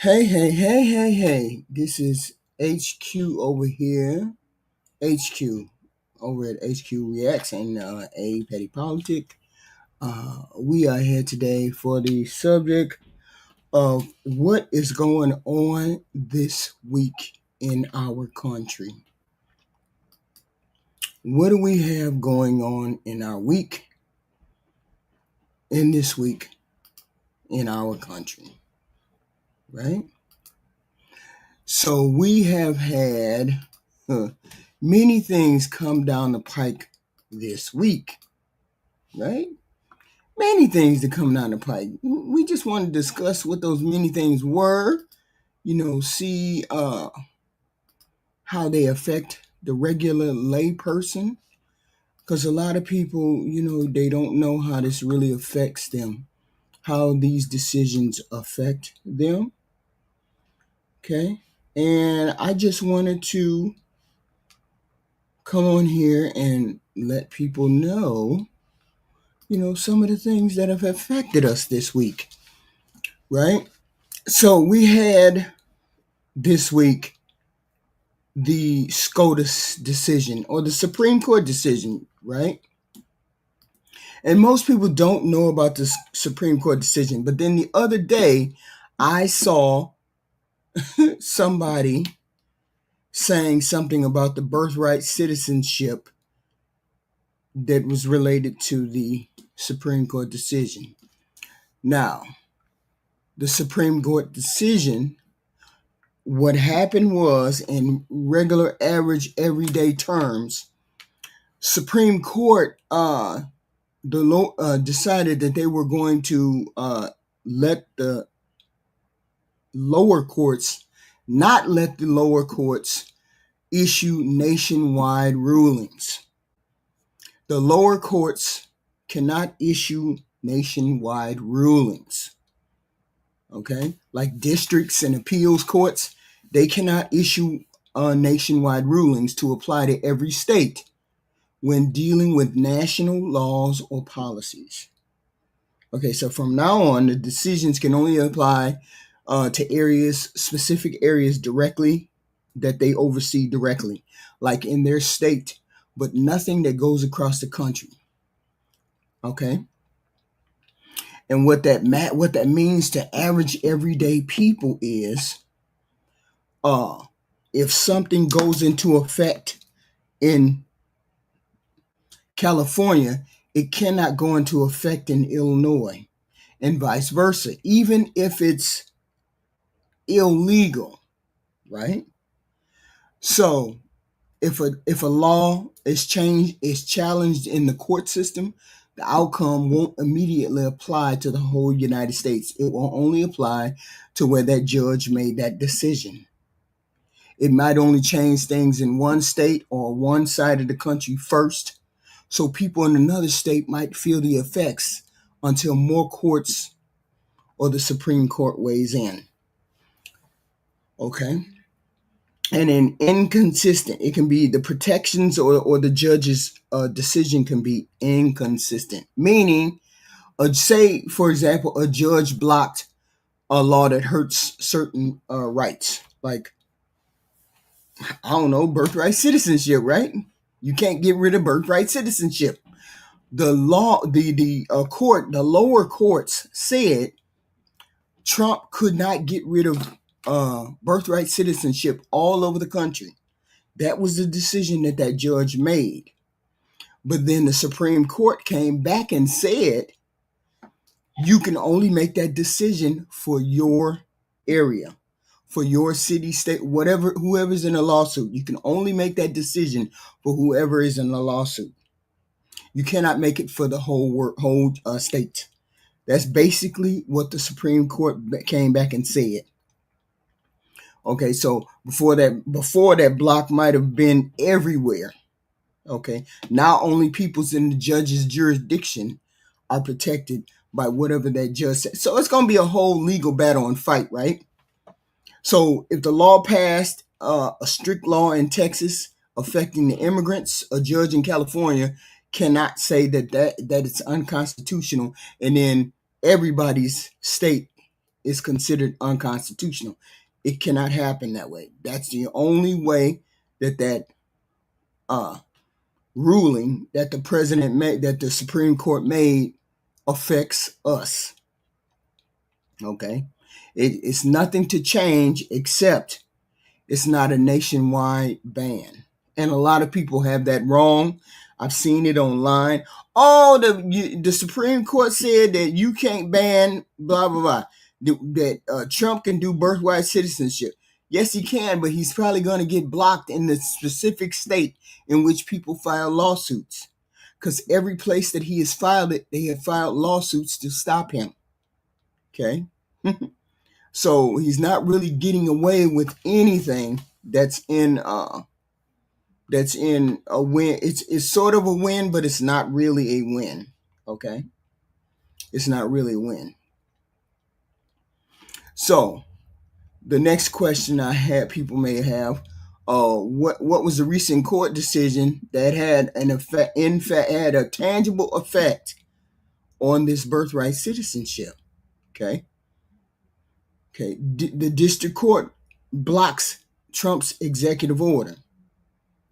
Hey. This is HQ over here. HQ over at HQ Reacts and A Petty Politic. We are here today for the subject of what is going on this week in our country. What do we have going on in our week, in this week, in our country, right? So we have had many things come down the pike this week, right? Many things that come down the pike. We just want to discuss what those many things were, see how they affect the regular lay person. Because a lot of people, they don't know how this really affects them, how these decisions affect them. Okay. And I just wanted to come on here and let people know, some of the things that have affected us this week, right? So we had this week the SCOTUS decision or the Supreme Court decision, right? And most people don't know about the Supreme Court decision. But then the other day, I saw somebody saying something about the birthright citizenship that was related to the Supreme Court decision. Now, the Supreme Court decision, what happened was, in regular, average, everyday terms, Supreme Court decided that they were going to let the lower courts, not let the lower courts issue nationwide rulings. The lower courts cannot issue nationwide rulings. Okay, like districts and appeals courts, they cannot issue nationwide rulings to apply to every state when dealing with national laws or policies. Okay, so from now on, the decisions can only apply to specific areas directly that they oversee directly, like in their state, but nothing that goes across the country. Okay. And what that means to average everyday people is, if something goes into effect in California, it cannot go into effect in Illinois, and vice versa, even if it's illegal, right? So if a law is challenged in the court system, the outcome won't immediately apply to the whole United States. It will only apply to where that judge made that decision. It might only change things in one state or one side of the country first, so people in another state might feel the effects until more courts or the Supreme Court weighs in. Okay? And in inconsistent, it can be the protections or the judge's decision can be inconsistent. Meaning, say, for example, a judge blocked a law that hurts certain rights, like, I don't know, birthright citizenship, right? You can't get rid of birthright citizenship. The law, the lower courts said Trump could not get rid of birthright citizenship all over the country. That was the decision that judge made. But then the Supreme Court came back and said, you can only make that decision for your area, for your city, state, whoever's in a lawsuit. You can only make that decision for whoever is in a lawsuit. You cannot make it for the whole state. That's basically what the Supreme Court came back and said. Okay, so before that block might have been everywhere. Okay, now only people's in the judge's jurisdiction are protected by whatever that judge said. So it's going to be a whole legal battle and fight, right? So if the law passed, a strict law in Texas affecting the immigrants, a judge in California cannot say that it's unconstitutional, and then everybody's state is considered unconstitutional. It cannot happen that way. That's the only way that uh, ruling that the president made, that the Supreme Court made, affects us. Okay, it's nothing to change except it's not a nationwide ban. And a lot of people have that wrong. I've seen it online. Oh, the Supreme Court said that you can't ban blah, blah, blah. That Trump can do birthright citizenship. Yes, he can, but he's probably going to get blocked in the specific state in which people file lawsuits. Because every place that he has filed it, they have filed lawsuits to stop him. Okay? So he's not really getting away with anything that's in a win. It's sort of a win, but it's not really a win. Okay? It's not really a win. So the next question I had, people may have, what was the recent court decision that had an effect, in fact, had a tangible effect on this birthright citizenship? Okay. The district court blocks Trump's executive order,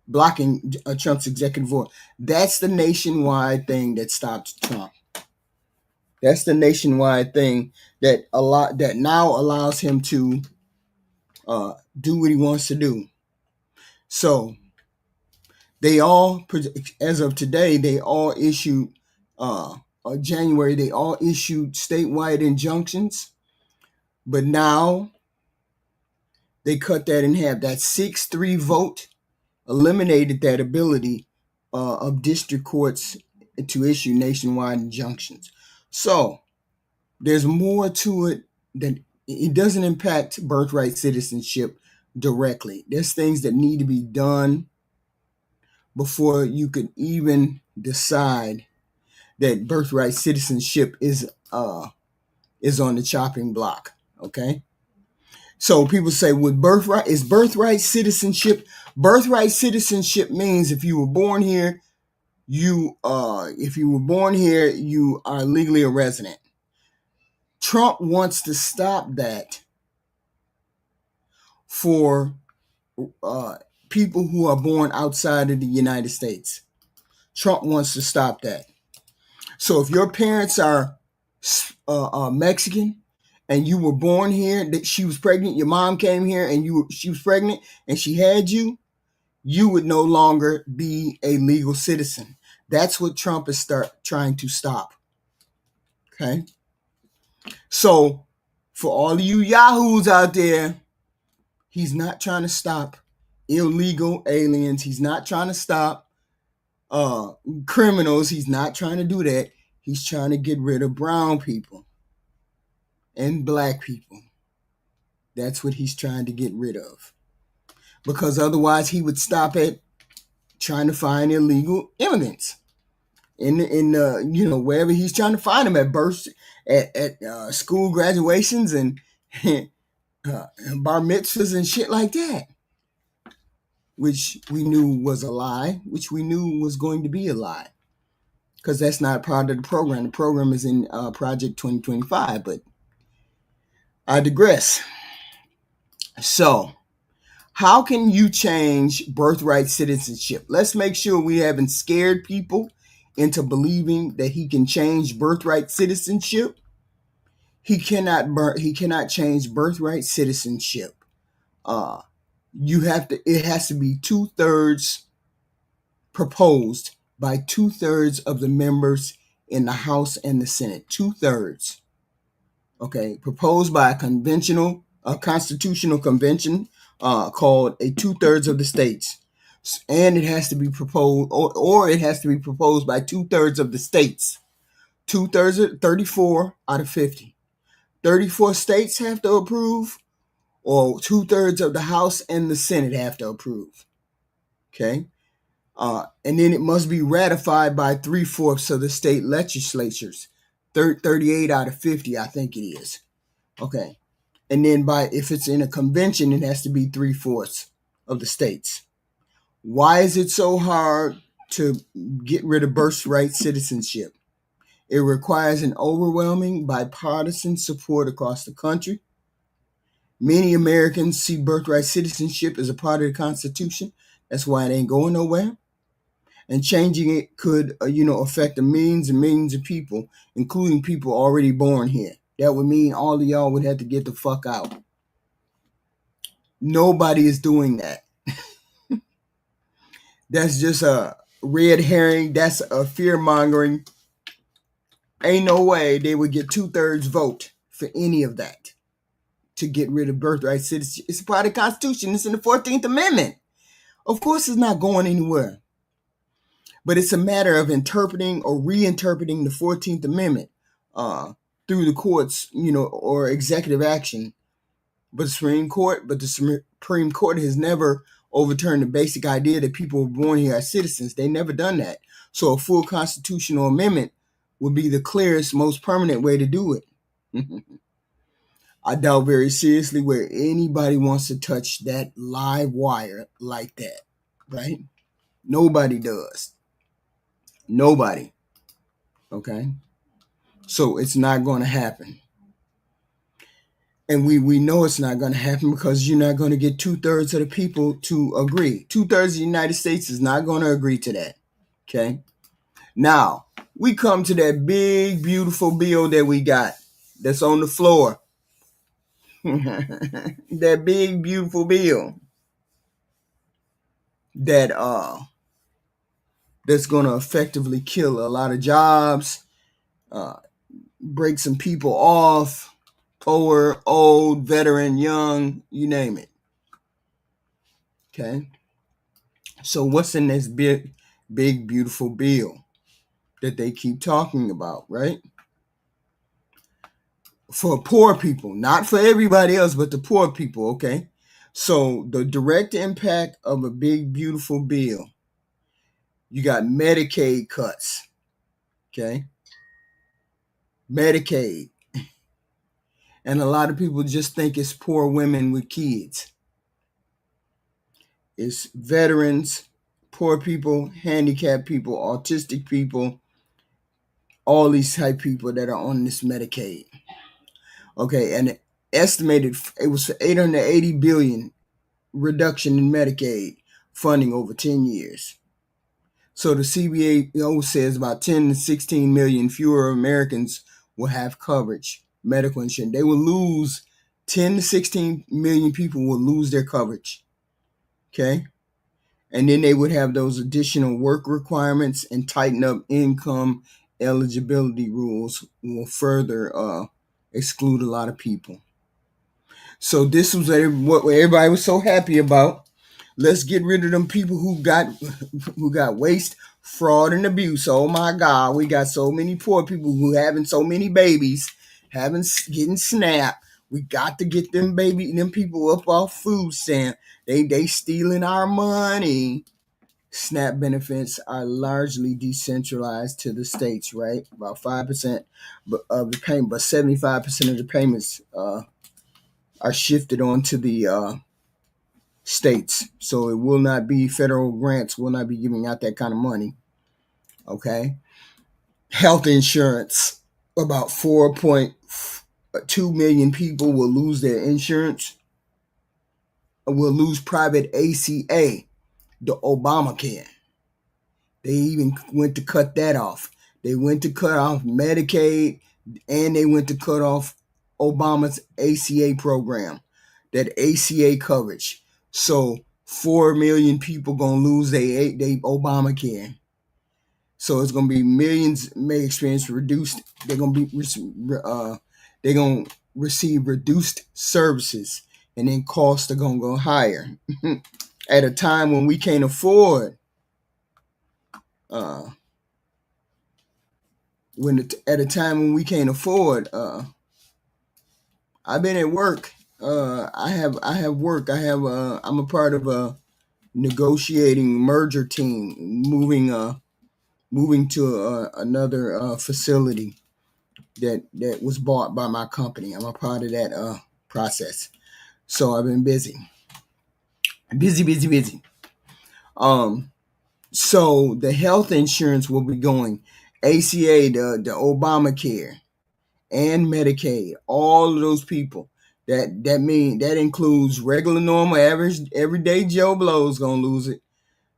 blocking Trump's executive order. That's the nationwide thing that stops Trump. That's the nationwide thing that now allows him to do what he wants to do. So they all, as of today, they all issued January. They all issued statewide injunctions, but now they cut that in half. That 6-3 vote eliminated that ability of district courts to issue nationwide injunctions. So there's more to it than it doesn't impact birthright citizenship directly. There's things that need to be done before you could even decide that birthright citizenship is on the chopping block. Okay. So people say, with birthright citizenship? Birthright citizenship means if you were born here, you are legally a resident. Trump wants to stop that for people who are born outside of the United States. Trump wants to stop that. So if your parents are Mexican and you were born here, that she was pregnant, your mom came here and she was pregnant and she had you, you would no longer be a legal citizen. That's what Trump is trying to stop. Okay? So for all of you yahoos out there, he's not trying to stop illegal aliens. He's not trying to stop criminals. He's not trying to do that. He's trying to get rid of brown people and black people. That's what he's trying to get rid of. Because otherwise he would stop at trying to find illegal immigrants in wherever he's trying to find them, at births, at school graduations and bar mitzvahs and shit like that, which we knew was a lie, which we knew was going to be a lie, because that's not part of the program. The program is in Project 2025, but I digress. So how can you change birthright citizenship? Let's make sure we haven't scared people into believing that he can change birthright citizenship. He cannot change birthright citizenship. It has to be 2/3 proposed by 2/3 of the members in the House and the Senate. 2/3. Okay, proposed by a constitutional convention called a 2/3 of the states. And it has to be proposed, or it has to be proposed by 2/3 of the states. 2/3, 34 out of 50. 34 states have to approve, or 2/3 of the House and the Senate have to approve. Okay. And then it must be ratified by 3/4 of the state legislatures. 38 out of 50, I think it is. Okay. And then if it's in a convention, it has to be 3/4 of the states. Why is it so hard to get rid of birthright citizenship? It requires an overwhelming bipartisan support across the country. Many Americans see birthright citizenship as a part of the Constitution. That's why it ain't going nowhere. And changing it could, affect the millions and millions of people, including people already born here. That would mean all of y'all would have to get the fuck out. Nobody is doing that. That's just a red herring. That's a fear mongering. Ain't no way they would get 2/3 vote for any of that to get rid of birthright citizenship. It's a part of the Constitution. It's in the 14th Amendment. Of course, it's not going anywhere. But it's a matter of interpreting or reinterpreting the 14th Amendment through the courts, or executive action. But the Supreme Court has never overturned the basic idea that people were born here as citizens. They never done that. So a full constitutional amendment would be the clearest, most permanent way to do it. I doubt very seriously where anybody wants to touch that live wire like that, right? Nobody does. Nobody. Okay? So it's not going to happen. And we know it's not going to happen because you're not going to get 2/3 of the people to agree. 2/3 of the United States is not going to agree to that. Okay? Now, we come to that big, beautiful bill that we got that's on the floor. That big, beautiful bill that that's going to effectively kill a lot of jobs, break some people off, poor, old, veteran, young, you name it. Okay? So what's in this big, beautiful bill that they keep talking about, right? For poor people, not for everybody else, but the poor people, okay? So the direct impact of a big, beautiful bill, you got Medicaid cuts, okay? Medicaid. And a lot of people just think it's poor women with kids. It's veterans, poor people, handicapped people, autistic people, all these type of people that are on this Medicaid. Okay, and estimated it was for $880 billion reduction in Medicaid funding over 10 years. So the CBO says about 10 to 16 million fewer Americans will have coverage, medical insurance. They will lose 10 to 16 million people will lose their coverage. Okay? And then they would have those additional work requirements and tighten up income eligibility rules will further exclude a lot of people. So this was what everybody was so happy about. Let's get rid of them people who got waste, fraud, and abuse. Oh my God, we got so many poor people who having so many babies, getting SNAP. We got to get them people up off food stamp. They stealing our money. SNAP benefits are largely decentralized to the states, right? About 5% of the payment, but 75% of the payments are shifted onto the states. So it will not be federal grants, will not be giving out that kind of money. Okay. Health insurance, about 4.2 million people will lose their insurance, will lose private ACA, the Obamacare. They even went to cut that off. They went to cut off Medicaid, and they went to cut off Obama's ACA program, that ACA coverage. So 4 million people gonna lose their Obamacare. So it's gonna be millions may experience reduced. They're gonna receive reduced services, and then costs are gonna go higher at a time when we can't afford. At a time when we can't afford. I've been at work. I have work. I'm a part of a negotiating merger team, moving to another facility that was bought by my company. I'm a part of that process. So I've been busy. So the health insurance will be going, ACA, the Obamacare, and Medicaid. All of those people. That includes regular, normal, average, everyday Joe Blow's gonna lose it.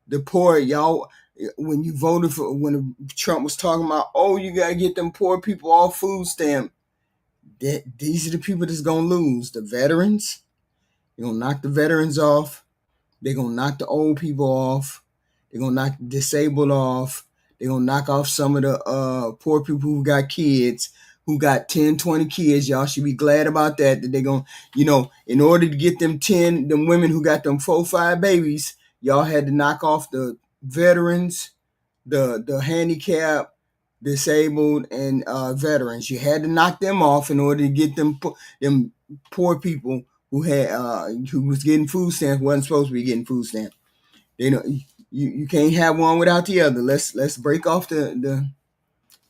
The poor, y'all. When you voted for, when Trump was talking about, oh, you gotta get them poor people off food stamp. These are the people that's gonna lose. The veterans. You're gonna knock the veterans off. They're gonna knock the old people off. They're gonna knock the disabled off. They're gonna knock off some of the poor people who got kids, who got 10, 20 kids. Y'all should be glad about that. That they're gonna, in order to get them women who got them 4, 5 babies, y'all had to knock off the veterans, the handicapped, disabled, and veterans. You had to knock them off in order to get them poor people who was getting food stamps, wasn't supposed to be getting food stamps. You can't have one without the other. Let's break off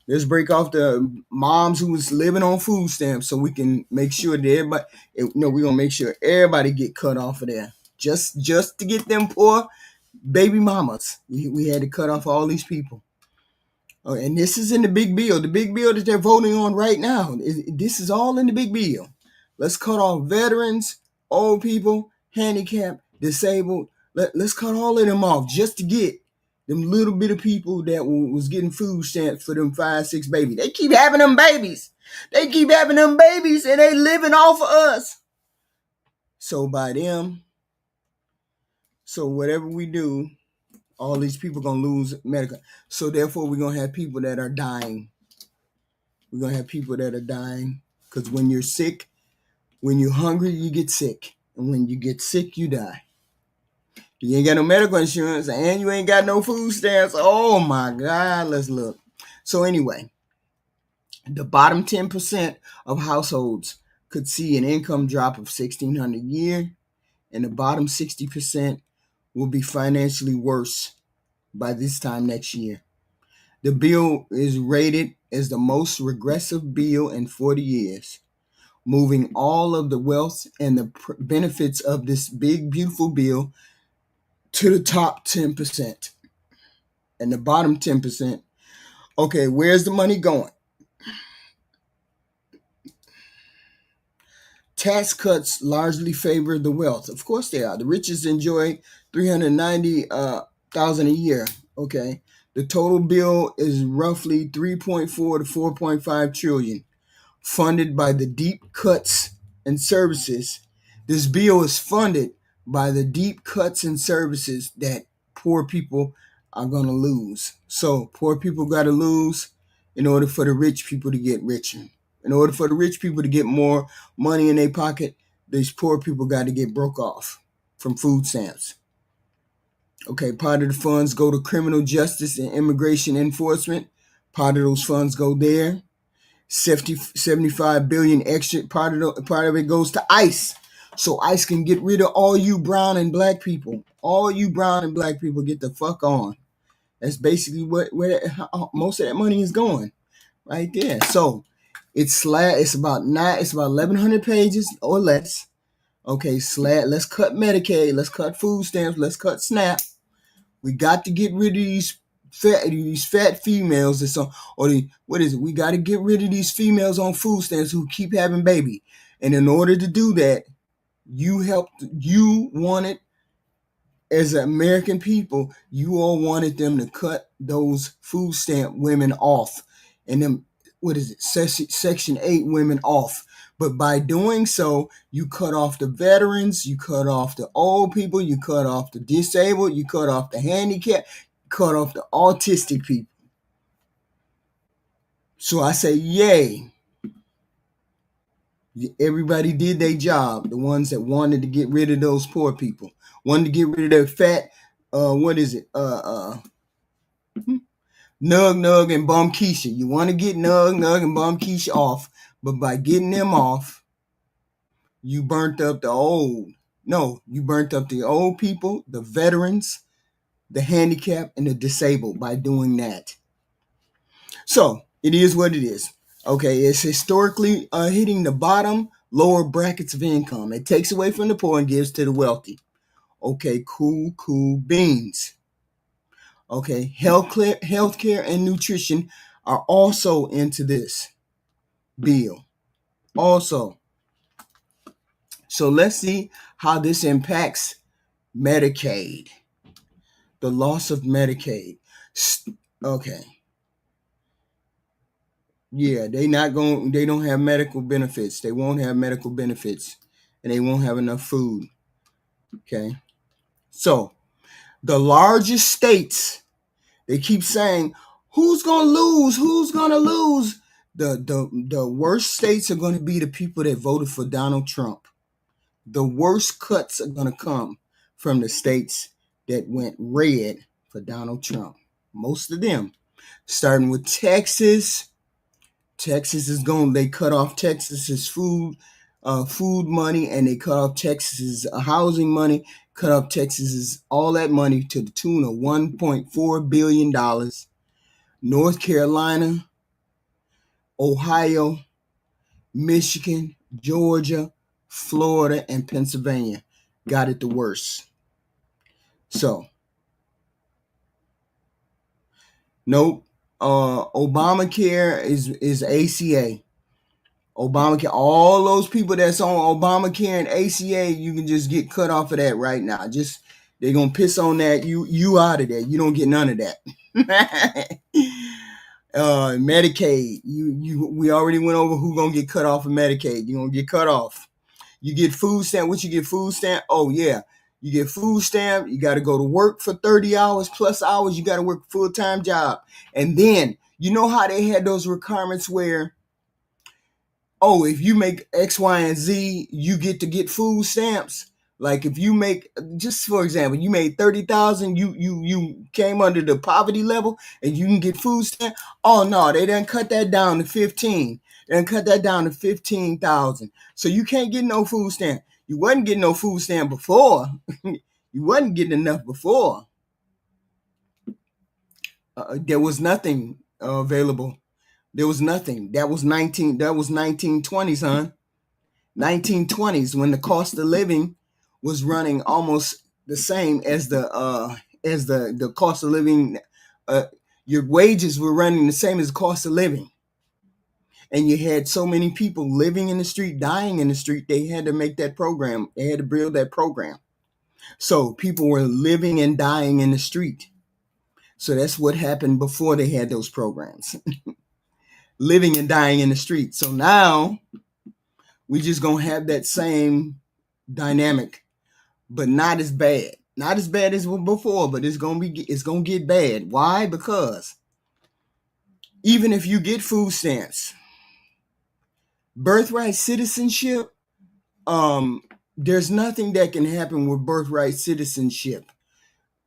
let's break off the moms who was living on food stamps, so we can make sure that everybody, we're gonna make sure everybody get cut off of there. Just to get them poor baby mamas. We had to cut off all these people. And this is in the big bill. The big bill that they're voting on right now. This is all in the big bill. Let's cut off veterans, old people, handicapped, disabled. Let's cut all of them off just to get them little bit of people that was getting food stamps for them 5, 6 babies. They keep having them babies. They keep having them babies, and they living off of us. So whatever we do, all these people going to lose medical. So therefore, we're going to have people that are dying. We're going to have people that are dying because when you're sick, when you're hungry, you get sick. And when you get sick, you die. You ain't got no medical insurance and you ain't got no food stamps. Oh my God, let's look. So anyway, the bottom 10% of households could see an income drop of $1,600 a year, and the bottom 60% will be financially worse by this time next year. The bill is rated as the most regressive bill in 40 years, moving all of the wealth and the benefits of this big, beautiful bill to the top 10%. And the bottom 10%, okay, where's the money going? Tax cuts largely favor the wealth. Of course they are. The richest enjoy $390,000 a year. Okay, the total bill is roughly 3.4 to 4.5 trillion, funded by the deep cuts and services. This bill is funded by the deep cuts and services that poor people are going to lose. So poor people got to lose in order for the rich people to get richer. In order for the rich people to get more money in their pocket, these poor people got to get broke off from food stamps. Okay, part of the funds go to criminal justice and immigration enforcement. Part of those funds go there. 75 billion extra. Part of it goes to ICE. So ICE can get rid of all you brown and black people. All you brown and black people, get the fuck on. That's basically where most of that money is going, right there. So it's about 1,100 pages or less. Okay, let's cut Medicaid, let's cut food stamps, let's cut SNAP. We got to get rid of these fat females that's on, we got to get rid of these females on food stamps who keep having baby. And in order to do that, you wanted, as American people, you all wanted them to cut those food stamp women off, and them, Section 8 women off. But by doing so, you cut off the veterans, you cut off the old people, you cut off the disabled, you cut off the handicapped, cut off the autistic people. So I say, yay. Everybody did their job. The ones that wanted to get rid of those poor people, wanted to get rid of their fat, Nug and Bum Keisha. You want to get Nug and Bum Keisha off, but by getting them off, you burnt up the old people, the veterans, the handicapped, and the disabled by doing that. So it is what it is. Okay, it's historically hitting the bottom, lower brackets of income. It takes away from the poor and gives to the wealthy. Okay, cool beans. Okay, healthcare and nutrition are also into this bill. Also, so let's see how this impacts Medicaid, the loss of Medicaid. Okay. Yeah, they don't have medical benefits. They won't have medical benefits, and they won't have enough food. Okay. So the largest states, they keep saying, who's gonna lose? Who's gonna lose? The worst states are gonna be the people that voted for Donald Trump. The worst cuts are gonna come from the states that went red for Donald Trump. Most of them. Starting with Texas. Texas is going. They cut off Texas's food money, and they cut off Texas's housing money. Cut off Texas's all that money to the tune of $1.4 billion. North Carolina, Ohio, Michigan, Georgia, Florida, and Pennsylvania got it the worst. So, nope. Obamacare is ACA. Obamacare, all those people that's on Obamacare and ACA, you can just get cut off of that right now. Just they're gonna piss on that. You out of there. You don't get none of that. Medicaid, we already went over who gonna get cut off of Medicaid. You gonna get cut off. You get food stamp. What you get food stamp? Oh yeah, you get food stamp. You got to go to work for 30 hours plus hours. You got to work a full-time job, and then you know how they had those requirements where, oh, if you make X, Y, and Z, you get to get food stamps. Like if you make, just for example, you made 30,000, you came under the poverty level, and you can get food stamp. Oh no, they done cut that down to 15. They done cut that down to 15,000. So you can't get no food stamp. You wasn't getting no food stamp before. You wasn't getting enough before. There was nothing available. There was nothing. That was 1920s, huh? 1920s, when the cost of living was running almost the same as the cost of living. Your wages were running the same as the cost of living, and you had so many people living in the street, dying in the street. They had to make that program. They had to build that program. So people were living and dying in the street. So that's what happened before they had those programs. Living and dying in the street. So now we just gonna have that same dynamic, but not as bad. Not as bad as before, but it's gonna get bad. Why? Because even if you get food stamps, birthright citizenship, there's nothing that can happen with birthright citizenship.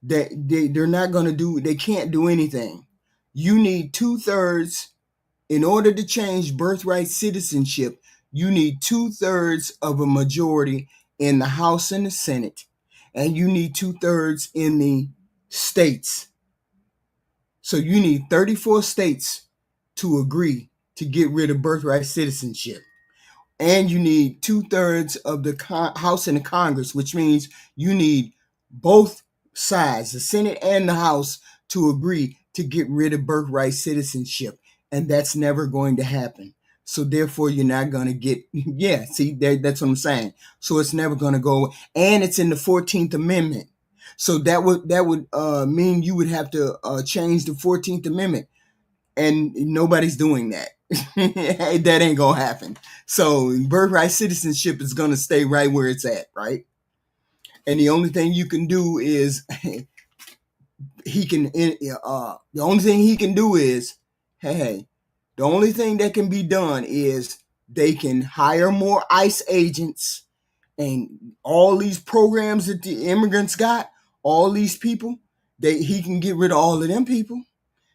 They're not gonna do. They can't do anything. You need 2/3 in order to change birthright citizenship. You need 2/3 of a majority in the House and the Senate, and you need 2/3 in the states. So you need 34 states to agree to get rid of birthright citizenship. And you need 2/3 of the House and the Congress, which means you need both sides, the Senate and the House, to agree to get rid of birthright citizenship. And that's never going to happen. So therefore, you're not going to get, yeah, see, that's what I'm saying. So it's never going to go, and it's in the 14th Amendment. So that would mean you would have to change the 14th Amendment, and nobody's doing that. That ain't going to happen. So birthright citizenship is going to stay right where it's at, right? And the only thing you can do is, the only thing he can do is, hey, the only thing that can be done is they can hire more ICE agents, and all these programs that the immigrants got, all these people, he can get rid of all of them people.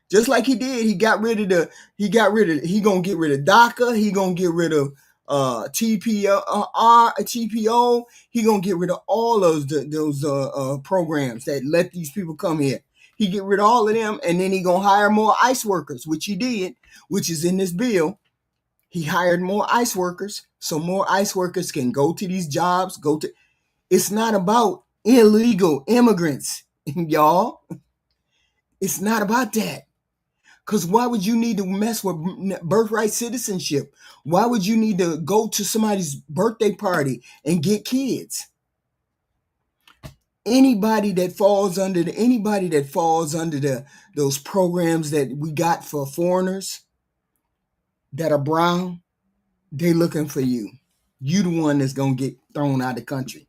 Just like he did. He gonna get rid of DACA, he gonna get rid of TPO, he gonna get rid of all those programs that let these people come here. He get rid of all of them, and then he gonna hire more ICE workers, which he did, which is in this bill. He hired more ICE workers, so more ICE workers can go to these jobs. It's not about illegal immigrants, y'all. It's not about that. Because why would you need to mess with birthright citizenship? Why would you need to go to somebody's birthday party and get kids? Anybody that falls under those programs that we got for foreigners that are brown, they looking for you. You the one that's gonna get thrown out of the country.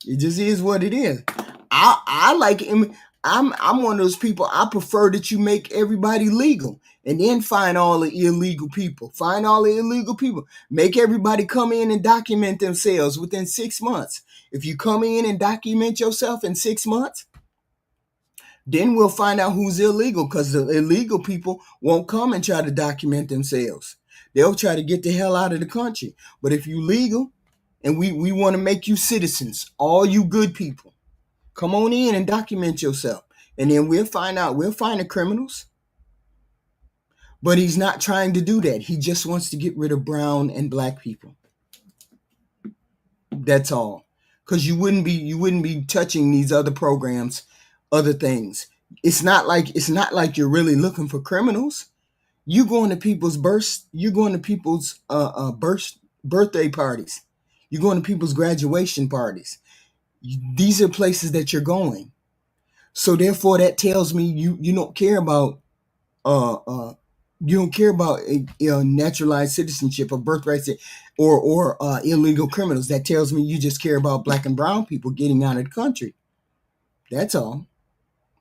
It just is what it is. I like him. I'm one of those people. I prefer that you make everybody legal and then find all the illegal people. Find all the illegal people. Make everybody come in and document themselves within 6 months. If you come in and document yourself in 6 months, then we'll find out who's illegal, because the illegal people won't come and try to document themselves. They'll try to get the hell out of the country. But if you legal and we want to make you citizens, all you good people, come on in and document yourself. And then we'll find the criminals. But he's not trying to do that. He just wants to get rid of brown and black people. That's all. Because you wouldn't be touching these other programs, other things. It's not like you're really looking for criminals. You going to people's birthday parties. You're going to people's graduation parties. These are places that you're going. So therefore, that tells me you don't care about naturalized citizenship or birthright or illegal criminals. That tells me you just care about black and brown people getting out of the country. That's all.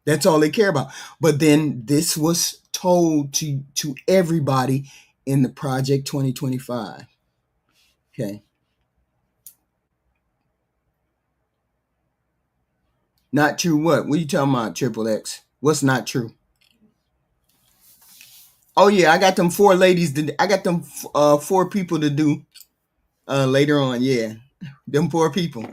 That's all they care about. But then this was told to everybody in the Project 2025. Okay. Not true what? What are you talking about, Triple X? What's not true? Oh yeah, I got them 4 ladies. I got them 4 people to do later on. Yeah, them 4 people.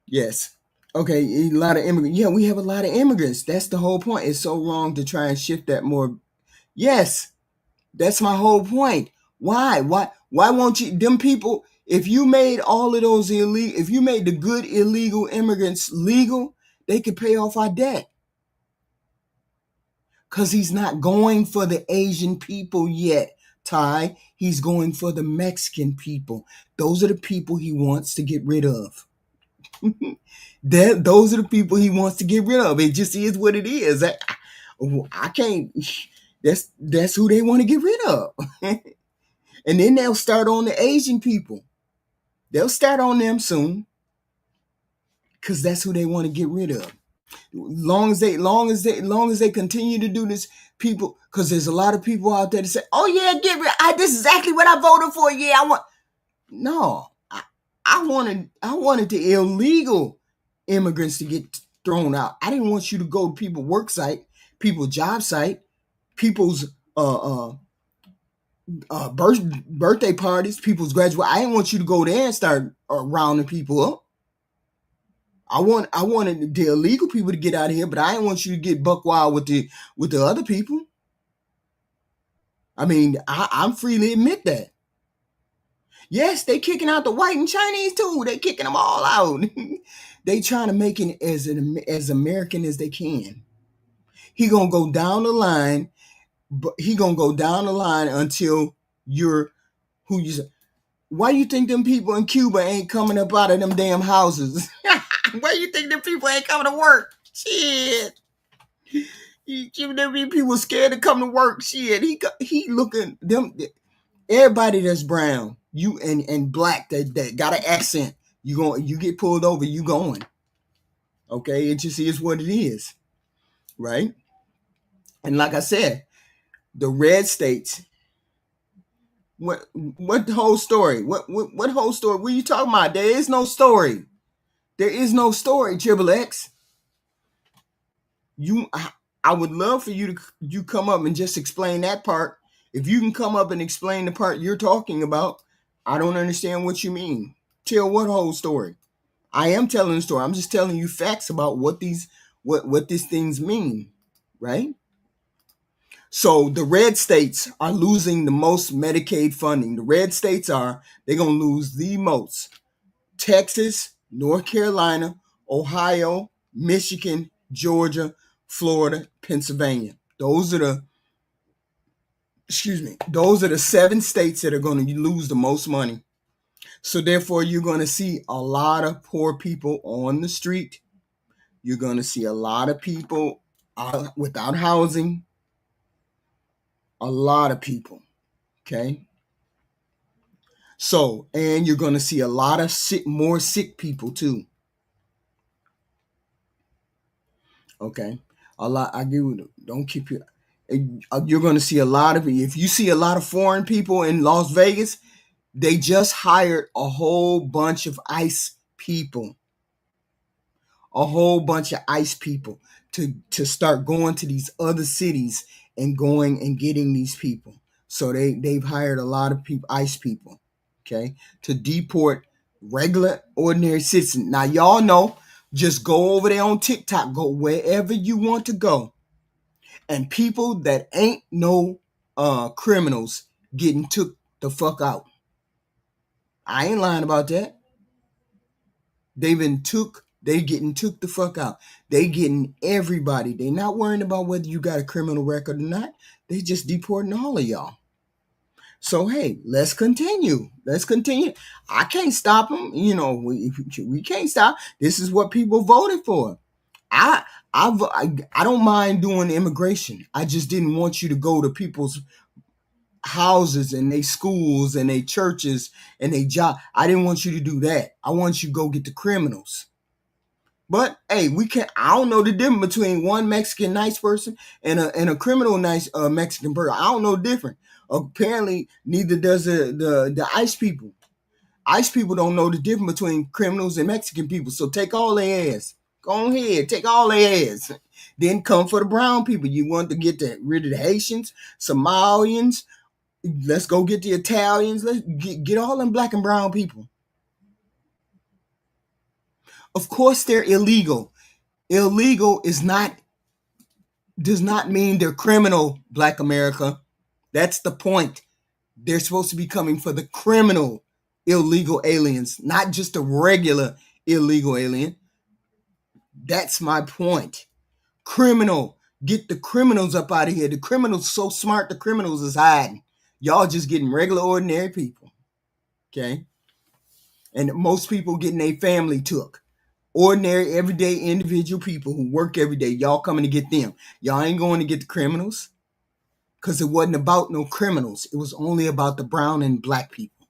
Yes. Okay, a lot of immigrants. Yeah, we have a lot of immigrants. That's the whole point. It's so wrong to try and shift that more. Yes, that's my whole point. Why won't you? Them people. If you made all of those illegal, if you made the good illegal immigrants legal, they could pay off our debt. Because he's not going for the Asian people yet, Ty. He's going for the Mexican people. Those are the people he wants to get rid of. Those are the people he wants to get rid of. It just is what it is. I can't. That's who they want to get rid of. And then they'll start on the Asian people. They'll start on them soon, because that's who they want to get rid of. Long as they continue to do this, people, because there's a lot of people out there that say, "Oh yeah, get rid. This is exactly what I voted for. Yeah, I want." No, I wanted the illegal immigrants to get thrown out. I didn't want you to go to people's work site, people's job site, people's birthday parties, people's graduate. I didn't want you to go there and start rounding people up. I wanted the illegal people to get out of here, but I didn't want you to get buck wild with the other people. I mean, I'm freely admit that. Yes, they kicking out the white and Chinese too. They kicking them all out. They trying to make it as American as they can. He gonna go down the line, but he gonna go down the line until you're who you say. Why you think them people in Cuba ain't coming up out of them damn houses? Why you think them people ain't coming to work? Shit. Them people scared to come to work. Shit. He looking them. Everybody that's brown, you and black that got an accent, you get pulled over, you going. Okay, it just is what it is, right? And like I said, the red states. What the whole story? What whole story? What are you talking about? There is no story. There is no story, Triple X. I would love for you to come up and just explain that part. If you can come up and explain the part you're talking about, I don't understand what you mean. Tell what whole story? I am telling the story. I'm just telling you facts about what these things mean, right? So the red states are losing the most Medicaid funding. The red states they're going to lose the most. Texas, North Carolina, Ohio, Michigan, Georgia, Florida, Pennsylvania. Those are the 7 states that are going to lose the most money. So therefore, you're going to see a lot of poor people on the street. You're going to see a lot of people without housing. A lot of people. Okay. So, and you're going to see a lot of more sick people too. Okay. A lot. I do. Don't keep your. You're going to see a lot of. If you see a lot of foreign people in Las Vegas, they just hired a whole bunch of ICE people. A whole bunch of ICE people to start going to these other cities and going and getting these people. So they've hired a lot of people, ICE people, okay, to deport regular, ordinary citizens. Now y'all know, just go over there on TikTok, go wherever you want to go, and people that ain't no criminals getting took the fuck out. I ain't lying about that. They getting took the fuck out. They getting everybody. They not worrying about whether you got a criminal record or not. They just deporting all of y'all. So hey, let's continue. I can't stop them. We can't stop. This is what people voted for. I don't mind doing immigration. I just didn't want you to go to people's houses and they schools and they churches and they job. I didn't want you to do that. I want you to go get the criminals. But hey, I don't know the difference between one Mexican nice person and a criminal nice Mexican person. I don't know the difference. Apparently, neither does the ICE people. ICE people don't know the difference between criminals and Mexican people. So take all their ass. Go ahead, take all their ass. Then come for the brown people. You want to get rid of the Haitians, Somalians. Let's go get the Italians. Let's get all them black and brown people. Of course, they're illegal. Illegal does not mean they're criminal, Black America. That's the point. They're supposed to be coming for the criminal illegal aliens, not just a regular illegal alien. That's my point. Criminal. Get the criminals up out of here. The criminals so smart, the criminals is hiding. Y'all just getting regular, ordinary people. Okay? And most people getting a family took. Ordinary, everyday individual people who work every day. Y'all coming to get them. Y'all ain't going to get the criminals. Because it wasn't about no criminals. It was only about the brown and black people.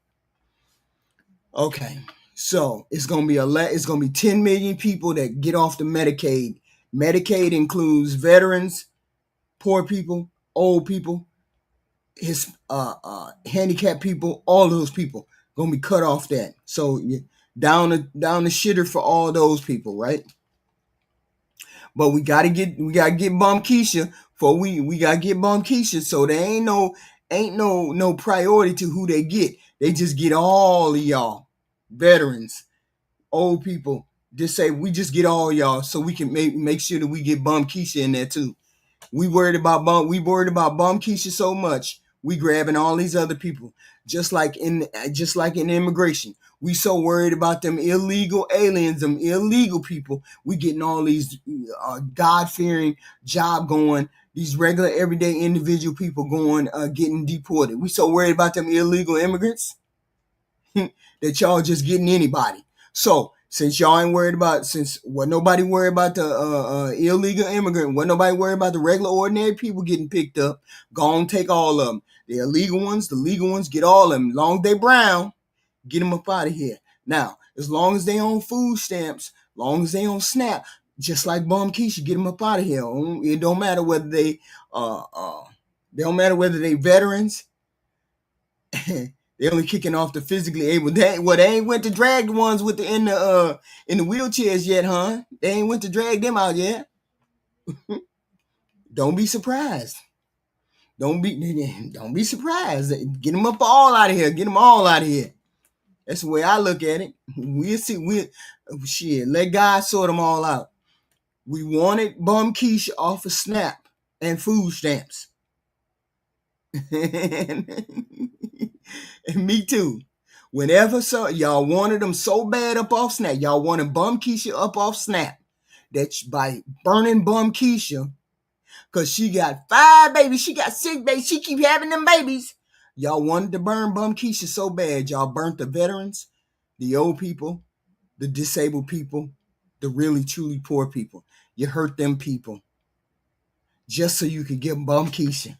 Okay. So it's gonna be 10 million people that get off the Medicaid. Medicaid includes veterans, poor people, old people, handicapped people, all those people gonna be cut off that. So down the shitter for all those people, right? But we gotta get Bum Keisha for we gotta get Bum Keisha. So there ain't no priority to who they get. They just get all of y'all, veterans, old people. Just say we just get all y'all so we can make sure that we get Bum Keisha in there too. We worried about Bum Keisha so much. We grabbing all these other people, just like in immigration. We so worried about them illegal aliens, them illegal people. We getting all these God-fearing, job going, these regular, everyday individual people going, getting deported. We so worried about them illegal immigrants that y'all just getting anybody. So since y'all ain't worried about, nobody worried about the illegal immigrant, nobody worried about the regular, ordinary people getting picked up, go on, take all of them. The illegal ones, get all of them. As long as they brown, get them up out of here. Now, as long as they on food stamps, long as they on SNAP, just like Bum Keisha, get them up out of here. It don't matter whether they veterans. They only kicking off the physically able. They ain't went to drag the ones in the wheelchairs yet, huh? They ain't went to drag them out yet. Don't be surprised. Don't be surprised. Get them up all out of here. Get them all out of here. That's the way I look at it. We'll see. Let God sort them all out. We wanted Bum Keisha off of SNAP and food stamps. And me too. Whenever y'all wanted them so bad up off SNAP. Y'all wanted Bum Keisha up off SNAP. that by burning Bum Keisha, because she got 5 babies, she got 6 babies, she keep having them babies. Y'all wanted to burn Bum Keisha so bad, y'all burnt the veterans, the old people, the disabled people, the really truly poor people. You hurt them people just so you could get Bum Keisha.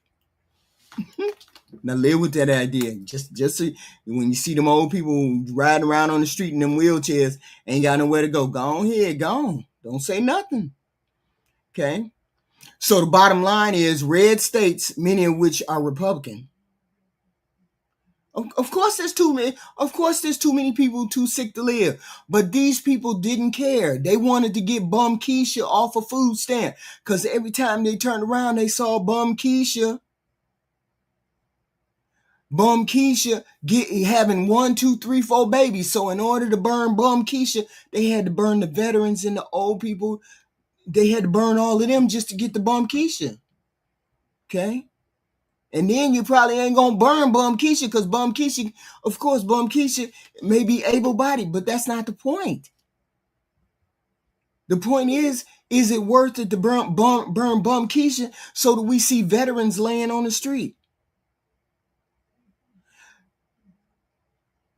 Now live with that idea. Just so when you see them old people riding around on the street in them wheelchairs, ain't got nowhere to go. Go on here, go on. Don't say nothing. Okay. So the bottom line is red states, many of which are Republican. Of course there's too many. Of course there's too many people too sick to live. But these people didn't care. They wanted to get Bum Keisha off a food stamp. Because every time they turned around, they saw Bum Keisha. Bum Keisha having 1, 2, 3, 4 babies. So in order to burn Bum Keisha, they had to burn the veterans and the old people. They had to burn all of them just to get the Bum Keisha. Okay? And then you probably ain't gonna burn Bum Keisha because Bum Keisha, of course, Bum Keisha may be able-bodied, but that's not the point. The point is it worth it to burn Bum Keisha so that we see veterans laying on the street?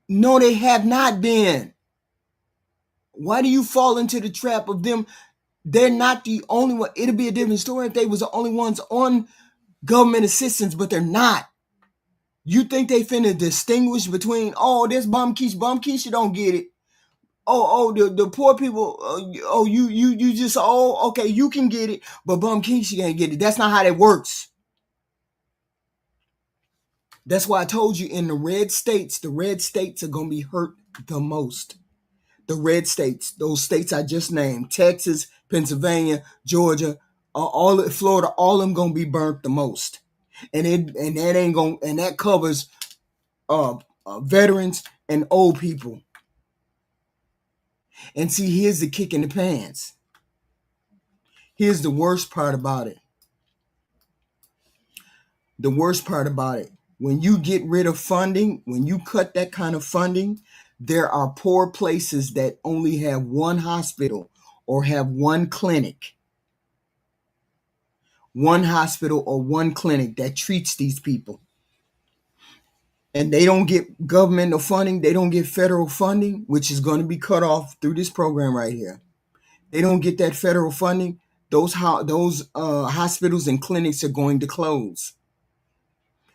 No, they have not been. Why do you fall into the trap of them? They're not the only one. It'll be a different story if they was the only ones on government assistance, but they're not. You think they finna distinguish between, this Bum Keisha don't get it. The poor people, you just, okay, you can get it, but Bum Keisha can't get it. That's not how that works. That's why I told you in the red states are going to be hurt the most. The red states, those states I just named, Texas, Pennsylvania, Georgia, all of Florida, all of them going to be burnt the most. And that covers veterans and old people. And see, here's the kick in the pants. Here's the worst part about it. The worst part about it. When you get rid of funding, when you cut that kind of funding, there are poor places that only have one hospital or have one clinic. One hospital or one clinic that treats these people. And they don't get governmental funding. They don't get federal funding, which is going to be cut off through this program right here. They don't get that federal funding. Those hospitals and clinics are going to close.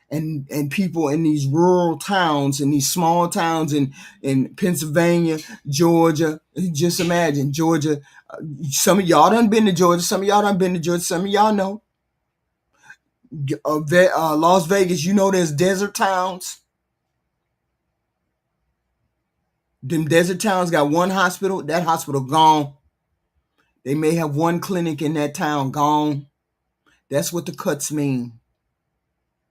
And people in these rural towns, in these small towns in Pennsylvania, Georgia, just imagine Georgia. Some of y'all done been to Georgia. Some of y'all done been to Georgia. Some of y'all know. Las Vegas, there's desert towns. Them desert towns got one hospital. That hospital gone. They may have one clinic in that town gone. That's what the cuts mean.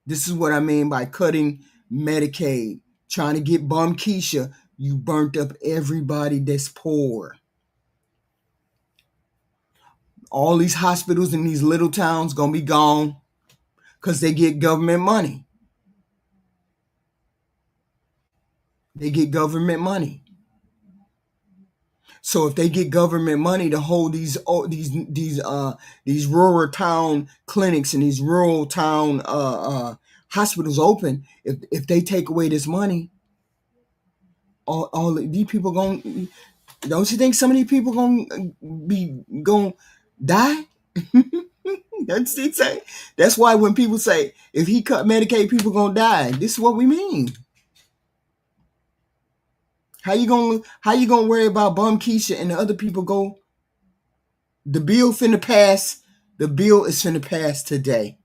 This is what I mean by cutting Medicaid. Trying to get Bum Keisha, you burnt up everybody that's poor. All these hospitals in these little towns gonna be gone because they get government money. They get government money. So if they get government money to hold these rural town clinics and these rural town hospitals open, if they take away this money, all these people going. Don't you think some of these people gonna die? That's it. That's why when people say if he cut Medicaid, people gonna die. This is what we mean. How you gonna worry about Bum Keisha and the other people go? The bill finna pass. The bill is finna pass today.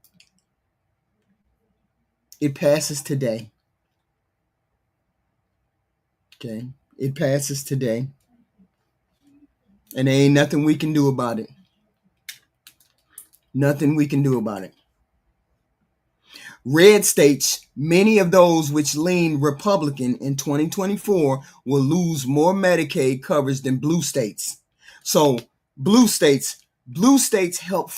It passes today. Okay, it passes today, and there ain't nothing we can do about it. Nothing we can do about it. Red states, many of those which lean Republican in 2024, will lose more Medicaid coverage than blue states. So blue states help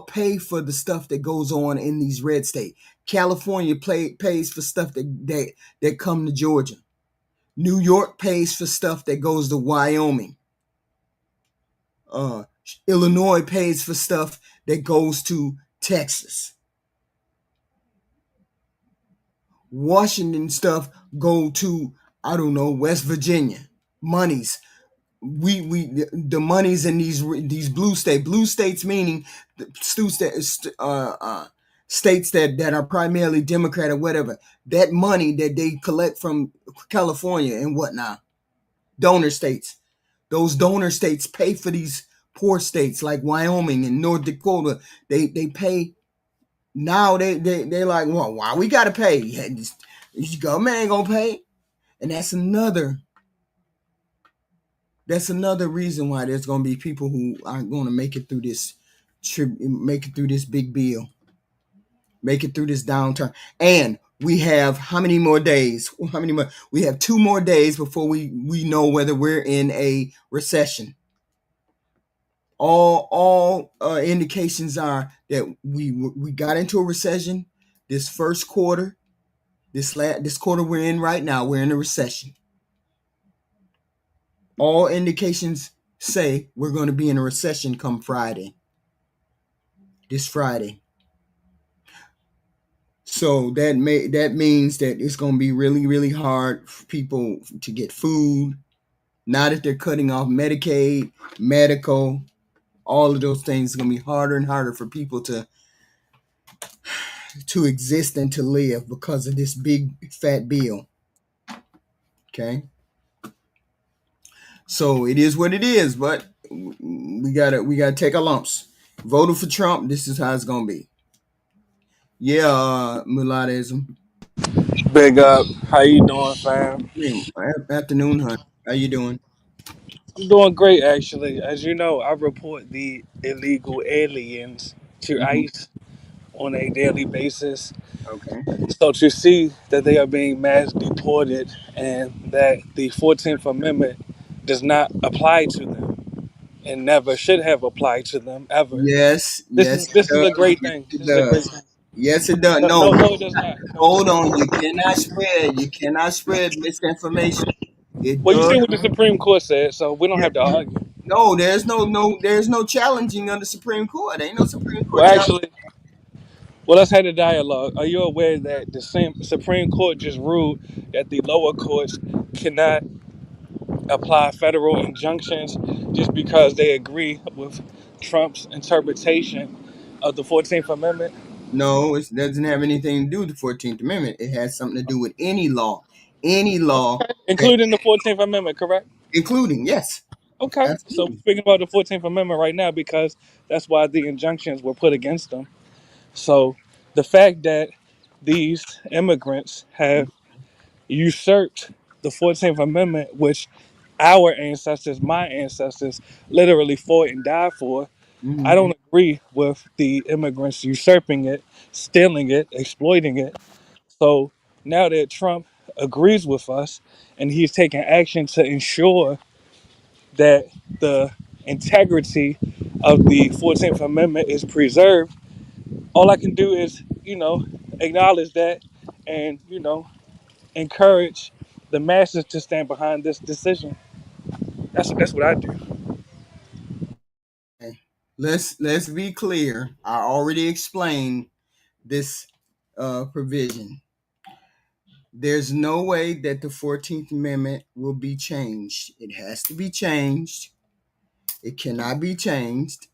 pay for the stuff that goes on in these red states. California pays for stuff that come to Georgia. New York pays for stuff that goes to Wyoming. Uh, Illinois pays for stuff that goes to Texas. Washington stuff go to, I don't know, West Virginia. Monies. We the monies in these blue states, meaning the states that are primarily Democrat or whatever. That money that they collect from California and whatnot, donor states. Those donor states pay for these poor states like Wyoming and North Dakota. They pay. Now they like, well, why we gotta pay? Yeah, this government ain't gonna pay. And that's another reason why there's going to be people who aren't going to make it through this make it through this big bill, make it through this downturn. And we have how many more days? How many more? We have 2 more days before we know whether we're in a recession. All indications are that we got into a recession this first quarter. This quarter we're in right now, we're in a recession. All indications say we're going to be in a recession come this Friday. So that means that it's going to be really, really hard for people to get food. Now that they're cutting off Medicaid, medical, all of those things are going to be harder and harder for people to exist and to live because of this big fat bill. Okay, so it is what it is, but we gotta take our lumps. Voted for Trump. This is how it's gonna be. Yeah, mulattism. Big up. How you doing, fam? Hey, afternoon, hun. How you doing? I'm doing great, actually. As you know, I report the illegal aliens to Hmm. ICE on a daily basis. Okay. So to see that they are being mass deported and that the 14th Amendment does not apply to them and never should have applied to them ever. Yes, This yes, is it this is does. a great Yes, thing. it This is a great does. thing. Yes, it does. No, No, no, no, it does not. No, it does hold not. on. You cannot spread. You cannot spread misinformation. It Well, you does. see what the Supreme Court said, so we don't Yeah. have to argue. No, there's no challenging of the Supreme Court. Ain't no Supreme Court Well, challenge. actually, well, let's have a dialogue. Are you aware that the same Supreme Court just ruled that the lower courts cannot apply federal injunctions just because they agree with Trump's interpretation of the 14th Amendment? No, it doesn't have anything to do with the 14th Amendment. It has something to do with any law that, Including the 14th Amendment, correct? including, yes, Okay, so we're absolutely. speaking about the 14th Amendment right now because that's why the injunctions were put against them. So the fact that these immigrants have usurped the 14th Amendment, which our ancestors, my ancestors, literally fought and died for. I Hmm. don't agree with the immigrants usurping it, stealing it, exploiting it. So now that Trump agrees with us and he's taking action to ensure that the integrity of the 14th Amendment is preserved, all I can do is, acknowledge that and, encourage the masses to stand behind this decision. That's what I do. Okay. Let's be clear. I already explained this provision. There's no way that the 14th Amendment will be changed. It has to be changed. It cannot be changed.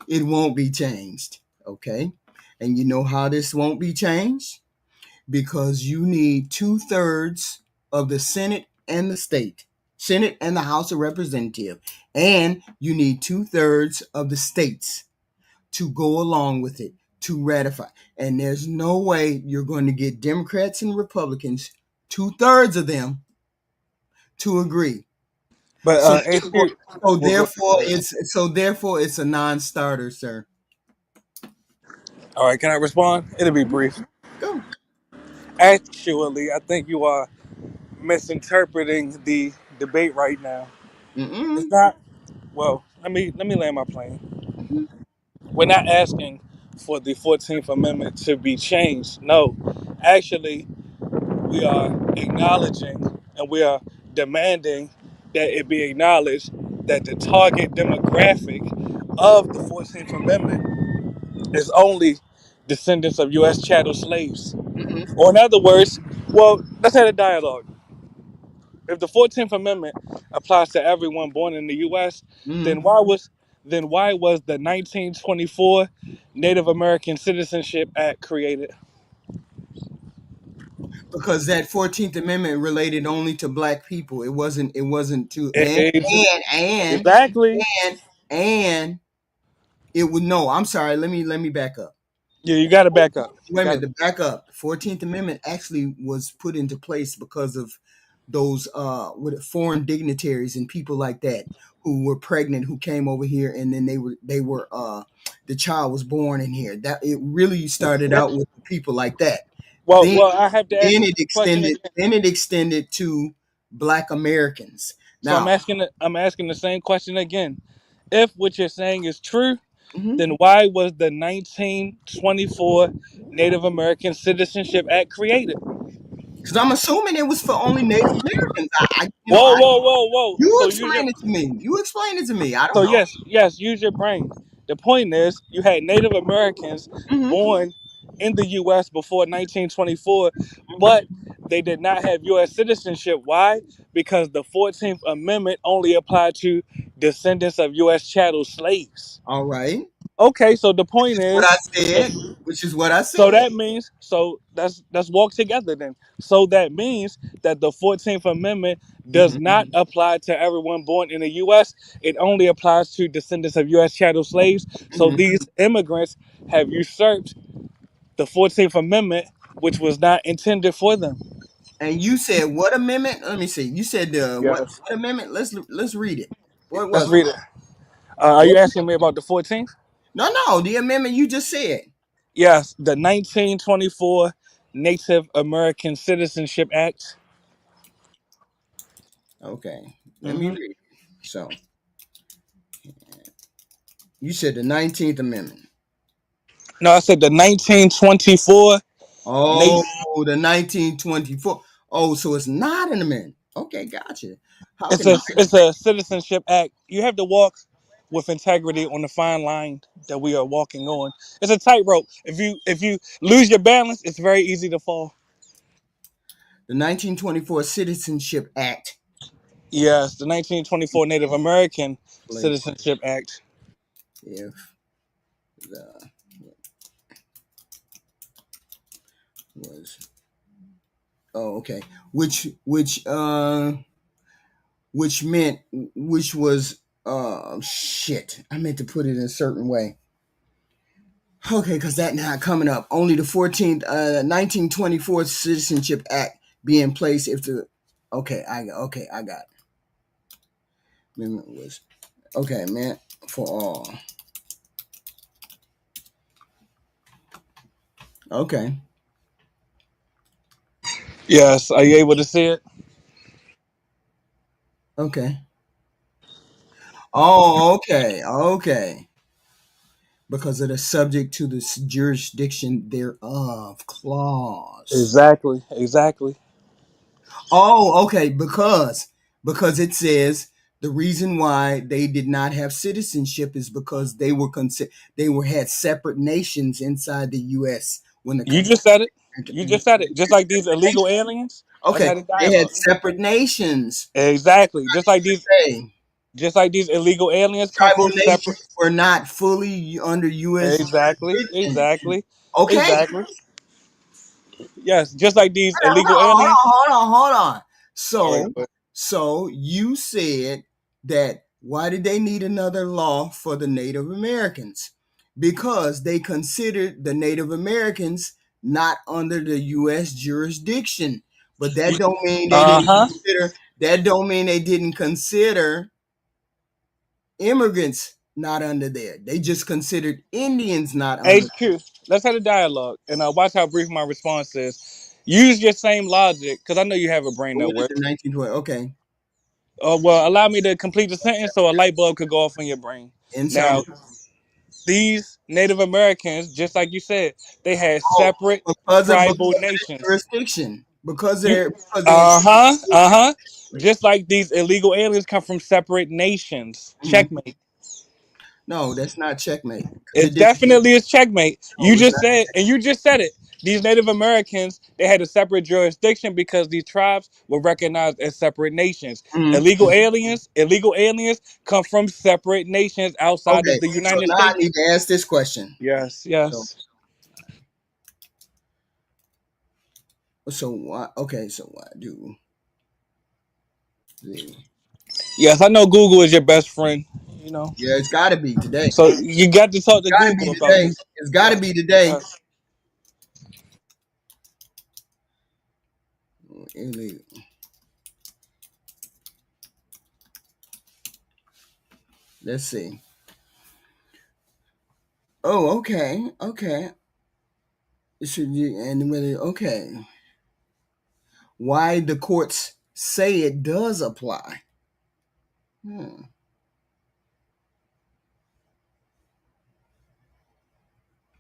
It won't be changed. Okay? And you know how this won't be changed? Because you need 2/3 of the Senate and the House of Representatives, and you need 2/3 of the states to go along with it to ratify. And there's no way you're going to get Democrats and Republicans, 2/3 of them, to agree. But So ain't therefore, you? so Well, go therefore ahead. it's a non-starter, sir. All right, can I respond? It'll be Yeah, brief. go. Actually, I think you are misinterpreting the debate right now. It's Mm-mm. not. Well, let me land my plane. Mhm. We're not asking for the 14th Amendment to be changed. No, actually, we are acknowledging and we are demanding that it be acknowledged that the target demographic of the 14th Amendment is only descendants of U.S. chattel slaves. Hmm. Or in other words, well, let's have a dialogue. If the 14th Amendment applies to everyone born in the U.S., Hmm. then why was the 1924 Native American Citizenship Act created? Because that 14th Amendment related only to black people. It wasn't to and Exactly. and and it would no, I'm sorry, let me back up. Yeah, you got to back up. You Wait a got minute, to. to back up. The 14th Amendment actually was put into place because of those foreign dignitaries and people like that who were pregnant who came over here, and then they were the child was born in here. That it really started out with people like that. Well, Then well, I have to ask then you it the question extended again. then it extended to black Americans. So I'm Now, asking, I'm asking the same question again. If what you're saying is true, mhm, then why was the 1924 Native American Citizenship Act created? because I'm assuming it was for only Native Americans. I you know Whoa, I whoa, whoa, whoa. you So use your explain it to me. You explain it to me. I don't so know. yes, yes, use your brain. The point is, you had Native Americans Hmm. born in the U.S. before 1924, Hmm. but they did not have U.S. citizenship. Why? Because the 14th Amendment only applied to descendants of U.S. chattel slaves. All right. Okay, so the point What I is, said, which is what I so said. that means, so let's walk together then. So that means that the 14th Amendment does Hmm. not apply to everyone born in the U.S. It only applies to descendants of U.S. chattel slaves. So Hmm. these immigrants have usurped the 14th Amendment, which was not intended for them. And you said what amendment? Let me see. You said Yes. what amendment? Let's read it. What Let's was it? read it. Are you What? asking me about the 14th? No, no, the amendment you just said. Yes, the 1924 Native American Citizenship Act. Okay, let me Hmm. read it. So you said the 19th Amendment. No, I said the 1924 Oh, Nate. the 1924. Oh, so it's not an amendment. Okay, gotcha. How It's can I? a citizenship act. You have to walk with integrity on the fine line that we are walking on. It's a tightrope. If you lose your balance, it's very easy to fall. The 1924 Citizenship Act Yes, the 1924 Native American place Citizenship Act. if the was oh okay which meant which was shit, I meant to put it in a certain way. Okay, because that not coming up. Only the 14th 1924 Citizenship Act be in place if the okay I got it. Amendment was okay meant for all. Okay. Yes, are you able to see it? Okay. Oh, okay, because of the subject to the jurisdiction thereof clause. Exactly, exactly. Oh, okay, because it says the reason why they did not have citizenship is because they were had separate nations inside the U.S. when the You country. just said it. You just said it. Just like these illegal aliens. Let's Okay, have a they had dialogue. separate nations. Exactly. Just like these, Say just like these illegal aliens come tribal from separate. nations were not fully under U.S. Exactly, jurisdiction. exactly, Okay, exactly. Yes, just like these hold illegal on, aliens. hold on. All right, So, but so you said that why did they need another law for the Native Americans? Because they considered the Native Americans not under the U.S. jurisdiction. But that don't mean they uh didn't huh. consider. That don't mean they didn't consider immigrants not under there. They just considered Indians not under. HQ. Let's have a dialogue and watch how brief my response is. Use your same logic, because I know you have a brain that What is the works. 1920? Okay, Well, allow me to complete the sentence so a light bulb could go off in your brain. insert. Now, these Native Americans, just like you said, they had separate Because of tribal the nations. jurisdiction. You, because they're uh huh. Just like these illegal aliens come from separate nations. Mhm. Checkmate. No, that's not checkmate because it It didn't. definitely is checkmate. No, You it's just not. said, and you just said it. These Native Americans, they had a separate jurisdiction because these tribes were recognized as separate nations. Mhm. Illegal aliens come from separate nations outside Okay, of the so United now I States. need to ask this question. Yes, So, yes. so why? Okay, so why do the? Yes, I know Google is your best friend, you know. Yeah, it's got to be today. So you got to talk to Got to Google be about today. this. It's got to Yes, be today. yes. Illegal. Let's see. Oh, okay, okay. Should you and whether okay? Why the courts say it does apply? Hmm.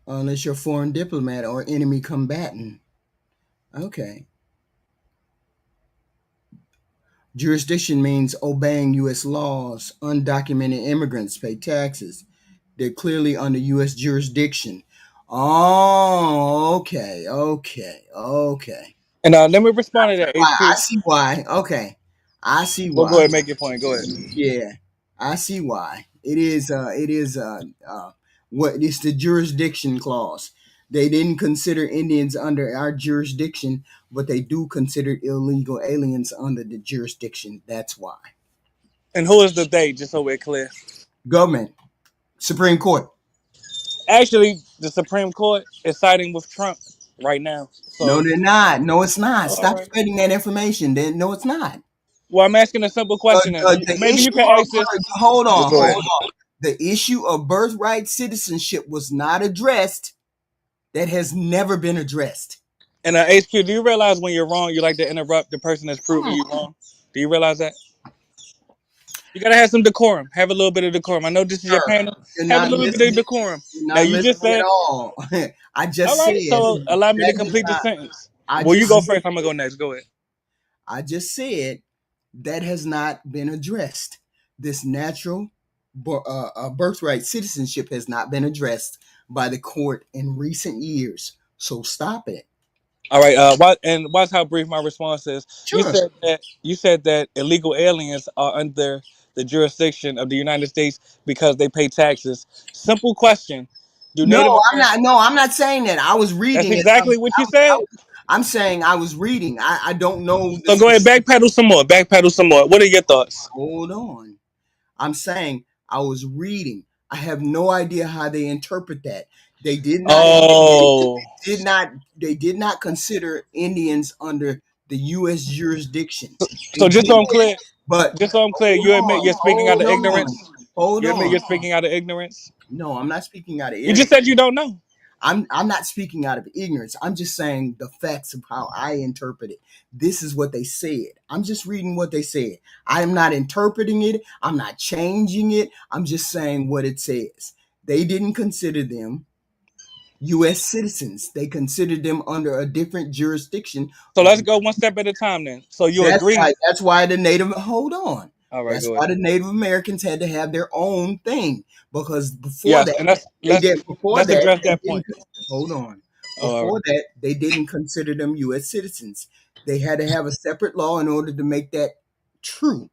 Unless you're a foreign diplomat or enemy combatant. Okay. Jurisdiction means obeying U.S. laws. Undocumented immigrants pay taxes. They're clearly under U.S. jurisdiction. Oh, okay, okay, okay. And let me respond to that, I HP. see why. Okay, I see Well, go why. ahead, make your point. Go ahead. Yeah, I see why. What it's the jurisdiction clause. They didn't consider Indians under our jurisdiction, but they do consider illegal aliens under the jurisdiction. That's why. And who is the they? Just so we're clear. Government, Supreme Court. Actually, the Supreme Court is siding with Trump right now. No, So, they're not. No, it's not. all Stop right. spreading that information. Then no, it's not. Well, I'm asking a simple question, and The maybe you issue can of ask this. hold Well, on, go ahead. hold on. The issue of birthright citizenship was not addressed. That has never been addressed. And HQ, do you realize when you're wrong, you like to interrupt the person that's proving Hmm. you wrong? Do you realize that? You gotta have some decorum. Have a little bit of decorum. I know this is your Sir, panel. you're Have a not little bit of listening. decorum. You're Now not you just listening at said, all. I all just said right. So allow me to that has complete the not. sentence. I Well, you just go said. first. I'm gonna go next. Go ahead. I just said that has not been addressed. This natural birthright citizenship has not been addressed by the court in recent years. So stop it. All right. Watch how brief my response is. Sure. You said that illegal aliens are under the jurisdiction of the United States because they pay taxes. Simple question: Do No, Native I'm not. Americans? No, I'm not saying that. I was That's reading it. exactly what you said. I'm saying I was reading. I don't know the So go ahead, specific. backpedal some more. Backpedal some more. What are your thoughts? Hold on. I'm saying I was reading. I have no idea how they interpret that. They did not. Oh, Did not. They did not consider Indians under the U.S. jurisdiction. They so just did, so I'm clear, but just so I'm clear, hold you admit on. you're speaking out Hold of on. ignorance. Hold You admit on. you're speaking out of ignorance. No, I'm not speaking out of You just ignorance. said you don't know. I'm not speaking out of ignorance. I'm just saying the facts of how I interpret it. This is what they said. I'm just reading what they said. I'm not interpreting it. I'm not changing it. I'm just saying what it says. They didn't consider them U.S. citizens. They considered them under a different jurisdiction. So let's go one step at a time then. So you That's agree? why. That's why the Native. Hold on. All right, That's go why ahead. the Native Americans had to have their own thing because before Yes, that and let's they let's did. Before let's that address they that didn't. point. Hold on. Oh, all right. Before that they didn't consider them U.S. citizens. They had to have a separate law in order to make that true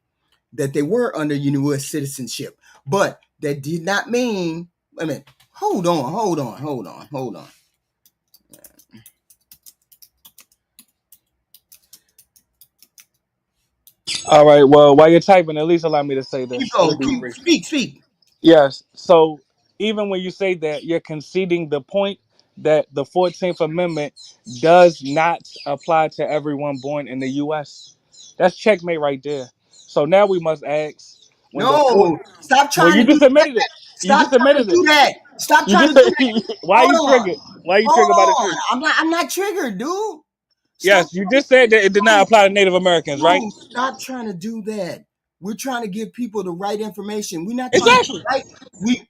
that they were under U.S. citizenship. But that did not mean. I mean, hold on, hold on. All right. Well, while you're typing, at least allow me to say Keep this. It'll going. be Keep brief. speak. Yes. So even when you say that, you're conceding the point that the 14th Amendment does not apply to everyone born in the U.S. That's checkmate right there. So now we must ask when the fourth. No, stop Well, trying you to do just that. admitted it. You Stop just trying to admitted it. do that. Stop You trying just to do said, that. why are Hold you on. triggered? Why are you Hold triggered by the on. truth? I'm not triggered, dude. Stop Yes, you trying just said that it did not to apply to Native Americans, right? no, stop trying to do that. We're trying to give people the right information. We're not trying to be Exactly. right.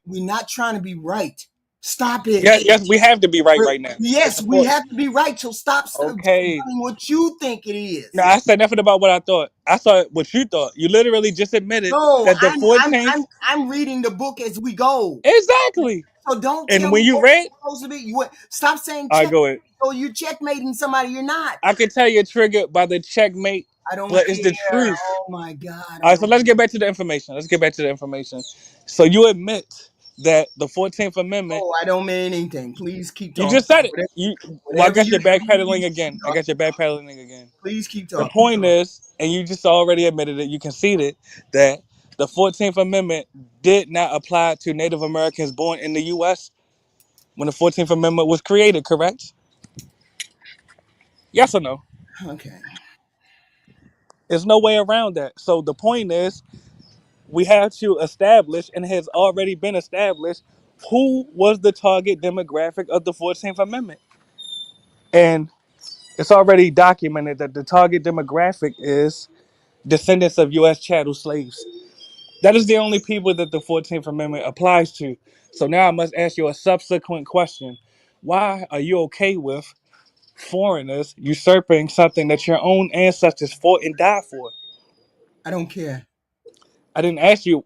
We're not trying to be right. Stop it. Yeah, yes, we have to be right now. It's Yes, the we fourth. have to be right. So stop Okay. telling what you think it No, is. I said nothing about what I thought. I thought what you thought. You literally just admitted No, that the I'm I'm 14th. I'm I'm reading the book as we go. Exactly. So don't And tell when me you what read, it's supposed to be. Stop saying I check. go ahead. So you're checkmating somebody you're not. I can tell you're triggered by the checkmate, I don't but it's the care. truth. Oh my God, All I right, so don't. let's get back to the information. Let's get back to the information. So you admit that the 14th Amendment, Oh, I don't mean anything. Please keep you talking. just said it. You well, I Whatever got you your backpedaling please keep again. I got talking. your backpedaling again. Please keep The talking. point is, and you just already admitted it, you conceded that the 14th Amendment did not apply to Native Americans born in the US when the 14th Amendment was created, correct? Yes or no? Okay. There's no way around that. So the point is, we have to establish, and has already been established, who was the target demographic of the 14th Amendment. And it's already documented that the target demographic is descendants of U.S. chattel slaves. That is the only people that the 14th Amendment applies to. So now I must ask you a subsequent question. Why are you okay with foreigners usurping something that your own ancestors fought and died for? I don't care. I didn't ask you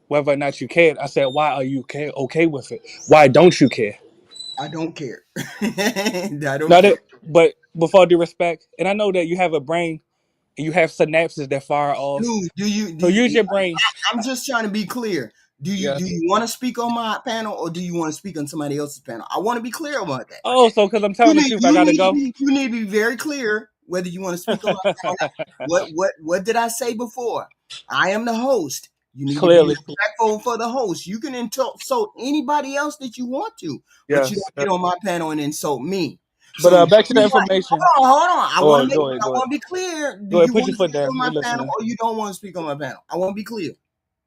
whether or not you cared. I said, why are you okay with it? Why don't you care? I don't care. I don't Not care. that, but with all due respect, and I know that you have a brain and you have synapses that fire off. Dude, So use your brain. I'm just trying to be clear. Do Yes. you want to speak on my panel or do you want to speak on somebody else's panel? I want to be clear about that. Oh, so because I'm telling the truth, I gotta go. You need to be very clear whether you want to speak on my panel or not. What did I say before? I am the host. You need to be Clearly. respectful for the host. You can insult anybody else that you want to, but you Yes. don't get on my panel and insult me. But So do back to the you want, information. hold on. Or go ahead, I go ahead. want to be clear. Do Go ahead, you put want your to foot speak down. on We're my panel listening. or you don't want to speak on my panel? I want to be clear.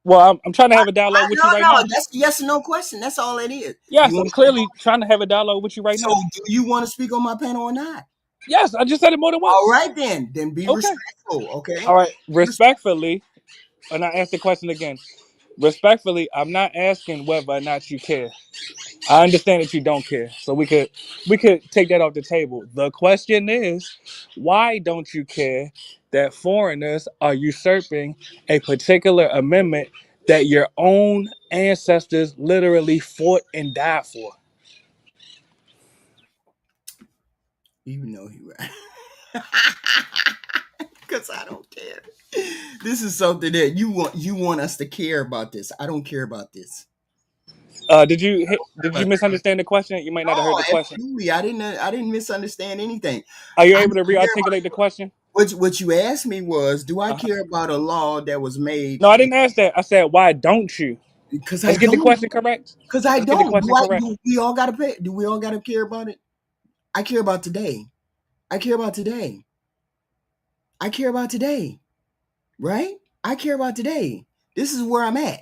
Well, I'm trying to have a dialogue with you right No, now. that's a yes or no question. That's all it is. You Yes, want I'm to speak clearly trying to have a dialogue with you right so now. do you want to speak on my panel or not? Yes, I just said it more than All once. right then. Then be Okay. respectful, okay? All right. Be respectful. Respectfully, and I ask the question again. Respectfully, I'm not asking whether or not you care. I understand that you don't care, so we could take that off the table. The question is, why don't you care that foreigners are usurping a particular amendment that your own ancestors literally fought and died for? Even though he right. Because I don't care. This is something that you want us to care about this. I don't care about this. Did you misunderstand the question? You might not have heard No, the question. absolutely. I didn't misunderstand anything. Are you I able to care about re-articulate the question? what you asked me was, do I Uh-huh. care about a law that was made? No, I didn't ask that. I said, why don't you? Because I Let's get the don't. question correct. Because I Let's get the don't. question correct. Do we all gotta pay? Do we all gotta care about it? I care about today. I care about today. I care about today. Right? I care about today. This is where I'm at.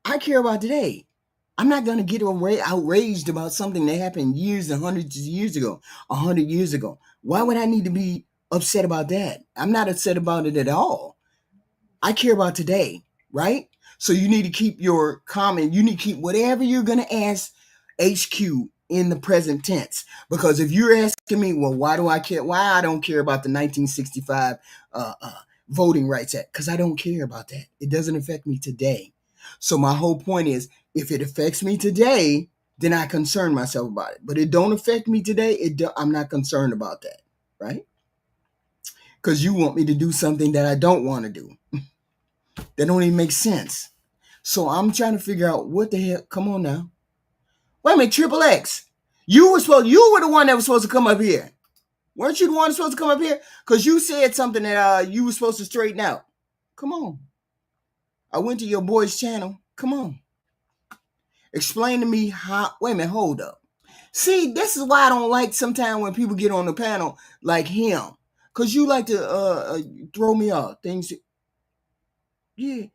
I care about today. I'm not gonna get outraged about something that happened years and hundreds of years ago, 100 years ago. Why would I need to be upset about that? I'm not upset about it at all. I care about today, right? So you need to keep your comment. You need to keep whatever you're gonna ask HQ in the present tense. Because if you're asking me, well, why do I care? Why I don't care about the 1965 uh, uh, Voting Rights Act? Because I don't care about that. It doesn't affect me today. So my whole point is, if it affects me today, then I concern myself about it. But it don't affect me today. I'm not concerned about that, right? Because you want me to do something that I don't want to do. That don't even make sense. So I'm trying to figure out what the hell. Come on now. Wait a minute, Triple X. You were the one that was supposed to come up here. Weren't you the one supposed to come up here? Because you said something that you were supposed to straighten out. Come on. I went to your boy's channel. Come on. Explain to me how. Wait a minute, hold up. See, this is why I don't like sometimes when people get on the panel like him. Because you like to throw me off. Things. Yeah.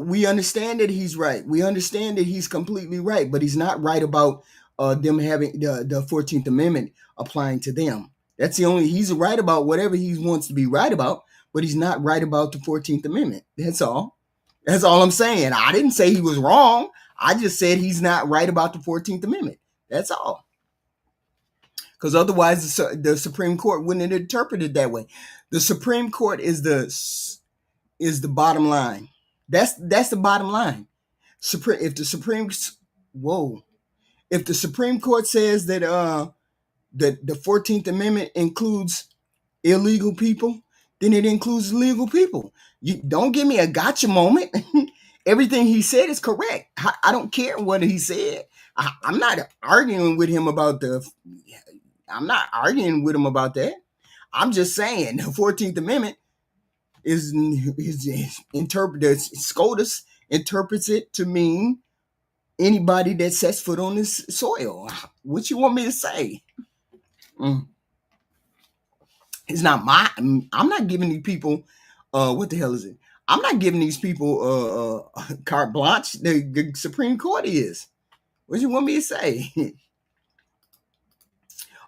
We understand that he's right. We understand that he's completely right, but he's not right about them having the 14th Amendment applying to them. That's the only, he's right about whatever he wants to be right about, but he's not right about the 14th Amendment. That's all. That's all I'm saying. I didn't say he was wrong. I just said he's not right about the 14th Amendment. That's all. Because otherwise, the Supreme Court wouldn't have interpreted it that way. The Supreme Court is the bottom line. That's the bottom line. If the Supreme whoa, if the Supreme Court says that the 14th Amendment includes illegal people, then it includes legal people. You don't give me a gotcha moment. Everything he said is correct. I don't care what he said. I'm not arguing with him about the. I'm not arguing with him about that. I'm just saying the 14th Amendment is interpreted. SCOTUS interprets it to mean anybody that sets foot on this soil. What you want me to say? Mm. It's not my. I'm not giving these people. What the hell is it? I'm not giving these people carte blanche. The Supreme Court is. What you want me to say?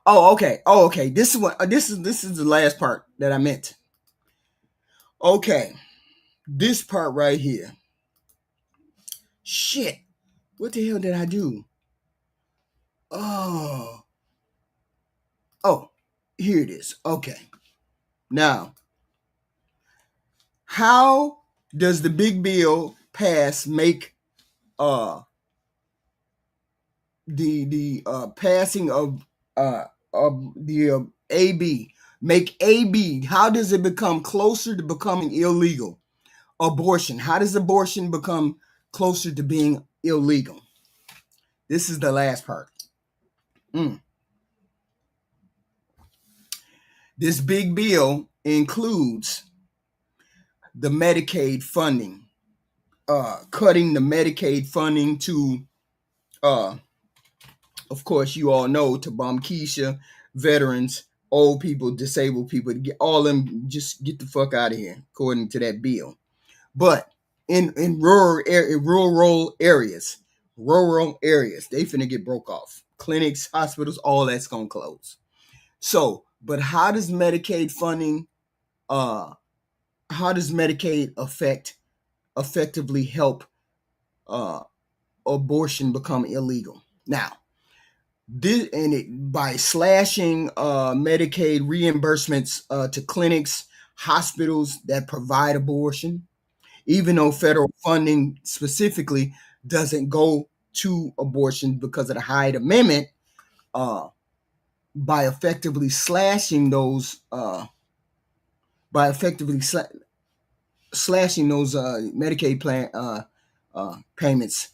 Oh, okay. Oh, okay. This is what. This is the last part that I meant. Okay, this part right here. Shit. What the hell did I do? Oh. Oh, here it is. Okay. Now, how does the big bill pass make uh the passing of the AB make AB? How does it become closer to becoming illegal? Abortion. How does abortion become closer to being illegal? This is the last part. Mm. This big bill includes the Medicaid funding, cutting the Medicaid funding to, of course, you all know, to Keisha, veterans, old people, disabled people, to get all of them, just get the fuck out of here, according to that bill. But in rural areas, they finna get broke off. Clinics, hospitals, all that's gonna close. So, but how does Medicaid funding, how does Medicaid effectively help uh, abortion become illegal? Now, by slashing Medicaid reimbursements to clinics, hospitals that provide abortion, even though federal funding specifically doesn't go to abortion because of the Hyde Amendment, uh, by effectively slashing those, by effectively slashing those Medicaid plan payments,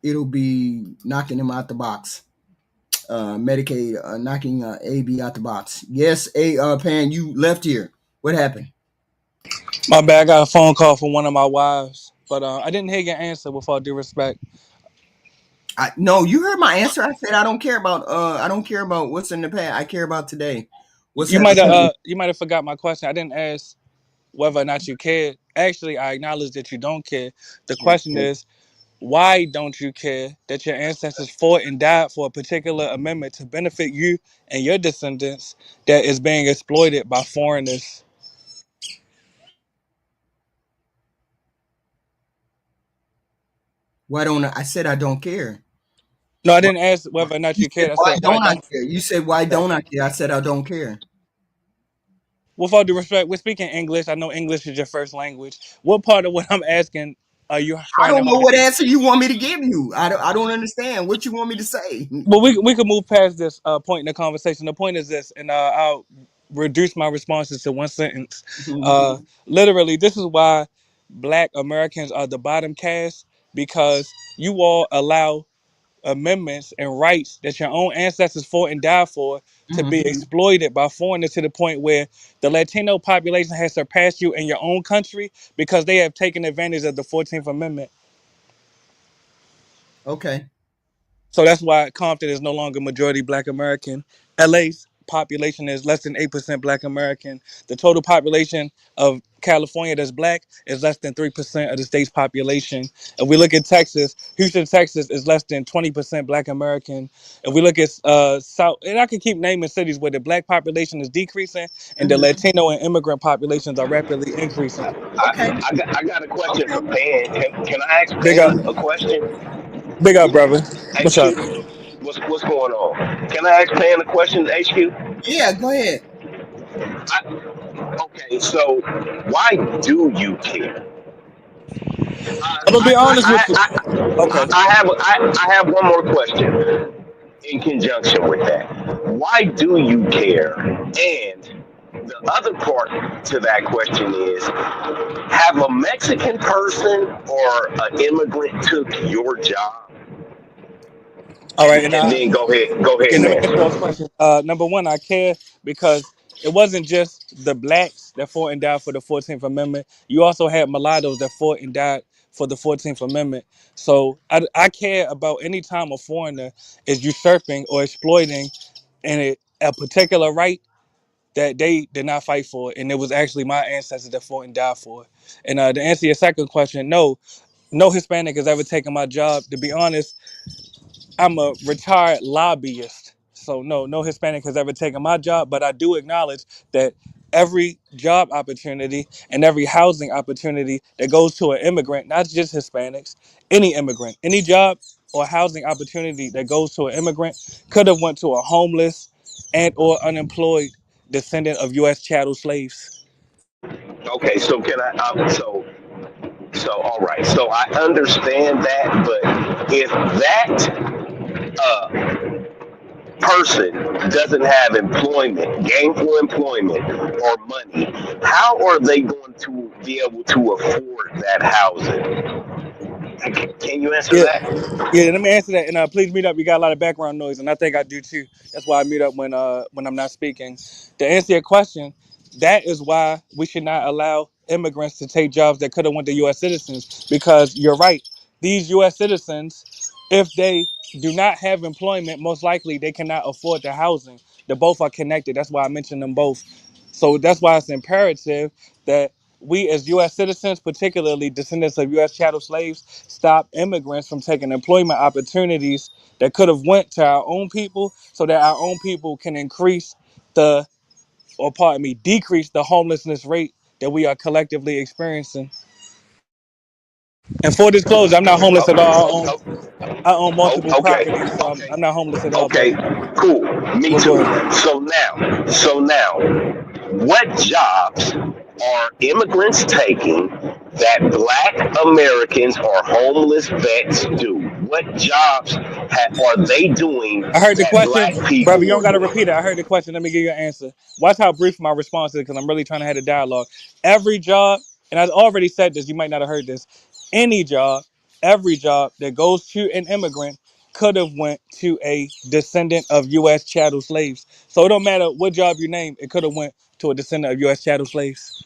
it'll be knocking them out the box. Medicaid knocking AB out the box. Yes, Pan, you left here. What happened? My bad. I got a phone call from one of my wives, but I didn't hear your answer. With all due respect, No, you heard my answer. I said I don't care about what's in the past. I care about today. What's happening? you might have forgot my question. I didn't ask whether or not you cared. Actually, I acknowledge that you don't care. The question is, why don't you care that your ancestors fought and died for a particular amendment to benefit you and your descendants that is being exploited by foreigners? Why don't I said I don't care. No, I Why, didn't ask whether or not you you said cared. I why said, why don't I don't care? You said why don't I care? I said I don't care. with all due respect, we're speaking English. I know English is your first language. What part of what I'm asking are you I trying to don't know hold what against? answer you want me to give you. I don't understand what you want me to say. Well, we could move past this point in the conversation. The point is this, and I'll reduce my responses to one sentence. Literally, this is why Black Americans are the bottom caste, because you all allow amendments and rights that your own ancestors fought and died for to be exploited by foreigners to the point where the Latino population has surpassed you in your own country because they have taken advantage of the 14th Amendment. Okay. So that's why Compton is no longer majority Black American. LA's population is less than 8% Black American. The total population of California that's black is less than 3% of the state's population. If we look at Texas, Houston, Texas is less than 20% black American. If we look at South, and I can keep naming cities where the black population is decreasing and the Mhm. Latino and immigrant populations are rapidly increasing. Okay. I got a question Okay. for Pan. Can I ask Big up, Pan a question? big up, brother. What's up? HQ, what's going on? Can I ask Pan a question, HQ? Yeah, go ahead. Okay, so why do you care? I'm gonna be honest with you. Okay. I have one more question in conjunction with that. Why do you care? And the other part to that question is, have a Mexican person or an immigrant took your job? All right, and And then go ahead yeah, and let me answer answer. those questions. Number one, I care because it wasn't just the blacks that fought and died for the 14th Amendment. You also had mulattoes that fought and died for the 14th Amendment. So I care about any time a foreigner is usurping or exploiting a particular right that they did not fight for, and it was actually my ancestors that fought and died for. And to answer your second question, no, no Hispanic has ever taken my job. To be honest, I'm a retired lobbyist. So no, no Hispanic has ever taken my job, but I do acknowledge that every job opportunity and every housing opportunity that goes to an immigrant, not just Hispanics, any immigrant, any job or housing opportunity that goes to an immigrant could have went to a homeless and or unemployed descendant of U.S. chattel slaves. Okay, so can I? All right. So I understand that, but if that person doesn't have employment, gainful employment, or money, how are they going to be able to afford that housing? Can you answer Yeah, that? yeah. Let me answer that, and please mute up. You got a lot of background noise, and I think I do too. That's why I mute up when I'm not speaking. To answer your question, that is why we should not allow immigrants to take jobs that could have went to U.S. citizens. Because you're right, these U.S. citizens, if they do not have employment, most likely they cannot afford the housing. The both are connected. That's why I mentioned them both. So that's why it's imperative that we as U.S. citizens, particularly descendants of U.S. chattel slaves, stop immigrants from taking employment opportunities that could have went to our own people, so that our own people can increase the, or pardon me, decrease the homelessness rate that we are collectively experiencing. And for disclosure, I'm not homeless at all. I own multiple Okay, properties, so I'm not homeless at all. But okay, cool. Me we'll go too. ahead, brother. So now, what jobs are immigrants taking that Black Americans or homeless vets do? What jobs are they doing I heard the that question, Black brother. You people don't are got to repeat it. doing? I heard the question. Let me give you an answer. Watch how brief my response is, because I'm really trying to have a dialogue. Every job, and I've already said this. You might not have heard this. Any job, every job that goes to an immigrant could have went to a descendant of U.S. chattel slaves. So it don't matter what job you name. It could have went to a descendant of U.S. chattel slaves.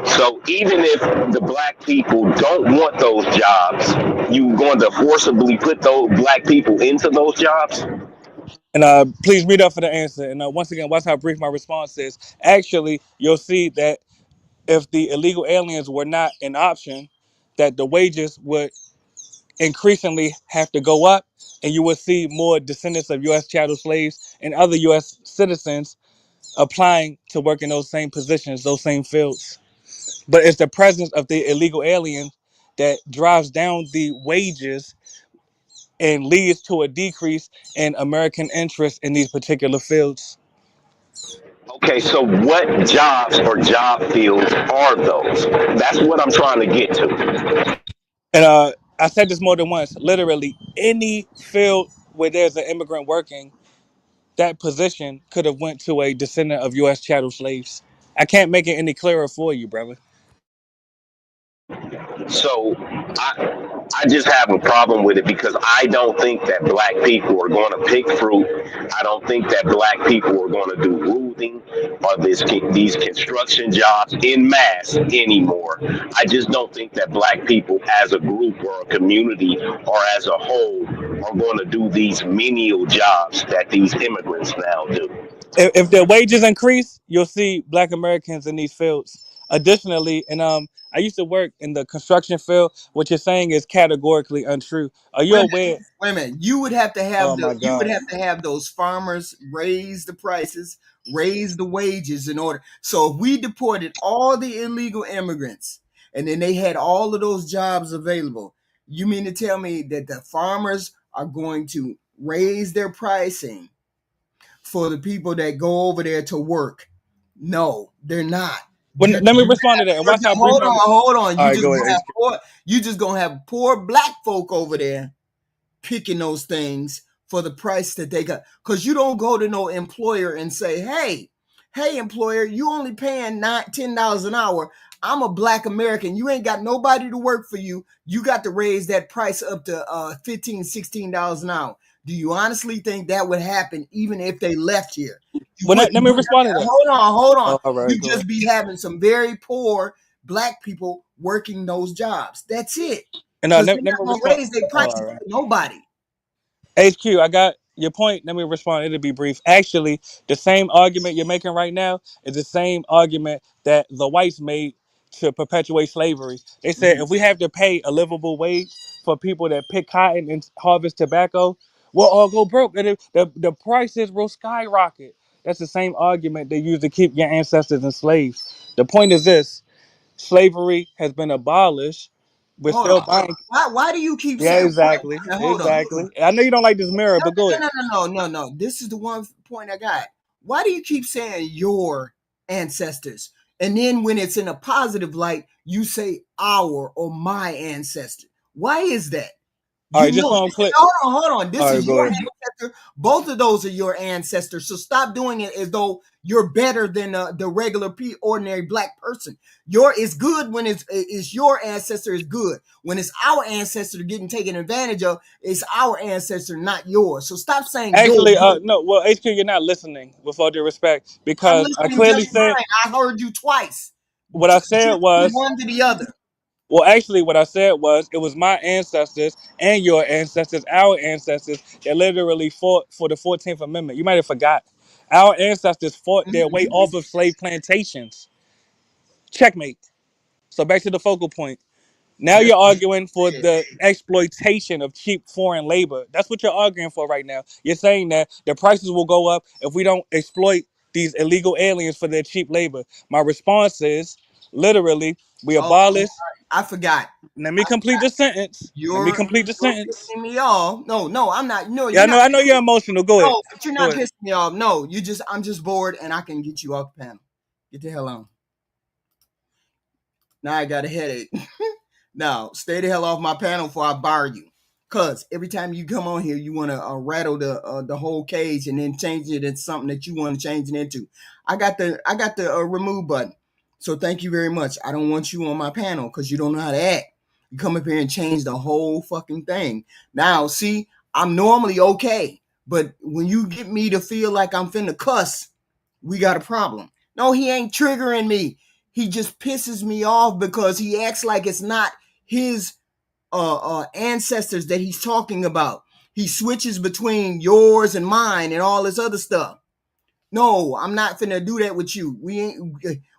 So even if the Black people don't want those jobs, you going to forcibly put those Black people into those jobs? And please read up for the answer. And once again, watch how brief my response is. Actually, you'll see that if the illegal aliens were not an option, that the wages would increasingly have to go up, and you will see more descendants of U.S. chattel slaves and other U.S. citizens applying to work in those same positions, those same fields. But it's the presence of the illegal alien that drives down the wages and leads to a decrease in American interest in these particular fields. Okay, so what jobs or job fields are those? That's what I'm trying to get to. And I said this more than once. Literally, any field where there's an immigrant working, that position could have went to a descendant of U.S. chattel slaves. I can't make it any clearer for you, brother. So I just have a problem with it because I don't think that Black people are going to pick fruit. I don't think that Black people are going to do roofing or these construction jobs in mass anymore. I just don't think that Black people as a group or a community or as a whole are going to do these menial jobs that these immigrants now do. If their wages increase, you'll see Black Americans in these fields. Additionally, and I used to work in the construction field. What you're saying is categorically untrue. Are you Wait a minute. aware? Wait a minute. You would have to have Oh my God. those farmers raise the prices, raise the wages in order. So if we deported all the illegal immigrants and then they had all of those jobs available, you mean to tell me that the farmers are going to raise their pricing for the people that go over there to work? No, they're not. Well, You're, let me respond to that and watch how brief hold I'm. on, hold on. All right, go ahead, HQ. You just gonna have poor black folk over there picking those things for the price that they got. Because you don't go to no employer and say, hey, employer, you only paying $10 an hour. I'm a black American. You ain't got nobody to work for you. You got to raise that price up to $15, $16 an hour. Do you honestly think that would happen even if they left here? You Well, wouldn't. let me respond to that. Hold on. Oh, all right, You go ahead. just be having some very poor black people working those jobs. That's it. And Because let they're me not going to respond. raise their Oh, prices all right. for nobody. HQ, I got your point. Let me respond. It'll be brief. Actually, the same argument you're making right now is the same argument that the whites made to perpetuate slavery. They said Mhm. if we have to pay a livable wage for people that pick cotton and harvest tobacco, we'll all go broke. And the prices will skyrocket. That's the same argument they used to keep your ancestors enslaved. The point is this: slavery has been abolished. We're Hold still on. buying. Why do you keep Yeah, saying? exactly. Now, hold on. Exactly. I know you don't like this mirror, but go ahead. No. This is the one point I got. Why do you keep saying your ancestors? And then when it's in a positive light, you say our or my ancestor. Why is that? All You right, just know, so I'm clear. hold on. This All is right, your go ahead. ancestor. Both of those are your ancestors. So stop doing it as though you're better than the regular, ordinary black person. Your is good when it's your ancestor is good. When it's our ancestor getting taken advantage of, it's our ancestor, not yours. So stop saying your. Actually, no. Well, HQ, you're not listening. With all due respect, I'm because I listening clearly just said fine. I heard you twice. what I said Just from was. one to the other. Well, actually, what I said was it was my ancestors and your ancestors, our ancestors, that literally fought for the 14th Amendment. You might have forgot. Our ancestors fought their way Mhm. off of slave plantations. Checkmate. So back to the focal point. Now That's you're what arguing for I said. the exploitation of cheap foreign labor. That's what you're arguing for right now. You're saying that the prices will go up if we don't exploit these illegal aliens for their cheap labor. My response is literally, we Oh, abolish. I forgot. Let me complete the sentence. Let me complete the You're sentence. pissing me off. No, I'm not. No, Yeah, you're not. I know you're emotional. Go ahead. No, but you're Go not ahead. pissing me off. No, I'm just bored and I can get you off the panel. Get the hell on. Now I got a headache. Now, stay the hell off my panel before I bar you. Cause every time you come on here, you want to rattle the whole cage and then change it into something that you want to change it into. I got the remove button. So thank you very much. I don't want you on my panel because you don't know how to act. You come up here and change the whole fucking thing. Now, see, I'm normally okay, but when you get me to feel like I'm finna cuss, we got a problem. No, he ain't triggering me. He just pisses me off because he acts like it's not his ancestors that he's talking about. He switches between yours and mine and all this other stuff. No, I'm not finna do that with you. We ain't.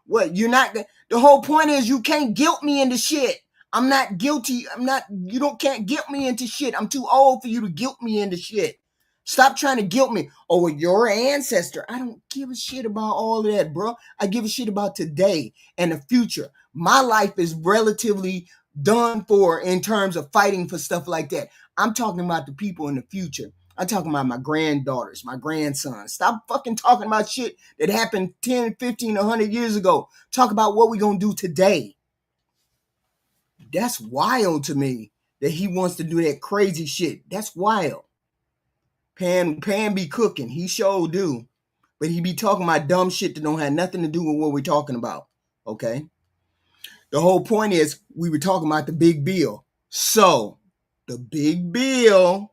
What you're not. The whole point is you can't guilt me into shit. I'm not guilty. I'm not. You don't can't guilt me into shit. I'm too old for you to guilt me into shit. Stop trying to guilt me. Oh, your ancestor. I don't give a shit about all of that, bro. I give a shit about today and the future. My life is relatively done for in terms of fighting for stuff like that. I'm talking about the people in the future. I'm talking about my granddaughters, my grandsons. Stop fucking talking about shit that happened 10, 15, 100 years ago. Talk about what we're going to do today. That's wild to me that he wants to do that crazy shit. That's wild. Pan be cooking. He sure do. But he be talking about dumb shit that don't have nothing to do with what we're talking about. Okay? The whole point is we were talking about the big bill. So, the big bill,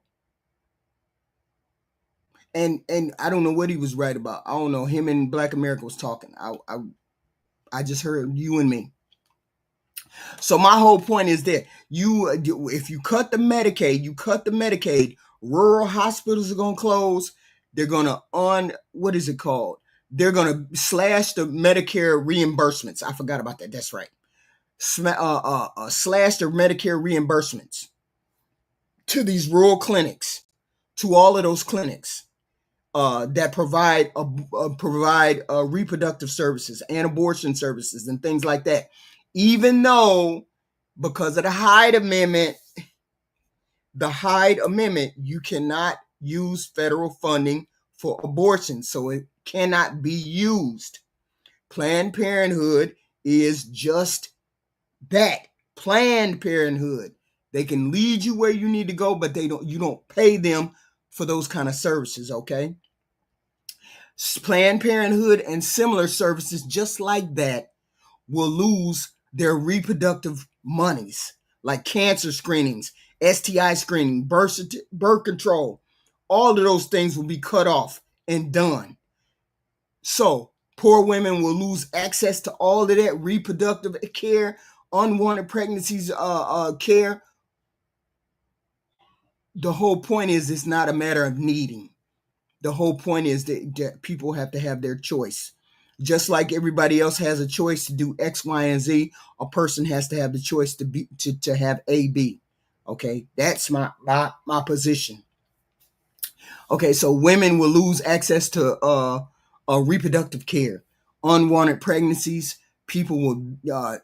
and I don't know what he was right about. I don't know. Him and Black America was talking. I just heard you and me. So my whole point is that if you cut the Medicaid, rural hospitals are gonna close, They're going to what is it called? They're going to slash the Medicare reimbursements. I forgot about that. That's right. Slash the Medicare reimbursements to these rural clinics, to all of those clinics that provide reproductive services and abortion services and things like that. Even though, because of the Hyde Amendment, you cannot use federal funding for abortion, so it cannot be used. Planned Parenthood is just that, Planned Parenthood. They can lead you where you need to go, but you don't pay them for those kind of services, okay? Planned Parenthood and similar services just like that will lose their reproductive monies, like cancer screenings, STI screening, birth control. All of those things will be cut off and done. So poor women will lose access to all of that reproductive care, unwanted pregnancies care. The whole point is it's not a matter of needing. The whole point is that people have to have their choice. Just like everybody else has a choice to do X, Y, and Z, a person has to have the choice to have A, B. Okay, that's my position. Okay, so women will lose access to reproductive care, unwanted pregnancies. People will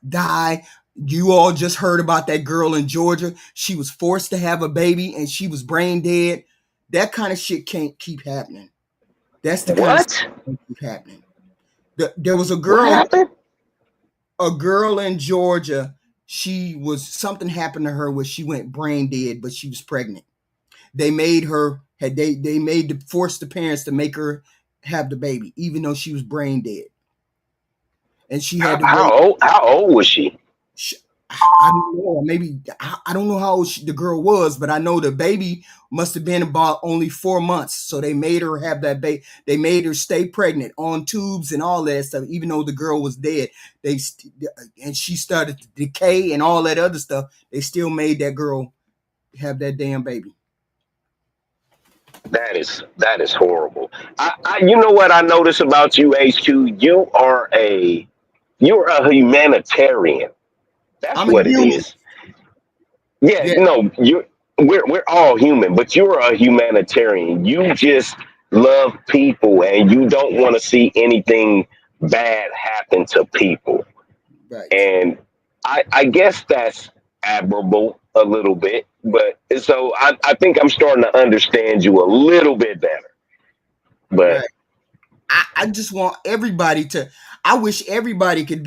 die. You all just heard about that girl in Georgia. She was forced to have a baby and she was brain dead. That kind of shit can't keep happening. That's the kind of stuff What? that can't keep happening. There was What happened? a girl in Georgia. Something happened to her where she went brain dead, but she was pregnant. They made her force the parents to make her have the baby, even though she was brain dead, and she had to wait. How old was she? I don't know. Maybe I don't know how old the girl was, but I know the baby must have been about only 4 months. So they made her have that baby. They made her stay pregnant on tubes and all that stuff, even though the girl was dead. And she started to decay and all that other stuff. They still made that girl have that damn baby. That is horrible. You know what I notice about you, HQ? You're a humanitarian. That's I'm a what it human. is. Yeah, Yeah, no, we're all human, but you're a humanitarian. You just love people and you don't want to see anything bad happen to people. right. And I guess that's admirable a little bit, but so I think I'm starting to understand you a little bit better. But Right. I just want everybody to. I wish everybody could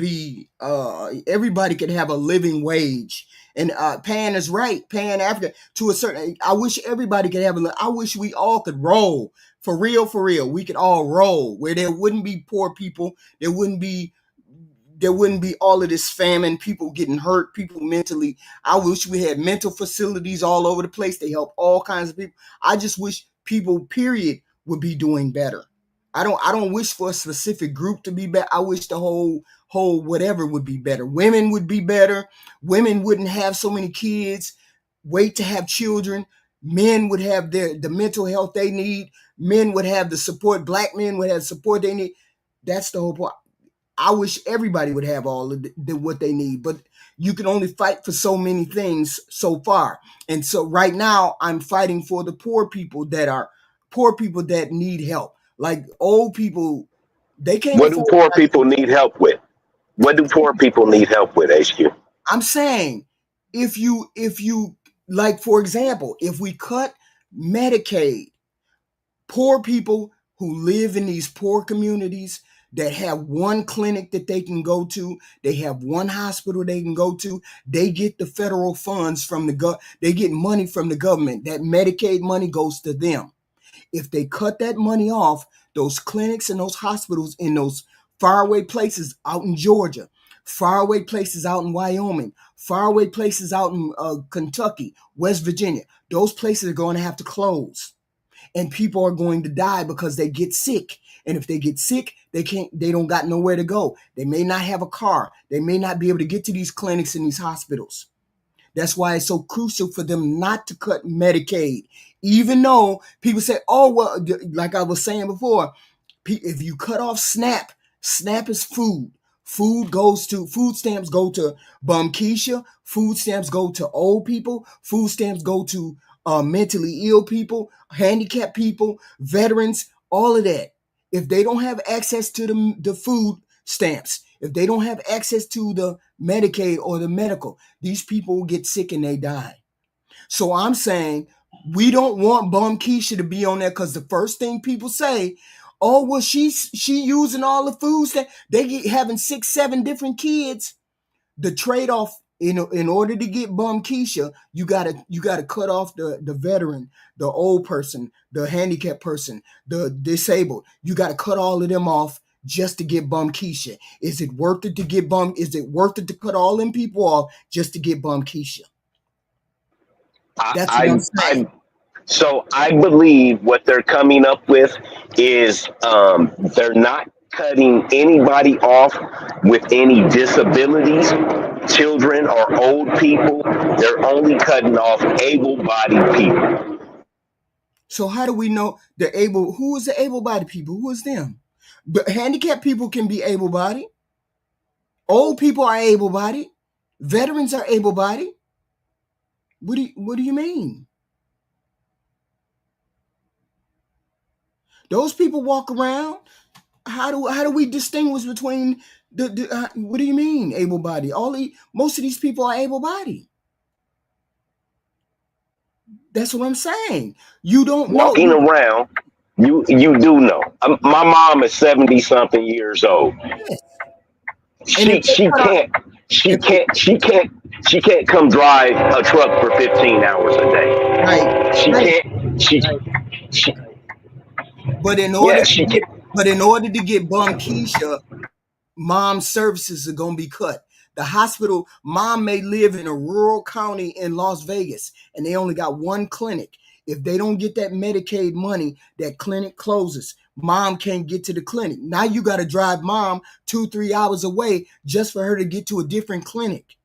everybody could have a living wage. And Pan is right. Pan Africa to a certain. I wish everybody could have I wish we all could roll for real. For real, we could all roll where there wouldn't be poor people. There wouldn't be all of this famine, people getting hurt, people mentally. I wish we had mental facilities all over the place. They help all kinds of people. I just wish people, period, would be doing better. I don't wish for a specific group to be better. I wish the whole whatever would be better. Women would be better. Women wouldn't have so many kids, wait to have children. Men would have the mental health they need. Men would have the support. Black men would have the support they need. That's the whole point. I wish everybody would have all of what they need, but you can only fight for so many things so far. And so right now I'm fighting for the poor people that need help. Like old people, they can't what do afford. poor people need help with? What do poor people need help with, HQ? I'm saying if you like, for example, if we cut Medicaid, poor people who live in these poor communities that have one clinic that they can go to, they have one hospital they can go to, they get the federal funds from they get money from the government. That Medicaid money goes to them. If they cut that money off, those clinics and those hospitals in those faraway places out in Georgia, faraway places out in Wyoming, faraway places out in Kentucky, West Virginia, those places are going to have to close, and people are going to die because they get sick. And if they get sick, they don't got nowhere to go. They may not have a car. They may not be able to get to these clinics and these hospitals. That's why it's so crucial for them not to cut Medicaid. Even though people say, oh, well, like I was saying before, if you cut off SNAP, SNAP is food. Food stamps go to bum Keisha. Food stamps go to old people. Food stamps go to mentally ill people, handicapped people, veterans, all of that. If they don't have access to the food stamps, if they don't have access to the Medicaid or the medical, these people get sick and they die. So I'm saying we don't want Bum Keisha to be on there because the first thing people say, oh well, she using all the foods that they get having 6, 7 different kids. The trade off in order to get Bum Keisha, you gotta cut off the veteran, the old person, the handicapped person, the disabled. You gotta cut all of them off just to get Bum Keisha. Is it worth it to get Bum? Is it worth it to cut all them people off just to get Bum Keisha? I, That's what I'm I, saying. I so I believe what they're coming up with is they're not cutting anybody off with any disabilities, children or old people. They're only cutting off able-bodied people. So how do we know the able? Who is the able-bodied people? Who is them? But handicapped people can be able-bodied. Old people are able-bodied. Veterans are able-bodied. What do you mean? Those people walk around. How do we distinguish between what do you mean able-bodied? Most of these people are able-bodied. That's what I'm saying. You don't know. Walking around, you do know. My mom is 70 something years old. Yes. And if She they she cut off, can't she if they, can't she can't she can't come drive a truck for 15 hours a right, day. She right, can't she but in order yeah, to she get, can. but in order to get Bum Keisha, mom's services are going to be cut. The hospital, mom may live in a rural county in Las Vegas and they only got one clinic. If they don't get that Medicaid money, that clinic closes. Mom can't get to the clinic. Now you got to drive mom 2, 3 hours away just for her to get to a different clinic.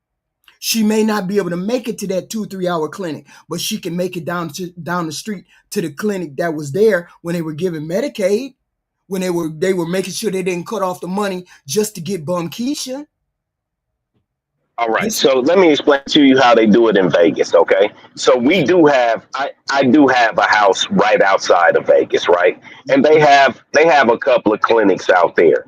She may not be able to make it to that 2, 3 hour clinic, but she can make it down the street to the clinic that was there when they were giving Medicaid, when they were making sure they didn't cut off the money just to get Bum Keisha. All right, This, so let me explain to you how they do it in Vegas, okay? So I do have a house right outside of Vegas, right? And they have a couple of clinics out there.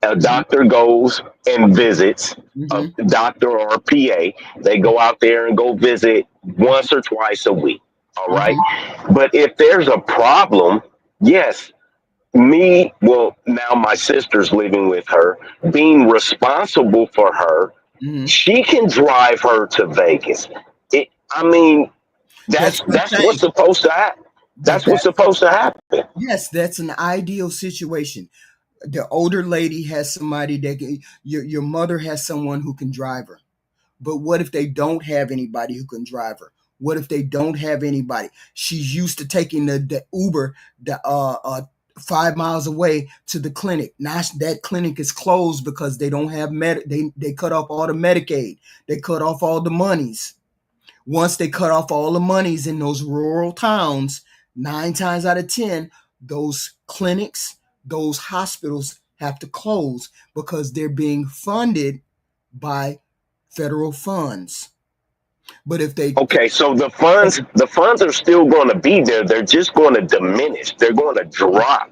A mm-hmm, doctor goes and visits, a mm-hmm, doctor or a PA. They go out there and go visit once or twice a week. All right. mm-hmm, But if there's a problem, yes, well, now my sister's living with her, being responsible for her, mm-hmm. she can drive her to Vegas. I mean, That's that's what that's I'm what's saying. supposed to happen. But That's what's supposed to happen. yes, that's an ideal situation. The older lady has somebody your mother has someone who can drive her. But what if they don't have anybody who can drive her? What if they don't have anybody? She's used to taking the Uber 5 miles away to the clinic. Now that clinic is closed because they don't have they cut off all the Medicaid. They cut off all the monies. Once they cut off all the monies in those rural towns, 9 times out of 10, those clinics, those hospitals have to close because they're being funded by federal funds. But if they, Okay, so the funds are still going to be there. They're just going to diminish. They're going to drop.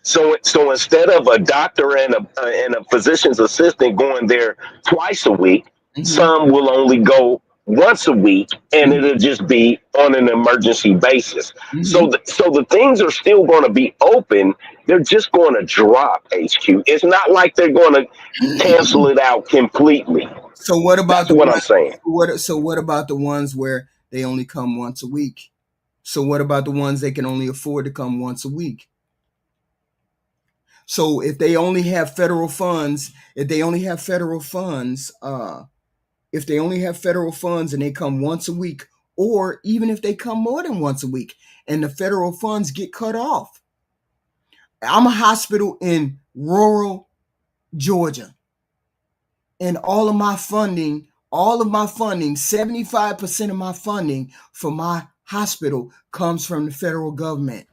So instead of a doctor and a physician's assistant going there twice a week, mhm, some will only go once a week, and mhm, it'll just be on an emergency basis. So mhm. the things are still going to be open. They're just going to drop. HQ. It's not like they're going to cancel it out completely. So what about That's the what I'm ones? saying. So what about the ones where they only come once a week? So what about the ones they can only afford to come once a week? So if they only have federal funds, if they only have federal funds and they come once a week, or even if they come more than once a week and the federal funds get cut off. I'm a hospital in rural Georgia, and all of my funding All of my funding, 75% of my funding for my hospital comes from the federal government.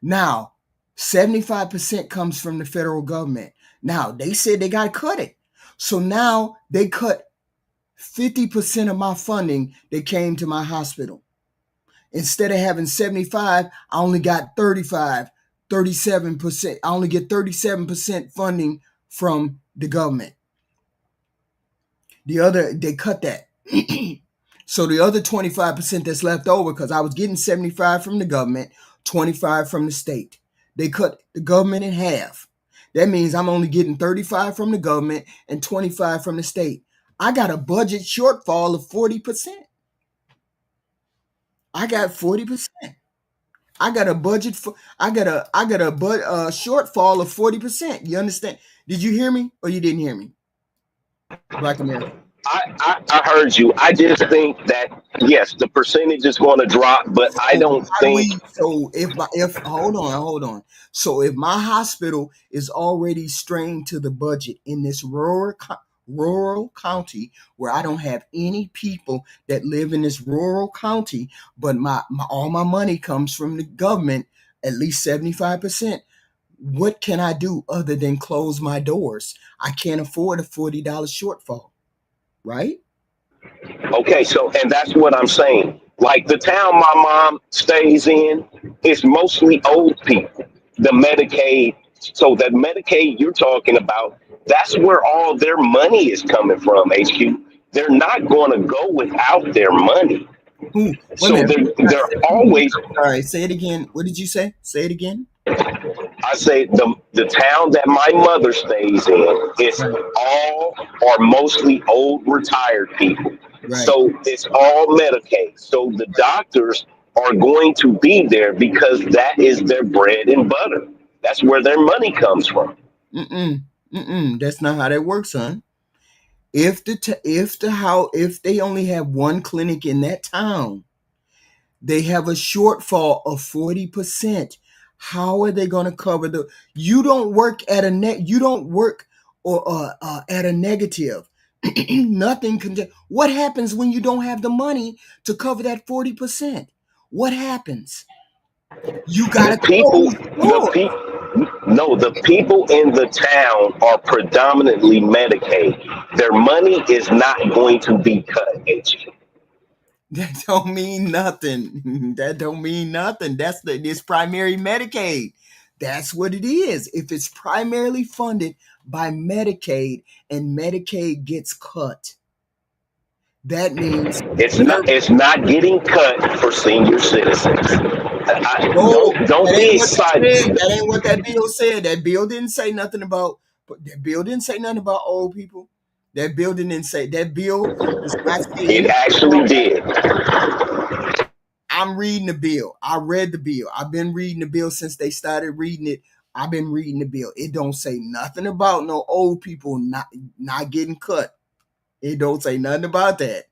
Now, 75% comes from the federal government. Now, they said they got to cut it. So now they cut 50% of my funding that came to my hospital. Instead of having 75, I only got 35, 37%. I only get 37% funding from the government. They cut that. So the other 25% that's left over, because I was getting 75 from the government, 25 from the state. They cut the government in half. That means I'm only getting 35 from the government and 25 from the state. I got a budget shortfall of 40%. I got 40%. I got a budget for I got a shortfall of 40%. You understand? Did you hear me or you didn't hear me? Black America. I heard you. I just think that yes, the percentage is going to drop, but I So don't how do think. we? So if hold on. So if my hospital is already strained to the budget in this rural county where I don't have any people that live in this rural county, but my all my money comes from the government, at least 75%. What can I do other than close my doors? I can't afford a $40 shortfall, right? Okay, so and that's what I'm saying. Like the town my mom stays in, it's mostly old people. The Medicaid, so that Medicaid you're talking about, that's where all their money is coming from. HQ, they're not going to go without their money. Who? Wait a So minute. they're always. All right, say it again. What did you say? Say it again. I say the town that my mother stays in is Right. all or mostly old retired people. Right. So it's all Medicaid. So the doctors are going to be there because that is their bread and butter. That's where their money comes from. Mm-mm. Mm-mm. That's not how that works, son. If they only have one clinic in that town, they have a shortfall of 40%. How are they going to cover the? You don't work at a net. You don't work or at a negative. Nothing can. What happens when you don't have the money to cover that 40%? What happens? You got The to people, close the the door. people, no, the people in the town are predominantly Medicaid. Their money is not going to be cut. HQ. That don't mean nothing. That don't mean nothing. This primary Medicaid. That's what it is. If it's primarily funded by Medicaid and Medicaid gets cut, that means their It's not getting cut for senior citizens. no, Don't that be ain't what that said. excited. That ain't what that bill said. That bill didn't say nothing about that bill didn't say nothing about old people. That bill didn't say that bill does not say It anything actually about. did. I'm reading the bill. I read the bill. I've been reading the bill since they started reading it. I've been reading the bill. It don't say nothing about no old people not getting cut. It don't say nothing about that.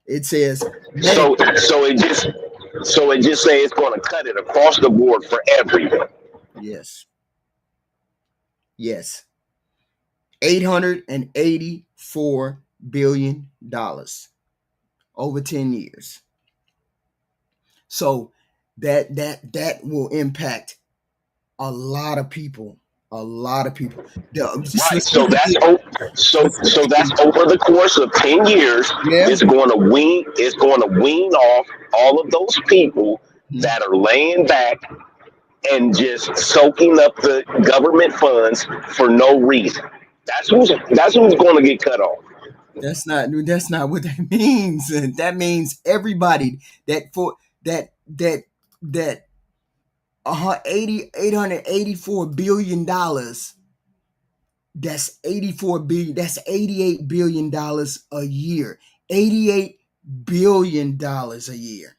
It says So Medicaid. so it just so it just say it's going to cut it across the board for everyone. Yes. Yes. $884 billion over 10 years. So that will impact a lot of people. A lot of people. Right. So that's Specifically, so that's specifically, over the course of 10 years. yeah. It's going to wean off all of those people Mhm. that are laying back and just soaking up the government funds for no reason. That's who's going to get cut off. That's not what that means. That means everybody that for that 884 billion dollars. That's 88 billion dollars a year. $88 billion a year.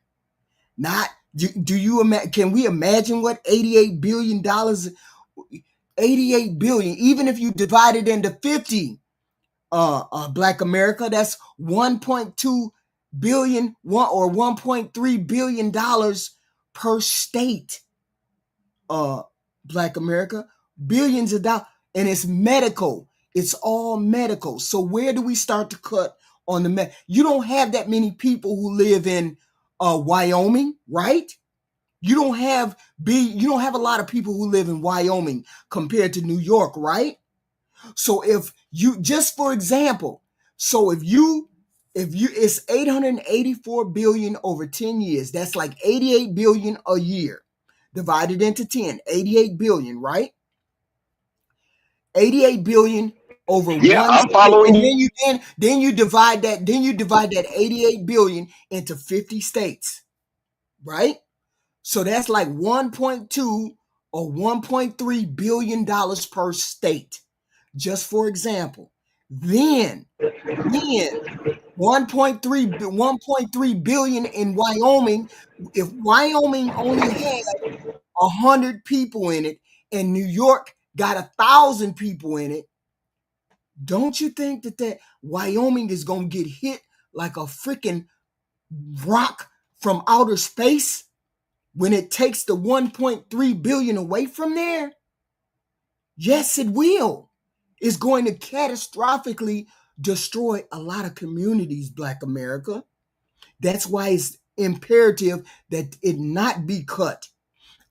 Not do you imagine? Can we imagine what $88 billion? 88 billion. Even if you divide it into 50, Black America, that's 1.2 billion, one or 1.3 billion dollars per state. Uh, Black America, billions of dollars, and it's medical. It's all medical. So where do we start to cut on the you don't have that many people who live in Wyoming, right? You don't have a lot of people who live in Wyoming compared to New York, right? So if you, just for example, so if you it's 884 billion over 10 years, that's like 88 billion a year. Divided into 10, 88 billion, right? 88 billion over Yeah, one I'm state. following And you. then you divide that 88 billion into 50 states, right? So that's like 1.2 or 1.3 billion dollars per state, just for example. Then 1.3 billion in Wyoming. If Wyoming only had 100 people in it and New York got 1,000 people in it, don't you think that Wyoming is going to get hit like a freaking rock from outer space when it takes the 1.3 billion away from there? Yes, it will. It's going to catastrophically destroy a lot of communities, Black America. That's why it's imperative that it not be cut.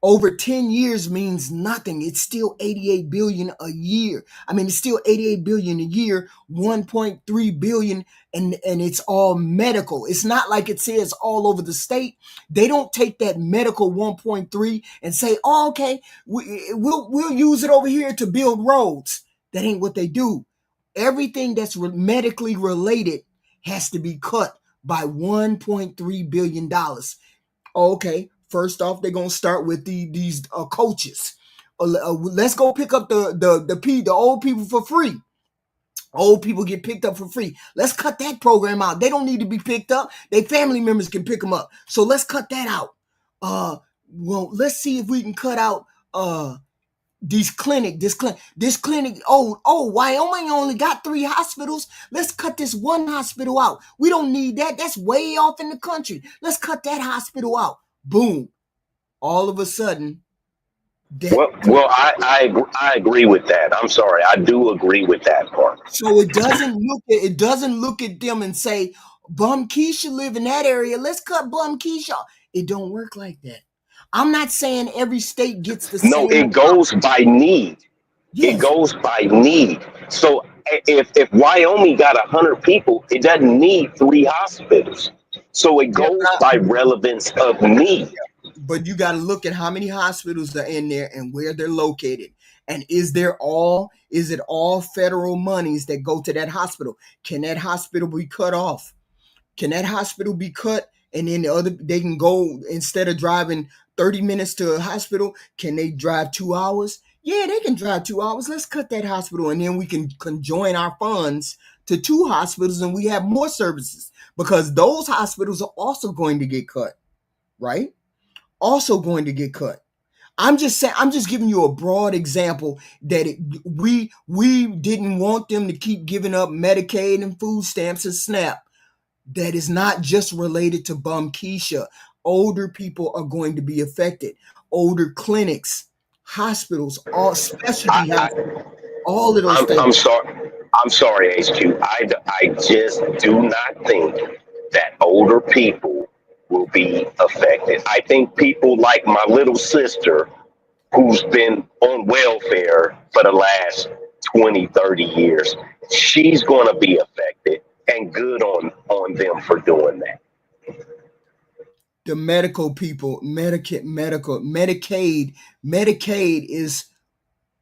Over 10 years means nothing. It's still 88 billion a year. I mean, it's still 88 billion a year, 1.3 billion, and it's all medical. It's not like it says all over the state. They don't take that medical 1.3 and say, oh, okay, we'll use it over here to build roads. That ain't what they do. Everything that's medically related has to be cut by $1.3 billion. Okay, first off, they're gonna start with these coaches. Let's go pick up the old people for free. Old people get picked up for free. Let's cut that program out. They don't need to be picked up. Their family members can pick them up. So let's cut that out. Well, let's see if we can cut out this clinic. Wyoming only got 3 hospitals. Let's cut this one hospital out. We don't need that. That's way off in the country. Let's cut that hospital out. Boom. All of a sudden, that I agree with that. I'm sorry, I do agree with that part. so it doesn't look at them and say, Bum Keisha live in that area. Let's cut Bum Keisha. It don't work like that. I'm not saying every state gets the No, same it amount. goes by need. It Yes. goes by need. So if Wyoming got 100 people, it doesn't need 3 hospitals. So it Yeah, goes by relevance of need. but you got to look at how many hospitals are in there and where they're located. And is it all federal monies that go to that hospital? Can that hospital be cut off? Can that hospital be cut and then they can go, instead of driving 30 minutes to a hospital, can they drive 2 hours? Yeah, they can drive 2 hours. Let's cut that hospital and then we can conjoin our funds to 2 hospitals and we have more services, because those hospitals are also going to get cut, right? Also going to get cut. I'm just saying, I'm just giving you a broad example that we didn't want them to keep giving up Medicaid and food stamps and SNAP. That is not just related to Bum Keisha. Older people are going to be affected. Older clinics, hospitals, all specialty I, hospitals, all of those things. I'm sorry. I'm sorry, HQ. I just do not think that older people will be affected. I think people like my little sister, who's been on welfare for the last 20, 30 years, she's going to be affected, and good on them for doing that. The medical people, Medicaid is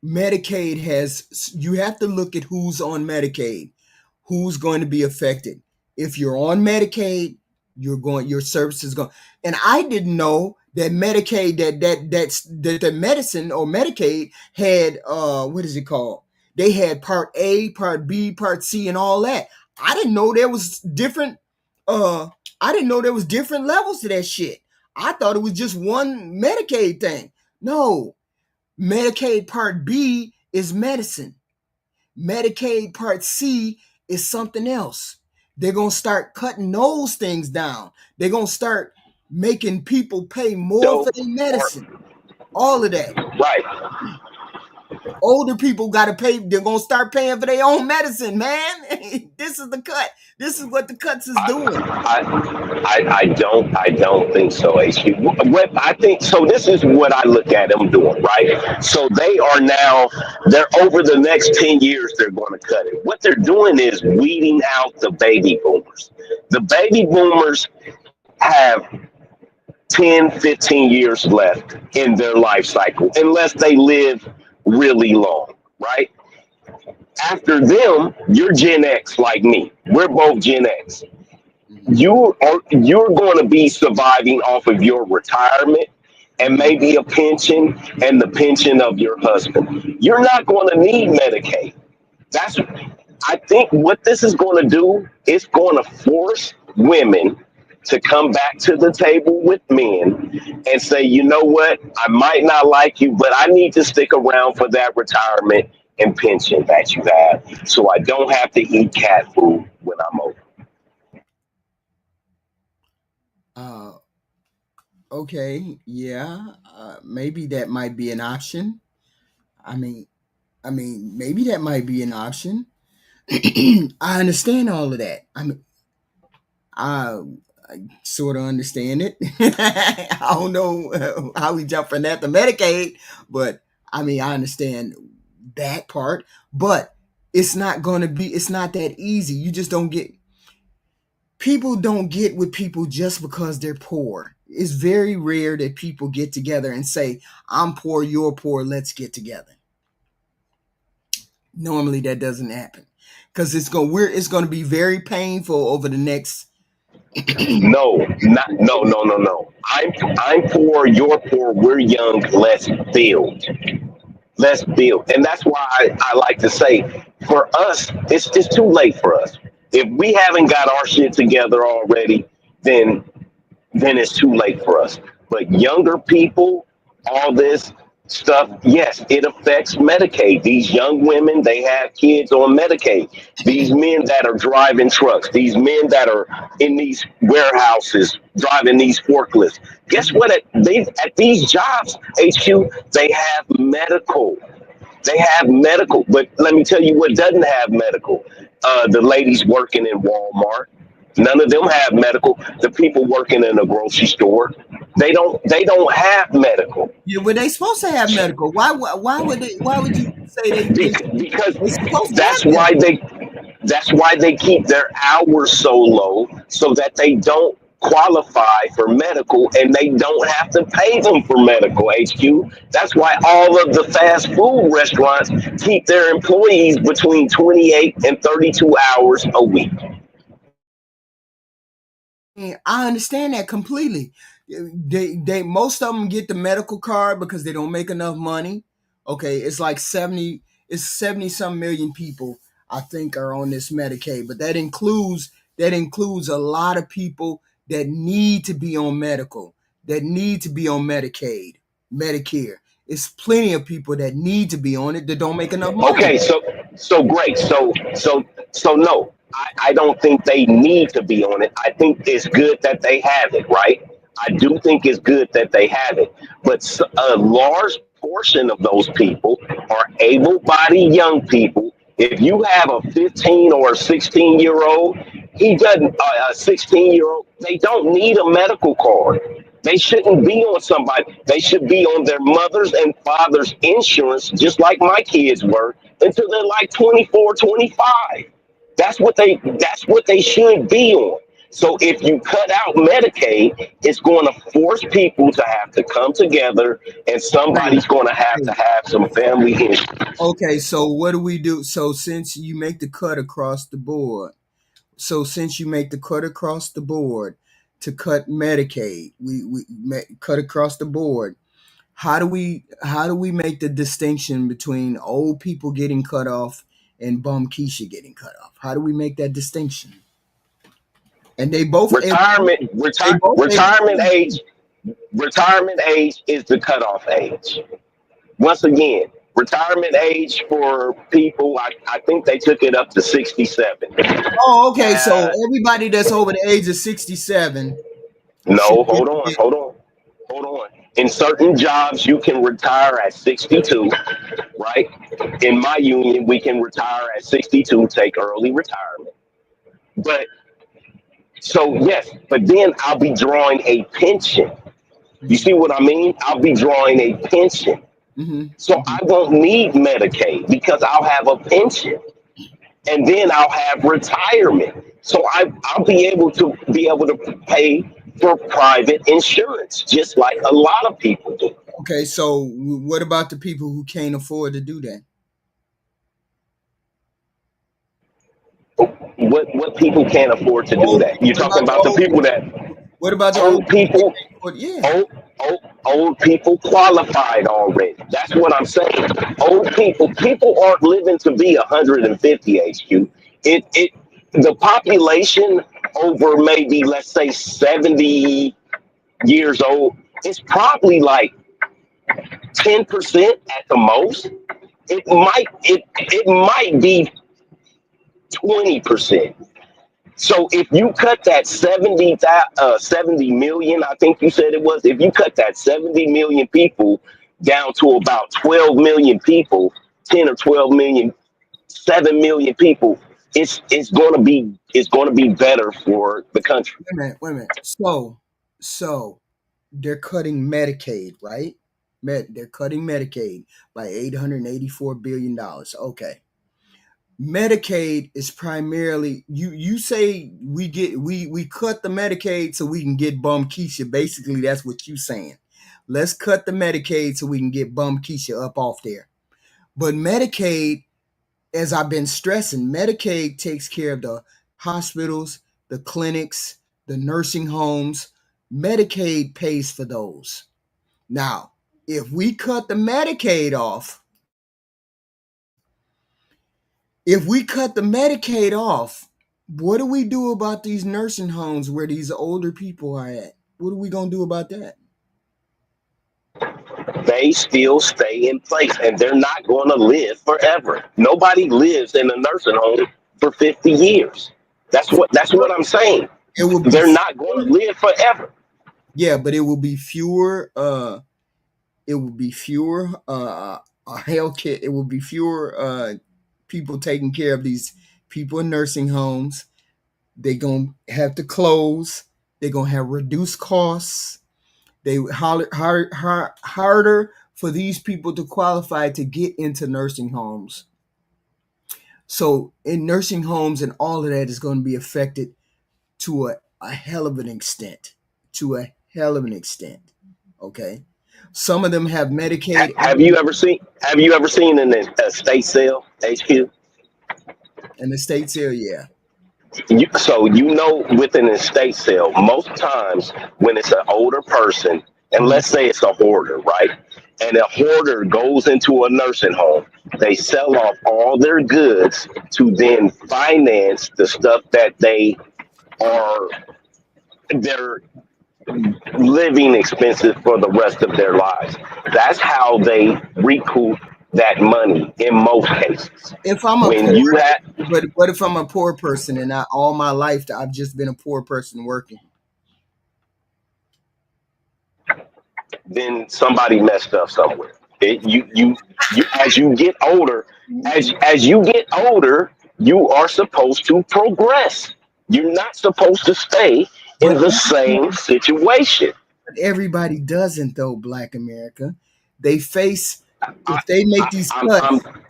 Medicaid has, you have to look at who's on Medicaid, who's going to be affected. If you're on Medicaid, your service is going. And I didn't know that Medicaid, that the medicine or Medicaid had what is it called? They had Part A, Part B, Part C, and all that. I didn't know there was different. Uh, I didn't know there was different levels to that shit. I thought it was just one Medicaid thing. No, Medicaid Part B is medicine. Medicaid Part C is something else. They're going to start cutting those things down. They're going to start making people pay more for Dope. their Or, medicine. All of that. right. Older people got to pay. They're gonna start paying for their own medicine, man. This is the cut. This is what the cuts is doing. I don't think so, HQ. What I think so. This is what I look at them doing, right? So they are now. They're over the next 10 years. They're going to cut it. What they're doing is weeding out the baby boomers. The baby boomers have 10, 15 years left in their life cycle, unless they live really long, right? After them, you're Gen X like me. We're both Gen X. Mm-hmm. You're going to be surviving off of your retirement and Mm-hmm. maybe a pension and the pension of your husband. You're not going to need Medicaid. That's I think what this is going to do is going to force women to come back to the table with men and say, you know what, I might not like you, but I need to stick around for that retirement and pension that you have, so I don't have to eat cat food when I'm old. Uh, okay, yeah, maybe that might be an option. I mean, maybe that might be an option. I understand all of that. I, I sort of understand it. I don't know how we jump from that to Medicaid, but I understand that part. But it's not going to be. It's not that easy. You just don't get. People don't get with people just because they're poor. It's very rare that people get together and say, "I'm poor, you're poor. Let's get together." Normally, that doesn't happen because it's going to be very painful over the next. No, not no no no no. I'm poor, you're poor, we're young, let's build. Let's build. And that's why I like to say, for us, it's too late for us. If we haven't got our shit together already, then it's too late for us. But younger people, all this stuff, yes, it affects Medicaid. These young women, they have kids on Medicaid. These men that are driving trucks, these men that are in these warehouses driving these forklifts. Guess what? At these jobs, HQ, they have medical. They have medical, but let me tell you what doesn't have medical. The ladies working in Walmart, none of them have medical. The people working in a grocery store, they don't have medical. Yeah, were they supposed to have medical? Why would they? Why would you say Because they supposed to have that's why medical? they keep their hours so low so that they don't qualify for medical and they don't have to pay them for medical. HQ, that's why all of the fast food restaurants keep their employees between 28 and 32 hours a week. And I understand that completely. They most of them get the medical card because they don't make enough money. Okay, it's like 70. It's 70 some million people I think are on this Medicaid, but that includes a lot of people that need to be on medical, that need to be on Medicaid, Medicare. It's plenty of people that need to be on it that don't make enough money. Okay, so great. So no, I don't think they need to be on it. I think it's good that they have it, right? I do think it's good that they have it, but a large portion of those people are able-bodied young people. If you have a 15 or a 16-year-old, he doesn't. A 16-year-old, they don't need a medical card. They shouldn't be on somebody. They should be on their mother's and father's insurance, just like my kids were, until they're like 24, 25. That's what they should be on. So if you cut out Medicaid, it's going to force people to have to come together, and Wait, somebody's going to wait. have some family history. Okay, so what do we do? So since you make the cut across the board, since you make the cut across the board to cut Medicaid, cut across the board. How do we make the distinction between old people getting cut off and bum Keisha getting cut off? How do we make that distinction? And they both Retirement age. Retirement age is the cutoff age. Once again, retirement age for people, I think they took it up to 67. Oh, okay. So Uh, everybody that's over the age of 67 should no, get, hold on, get hold on, hold on. In certain jobs, you can retire at 62. right? In my union, we can retire at 62, take early retirement. But so, yes, but then I'll be drawing a pension. You Mm-hmm. see what I mean? I'll be drawing a pension. So Mm-hmm. I won't need Medicaid because I'll have a pension, and then I'll have retirement. So I'll be able to pay for private insurance, just like a lot of people do. Okay, so what about the people who can't afford to do that? What people can't afford to do Old, that? You're what talking about the about the old people people? that What about the old old people that people, can't afford? Yeah. old, old people qualified already. That's what I'm saying. People aren't living to be 150. HQ. It the population over maybe let's say 70 years old is probably like 10% at the most. It might be 20%. So if you cut that 70 million, I think you said it was, if you cut that 70 million people down to about 12 million people, 10 or 12 million, 7 million people, it's going to be better for the country. Wait a minute. Wait a minute. So they're cutting Medicaid, right? They're cutting Medicaid by $884 billion. Okay. Medicaid is primarily you say we cut the Medicaid so we can get bum Keisha. Basically, that's what you saying. Let's cut the Medicaid so we can get bum Keisha up off there. But Medicaid, as I've been stressing, Medicaid takes care of the hospitals, the clinics, the nursing homes. Medicaid pays for those. Now, if we cut the Medicaid off, if we cut the Medicaid off, what do we do about these nursing homes where these older people are at? What are we going to do about that? They still stay in place and they're not going to live forever. Nobody lives in a nursing home for 50 years. That's what I'm saying. It will be They're not going to fewer, live forever. yeah, but it will be fewer. It will be fewer. Healthcare. It will be fewer people taking care of these people in nursing homes. They're gonna have to close. They're gonna have reduced costs. They harder for these people to qualify to get into nursing homes. So in nursing homes and all of that is going to be affected to a hell of an extent. To a hell of an extent. Okay. Some of them have Ha- Medicaid have you ever seen Have you ever seen an estate sale, HQ? and the states here, yeah. So with an estate sale, most times when it's an older person, and Mhm. let's say it's a hoarder, right? And a hoarder goes into a nursing home, they sell off all their goods to then finance the stuff that are their living expenses for the rest of their lives. That's how they recoup that money in most cases. If I'm a When poor, you have but what if I'm a poor person and I, all my life I've just been a poor person working? Then somebody messed up somewhere. As you get older, you are supposed to progress. You're not supposed to stay in But the same situation. everybody doesn't though, Black America. They face if they make I, these I'm cuts,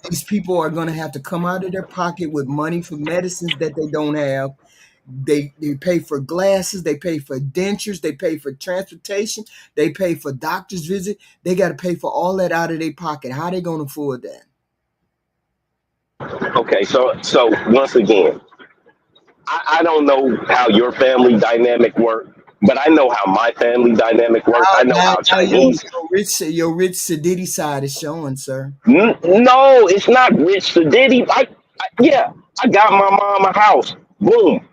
these people are going to have to come out of their pocket with money for medicines that they don't have. They pay for glasses, they pay for dentures, they pay for transportation, they pay for doctor's visit. They got to pay for all that out of their pocket. How they going to afford that? okay. So once again, I don't know how your family dynamic work, but I know how my family dynamic work. I know Now, how now Chinese. your rich Sadiddy side is showing, sir. No, it's not rich to Diddy. Yeah, I got my mom a house. Boom.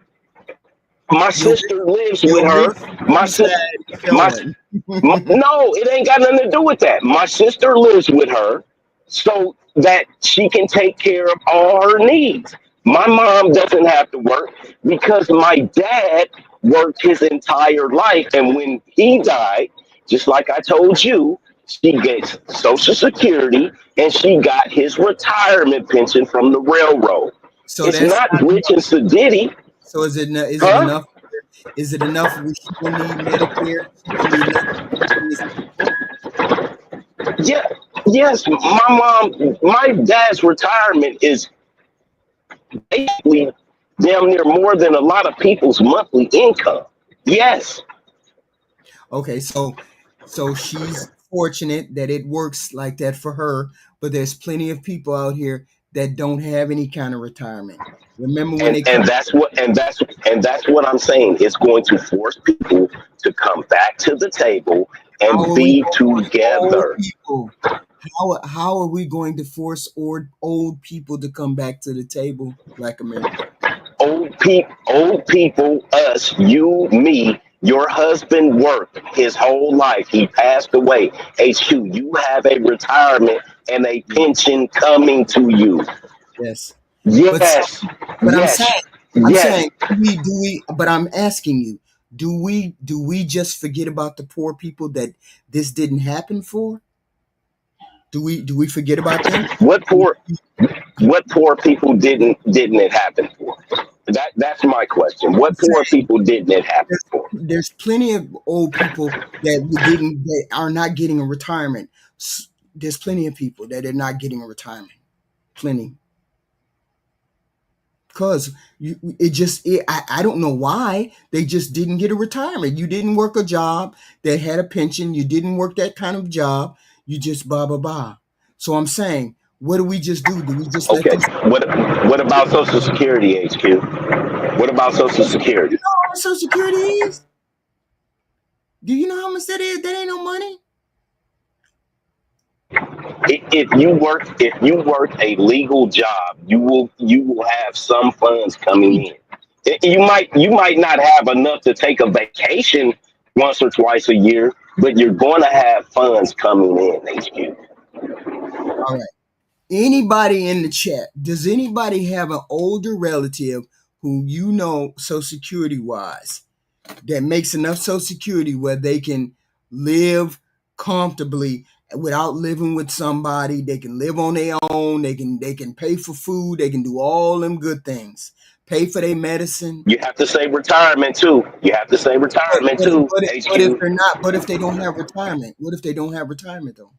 My Your sister lives with your her. rich My Sadiddy sis, side is my, showing. no, it ain't got nothing to do with that. My sister lives with her so that she can take care of all her needs. My mom doesn't have to work because my dad worked his entire life, and when he died, just like I told you, She gets Social Security and she got his retirement pension from the railroad. So It's that's not not rich enough. and sedity, So is it huh? enough? Is it enough? She don't need Medicare. She don't need nothing. Everything is paid for. Yeah, yes. My dad's retirement is basically damn near more than a lot of people's monthly income. Yes, Okay, so she's fortunate that it works like that for her, but there's plenty of people out here that don't have any kind of retirement. Remember when and they cut that's what I'm saying. It's going to force people to come back to the table how and are we be going to force old together. people? How are we going to force old people to come back to the table, Black America? Old people, us, you, me. Your husband worked his whole life. He passed away. HQ, you have a retirement and a Yeah. pension coming to you. Yes. But so Yes, but yes, I'm yes. saying do we but I'm asking you, do we just forget about the poor people that this didn't happen for? Do we forget about them? What poor what poor people didn't it happen for? That's my question. I'm What poor saying people didn't it happen there's, for? there's plenty of old people that are not getting a retirement. There's plenty of people that are not getting a retirement. Plenty. Because I don't know why they just didn't get a retirement. You didn't work a job that had a pension. You didn't work that kind of job. You just blah blah blah. So I'm saying, what do we just do? Do we just let Okay. these? What about Social Security, HQ? What about Social You Security? know how much Social Security is? Do you know how much that is? That ain't no money. If you work a legal job, you will have some funds coming in. You might not have enough to take a vacation once or twice a year, but you're going to have funds coming in. HQ. All right. Anybody in the chat? Does anybody have an older relative who you know Social Security wise that makes enough Social Security where they can live comfortably without living with somebody? They can live on their own. They can pay for food. They can do all them good things. Pay for their medicine. You have to say retirement too. You have to say But retirement but too. but if HQ. they're not, but if they don't have retirement, what if they don't have retirement though?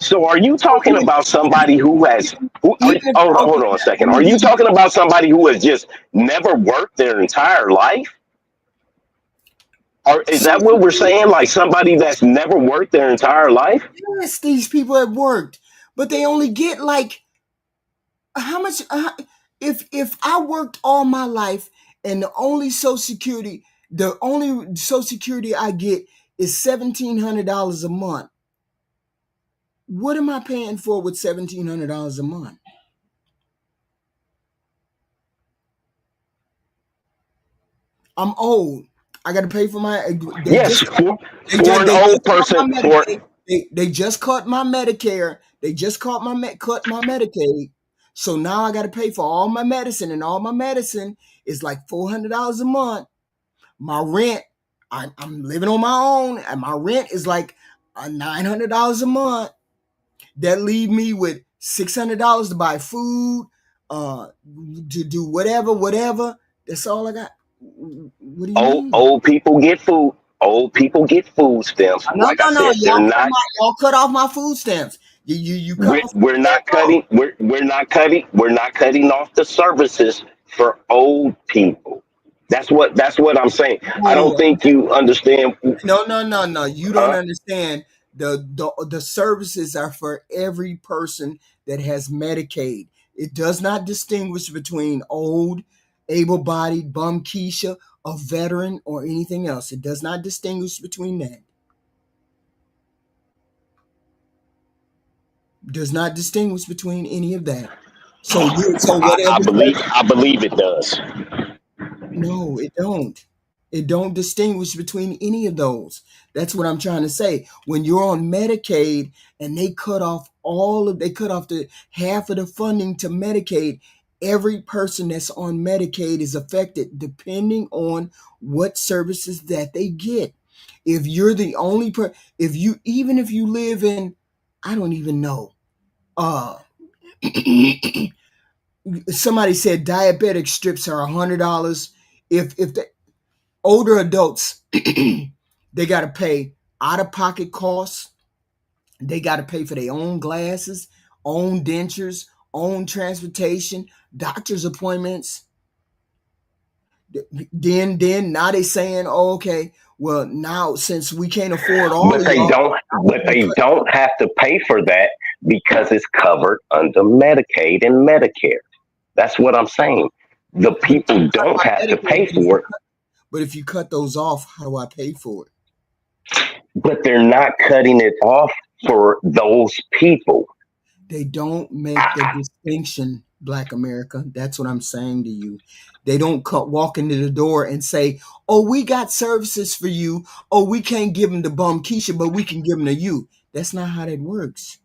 So are you So talking about somebody who has who are even if hold okay, on a let second. me Are you give you talking about somebody who has just never worked their entire life? Or is some that what we're people. saying? Like somebody that's never worked their entire life? Yes, these people have worked, but they only get like how much? If I worked all my life and the only Social Security I get is $1,700 a month. What am I paying for with $1,700 a month? I'm old. I got to pay for my. They Yes, just for an they old just cut my person, for Medicaid. They just cut my Medicare. They just cut my Medicaid. So now I got to pay for all my medicine, and all my medicine is like $400 a month. My rent, I'm living on my own, and my rent is like $900 a month. That leave me with $600 to buy food, uh, to do whatever. That's all I got. What do you mean? old people get food. Old people get food stamps. No, Like I no, no. said, they're not. Y'all cut off my food stamps. You cut my food We're not stamps off. cutting. We're not cutting off the services for old people. That's what I'm saying. I don't No, think you understand. no. You don't Huh? understand. The services are for every person that has Medicaid. It does not distinguish between old, able-bodied, bum Keisha, a veteran, or anything else. It does not distinguish between that. Does not distinguish between any of that. So I whatever. believe. I believe it does. No, it don't. It don't distinguish between any of those. That's what I'm trying to say. When you're on Medicaid and they cut off the half of the funding to Medicaid, every person that's on Medicaid is affected depending on what services that they get. If you're the only if you, even if you live in, I don't even know, uh somebody said diabetic strips are $100. If the older adults, they got to pay out of pocket costs. They got to pay for their own glasses, own dentures, own transportation, doctor's appointments. Then now they saying, oh, okay, well, now since we can't afford all But of they y'all, don't. But they don't have to pay for that because it's covered under Medicaid and Medicare. That's what I'm saying. The but if you people cut don't my have to Medicaid, pay for it, but if you cut those off, how do I pay for it? but they're not cutting it off for those people. They don't make the distinction, Black America. That's what I'm saying to you. They don't walk into the door and say, "Oh, we got services for you. Oh, we can't give them to Bum Keisha, but we can give them to you." That's not how that works.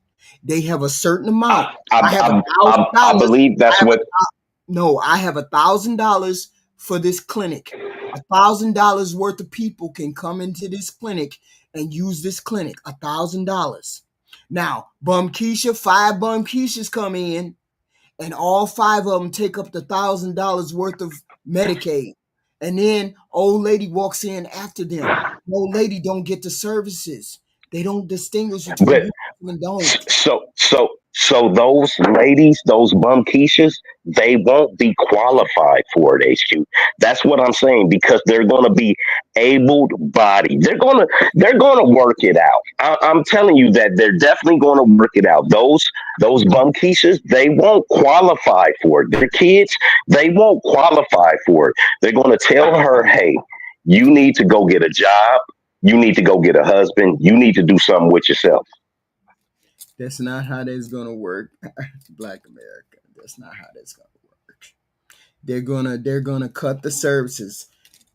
They have a certain amount. I have a thousand I dollars. believe I that's have a what. No. I have $1,000 for this clinic. $1,000 worth of people can come into this clinic and use this clinic. $1,000. Now, Bum Keisha, 5 Bum Keishas come in, and all 5 of them take up the $1,000 worth of Medicaid. And then old lady walks in after them. Old lady don't get the services. They don't distinguish between But who and don't. so those ladies, those bum quiches, they won't be qualified for it, HQ. That's what I'm saying because they're going to be able bodied. They're gonna work it out. I'm telling you that they're definitely going to work it out. Those bum quiches, they won't qualify for it. Their kids, they won't qualify for it. They're going to tell her, hey, you need to go get a job. You need to go get a husband. You need to do something with yourself. That's not how that's gonna work, Black America. That's not how that's gonna work. They're gonna cut the services.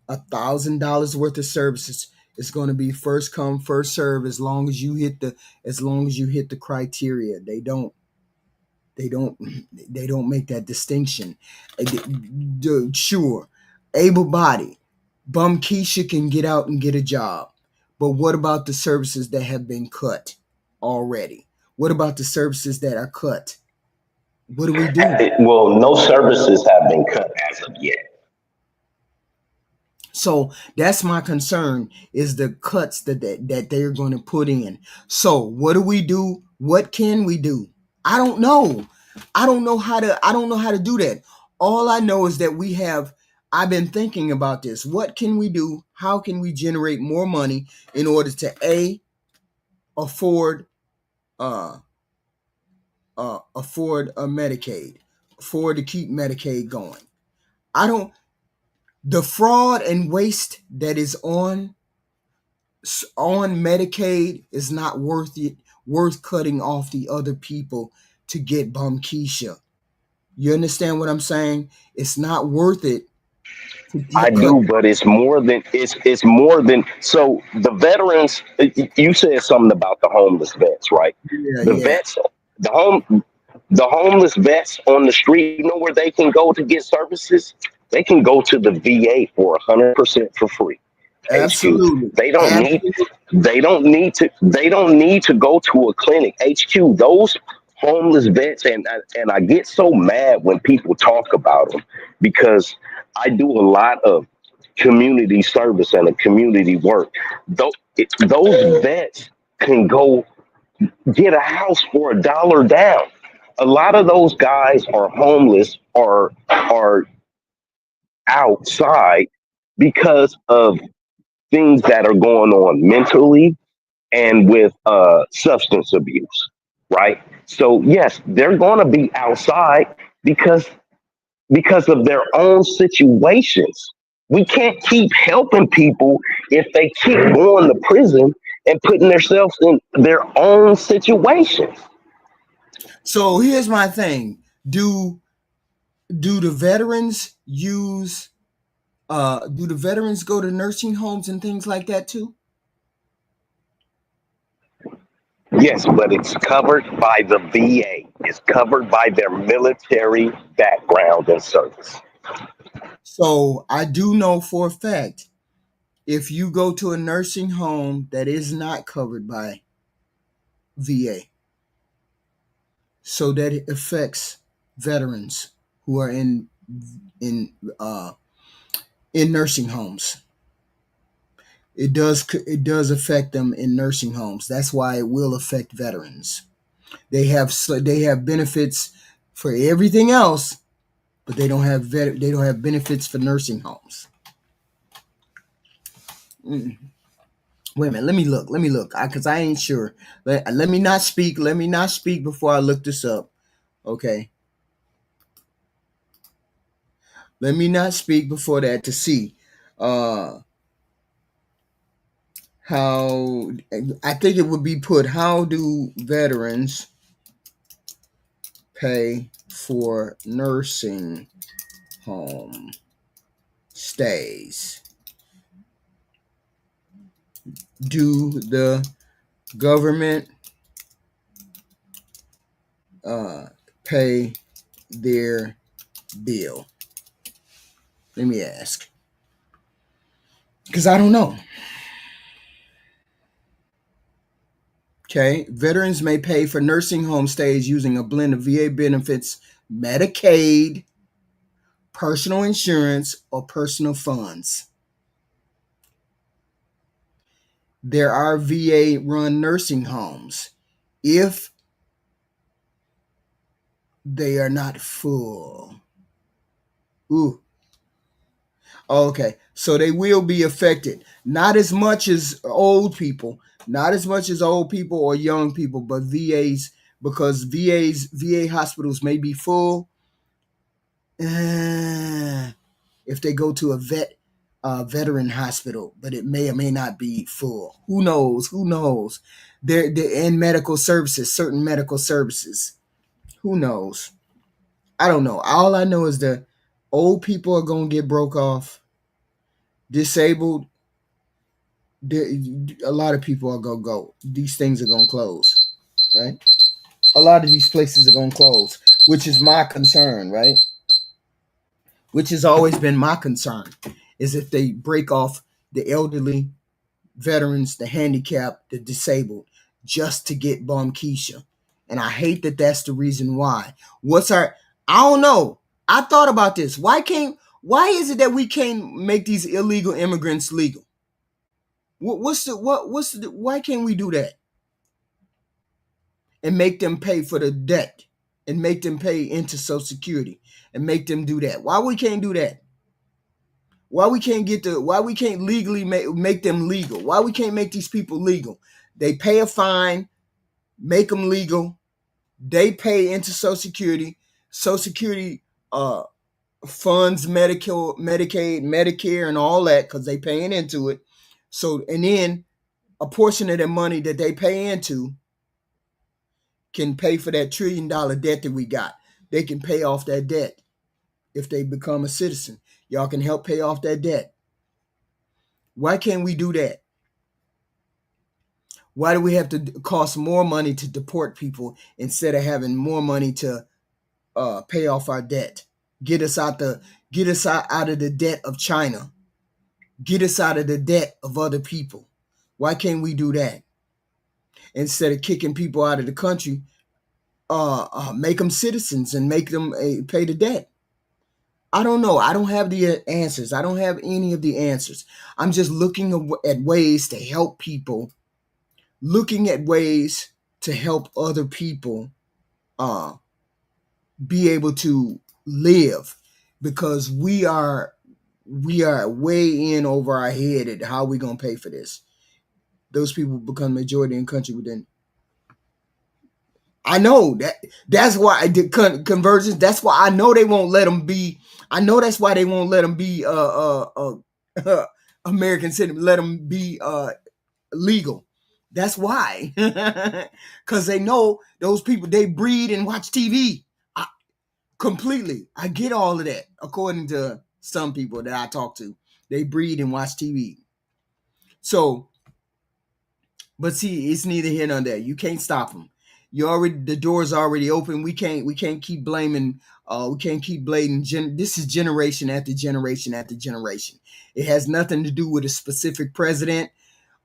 $1,000 worth of services. It's gonna be first come, first serve as long as you hit the criteria. They don't they don't make that distinction. Sure, able bodied Bum Keisha can get out and get a job, but what about the services that have been cut already? What about the services that are cut? What do we do? Well, no services have been cut as of yet. So that's my concern, is the cuts that they're going to put in. So what do we do? What can we do? I don't know. I don't know how to do that. All I know is that I've been thinking about this. What can we do? How can we generate more money in order to afford uh afford a Medicaid, afford to keep Medicaid going? I don't The fraud and waste that is on Medicaid is not worth cutting off the other people to get Bum Keisha. You understand what I'm saying? It's not worth it to I cut. do, but it's more than so the veterans. You said something about the homeless vets, right? Yeah, The yeah. vets, the home, the homeless vets on the street. You know where they can go to get services? They can go to the VA for 100% for free. HQ. Absolutely. They don't need Absolutely. they don't need to go to a clinic. HQ. Those homeless vets and I get so mad when people talk about them because I do a lot of community service and a community work. Those vets can go get a house for $1 down. A lot of those guys are homeless or are outside because of things that are going on mentally and with substance abuse, right? So yes, they're going to be outside because of their own situations. We can't keep helping people if they keep going to prison and putting themselves in their own situations. So here's my thing. Do do the veterans use do the veterans go to nursing homes and things like that too? Yes, but it's covered by the VA. It's covered by their military background and service. So I do know for a fact if you go to a nursing home that is not covered by VA, so that it affects veterans who are in uh, in nursing homes. It does affect them in nursing homes. That's why it will affect veterans. They have benefits for everything else, but they don't have benefits for nursing homes. Mm. Wait a minute. Let me look. Because I ain't sure. Let me not speak. Let me not speak before I look this up. Okay. Let me not speak before that to see uh, how. I think it would be put. How do veterans pay for nursing home stays? Do the government uh, pay their bill? Let me ask. Because I don't know. Okay. Veterans may pay for nursing home stays using a blend of VA benefits, Medicaid, personal insurance, or personal funds. There are VA run nursing homes if they are not full. Ooh. Okay. So they will be affected. Not as much as old people, not as much as old people or young people, but VAs, because VA hospitals may be full. If they go to a veteran hospital, but it may or may not be full. Who knows? Who knows? They're in medical services, certain medical services. Who knows? I don't know. All I know is that old people are gonna get broke off. Disabled, a lot of people are gonna go. These things are gonna close, right? A lot of these places are gonna close, which is my concern, right? Which has always been my concern, is if they break off the elderly, veterans, the handicapped, the disabled, just to get Bum Keisha. And I hate that that's the reason why. I don't know. I thought about this. Why is it that we can't make these illegal immigrants legal? Why can't we do that and make them pay for the debt and make them pay into Social Security and make them do that? Why we can't do that? Why we can't legally make them legal? Why we can't make these people legal? They pay a fine, make them legal. They pay into Social Security. Social Security funds Medicaid, Medicare, and all that because they paying into it. So, and then a portion of their money that they pay into can pay for that $1 trillion debt that we got. They can pay off that debt if they become a citizen. Y'all can help pay off that debt. Why can't we do that? Why do we have to cost more money to deport people instead of having more money to pay off our debt? Get us out of the debt of China. Get us out of the debt of other people. Why can't we do that? Instead of kicking people out of the country, make them citizens and make them pay the debt. I don't know. I don't have the answers. I don't have any of the answers. I'm just looking at ways to help people, looking at ways to help other people be able to live, because we are way in over our head at how we gonna pay for this. Those people become majority in the country within. I know that's why I did conversions. That's why I know they won't let them be. I know that's why they won't let them be American citizen. Let them be legal. That's why, because they know those people, they breed and watch TV. Completely, I get all of that. According to some people that I talk to, they breed and watch TV. So, but see, it's neither here nor there. You can't stop them. The door's already open. We can't keep blaming. We can't keep blaming. This is generation after generation after generation. It has nothing to do with a specific president.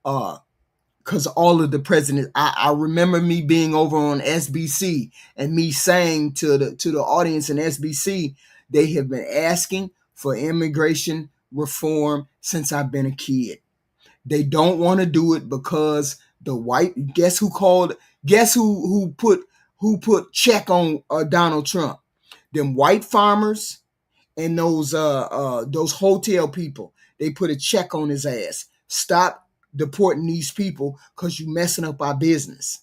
Because all of the presidents, I remember me being over on SBC and me saying to the audience in SBC, they have been asking for immigration reform since I've been a kid. They don't want to do it because the white, guess who put check on Donald Trump? Them white farmers and those hotel people. They put a check on his ass. Stop deporting these people because you messing up our business.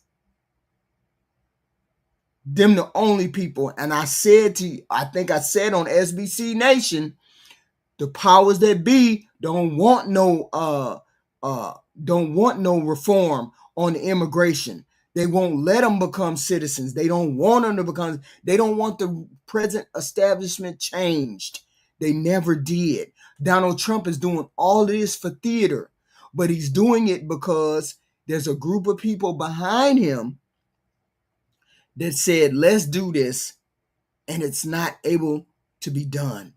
Them the only people. And I think I said on SBC Nation, the powers that be don't want no reform on immigration. They won't let them become citizens. They don't want them to become. They don't want the present establishment changed. They never did. Donald Trump is doing all of this for theater, but he's doing it because there's a group of people behind him that said, let's do this, and it's not able to be done.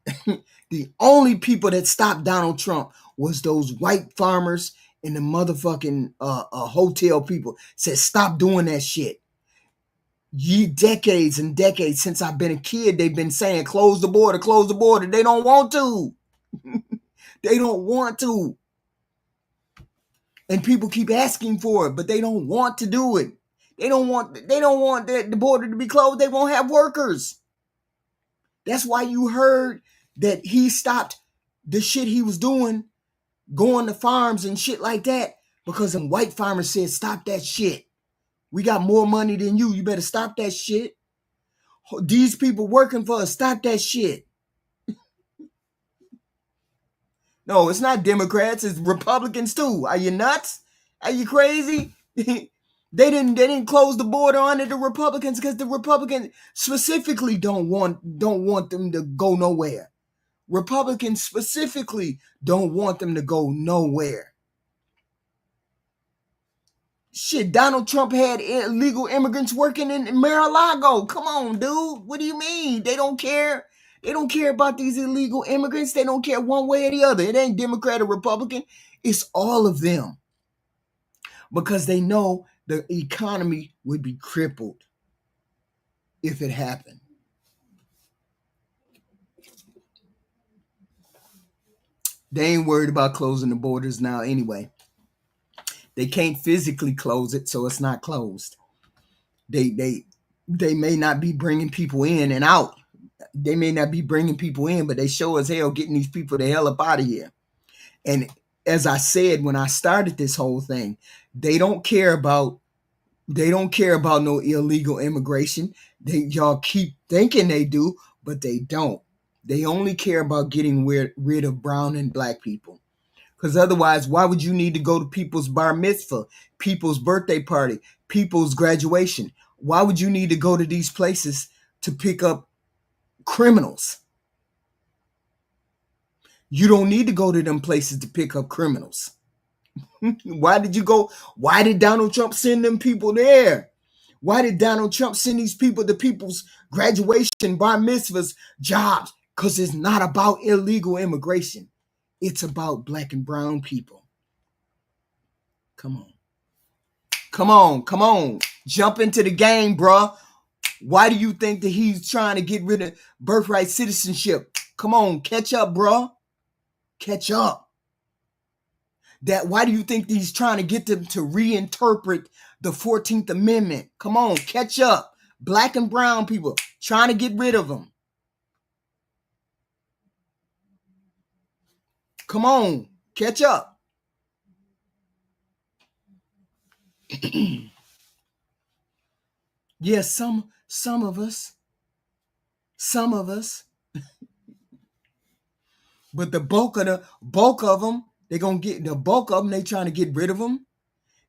The only people that stopped Donald Trump was those white farmers and the motherfucking hotel people. Said, stop doing that shit. Decades and decades since I've been a kid, they've been saying, close the border, close the border. They don't want to. They don't want to. And people keep asking for it, but they don't want to do it. They don't want the border to be closed. They won't have workers. That's why you heard that he stopped the shit he was doing, going to farms and shit like that, because some white farmers said, stop that shit. We got more money than you. You better stop that shit. These people working for us, stop that shit. No, it's not Democrats, it's Republicans too. Are you nuts? Are you crazy? They didn't close the border on the Republicans because the Republicans specifically don't want them to go nowhere. Republicans specifically don't want them to go nowhere. Shit, Donald Trump had illegal immigrants working in Mar-a-Lago. Come on, dude. What do you mean? They don't care. They don't care about these illegal immigrants. They don't care one way or the other. It ain't Democrat or Republican. It's all of them. Because they know the economy would be crippled if it happened. They ain't worried about closing the borders now anyway. They can't physically close it, so it's not closed. They may not be bringing people in and out. They may not be bringing people in, but they sure as hell getting these people the hell up out of here. And as I said when I started this whole thing, they don't care about no illegal immigration. Y'all keep thinking they do, but they don't. They only care about getting rid of brown and black people. Because otherwise, why would you need to go to people's bar mitzvah, people's birthday party, people's graduation? Why would you need to go to these places to pick up criminals? You don't need to go to them places to pick up criminals. Why did you go? Why did Donald Trump send them people there? Why did Donald Trump send these people to people's graduation, bar mitzvahs, jobs? Because it's not about illegal immigration. It's about black and brown people. Come on. Come on. Come on. Jump into the game, bruh. Why do you think that he's trying to get rid of birthright citizenship? Come on. Catch up, bruh. Catch up. Why do you think he's trying to get them to reinterpret the 14th Amendment? Come on. Catch up. Black and brown people. Trying to get rid of them. Come on, catch up. Yes, some of us. But the bulk of them, they gonna get the bulk of them. They trying to get rid of them.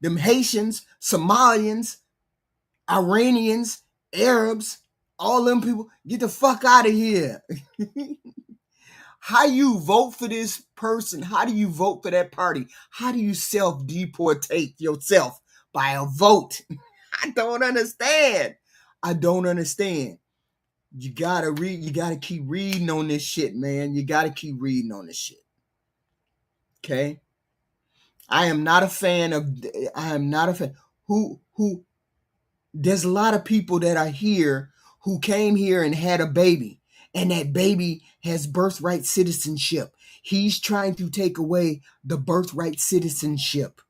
Them Haitians, Somalians, Iranians, Arabs, all them people, get the fuck out of here. How you vote for this person? How do you vote for that party? How do you self-deportate yourself? By a vote. I don't understand. I don't understand. You gotta read. You gotta keep reading on this shit, man. You gotta keep reading on this shit. Okay. I am not a fan of. I am not a fan. Who? There's a lot of people that are here who came here and had a baby, and that baby has birthright citizenship. He's trying to take away the birthright citizenship.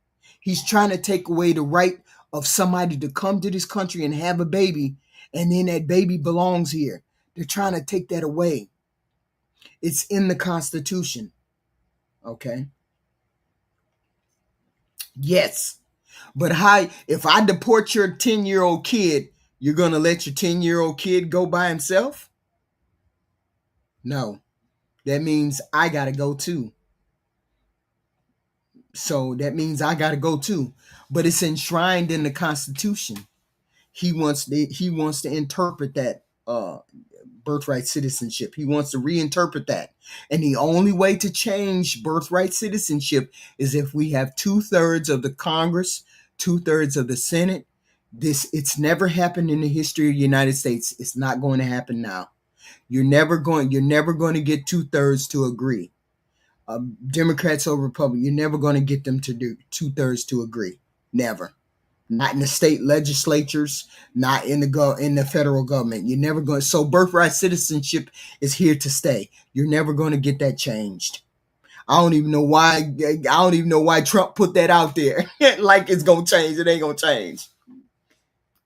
He's trying to take away the right of somebody to come to this country and have a baby, and then that baby belongs here. They're trying to take that away. It's in the Constitution. Okay. Yes. But how, if I deport your 10-year-old kid, you're going to let your 10-year-old kid go by himself? No. That means I got to go too. So that means I got to go too. But it's enshrined in the Constitution. He wants to interpret that birthright citizenship. He wants to reinterpret that. And the only way to change birthright citizenship is if we have 2/3 of the Congress, 2/3 of the Senate. It's never happened in the history of the United States. It's not going to happen now. You're never going to get 2/3 to agree. Democrats or Republicans, you're never going to get them to do 2/3 to agree. Never. Not in the state legislatures, not in the federal government. You're never going. So birthright citizenship is here to stay. You're never going to get that changed. I don't even know why Trump put that out there. Like it's gonna change. It ain't gonna change.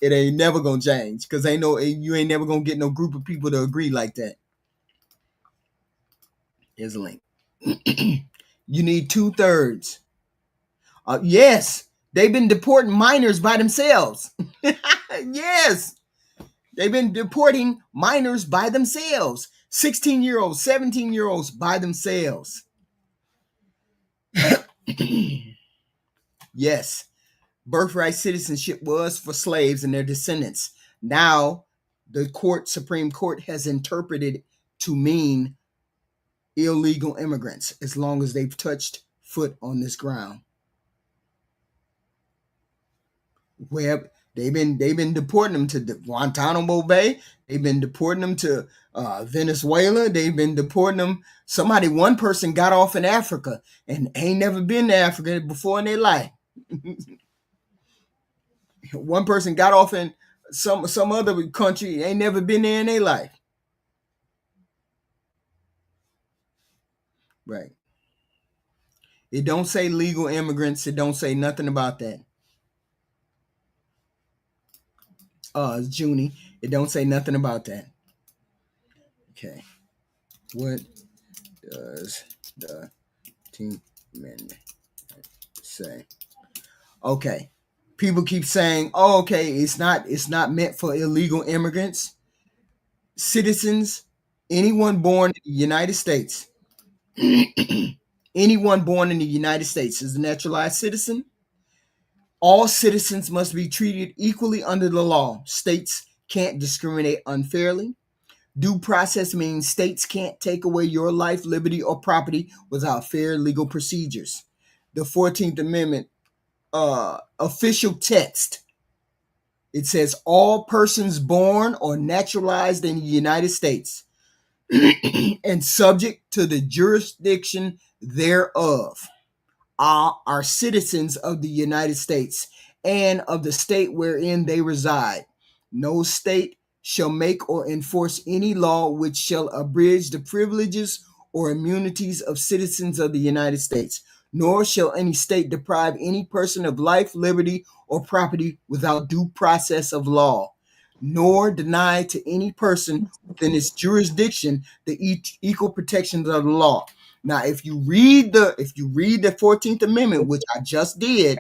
It ain't never gonna change because you ain't never gonna get no group of people to agree like that. Here's a link. You need 2/3. Yes, they've been deporting minors by themselves. Yes, they've been deporting minors by themselves. 16-year-olds, 17-year-olds by themselves. Yes, birthright citizenship was for slaves and their descendants. Now, the Supreme Court has interpreted to mean illegal immigrants as long as they've touched foot on this ground. Where they've been deporting them to Guantanamo Bay. They've been deporting them to Venezuela. They've been deporting them. One person got off in Africa and ain't never been to Africa before in their life. One person got off in some other country, ain't never been there in their life. Right. It don't say legal immigrants. It don't say nothing about that. Junie. It don't say nothing about that. Okay. What does the 10th Amendment say? Okay. People keep saying, "Oh, okay, it's not meant for illegal immigrants, citizens, anyone born in the United States." Anyone born in the United States is a naturalized citizen. All citizens must be treated equally under the law. States can't discriminate unfairly. Due process means states can't take away your life, liberty, or property without fair legal procedures. The 14th Amendment official text. It says all persons born or naturalized in the United States and subject to the jurisdiction thereof are citizens of the United States and of the state wherein they reside. No state shall make or enforce any law which shall abridge the privileges or immunities of citizens of the United States, nor shall any state deprive any person of life, liberty, or property without due process of law, nor deny to any person within its jurisdiction the equal protections of the law. Now, if you read the 14th Amendment, which I just did,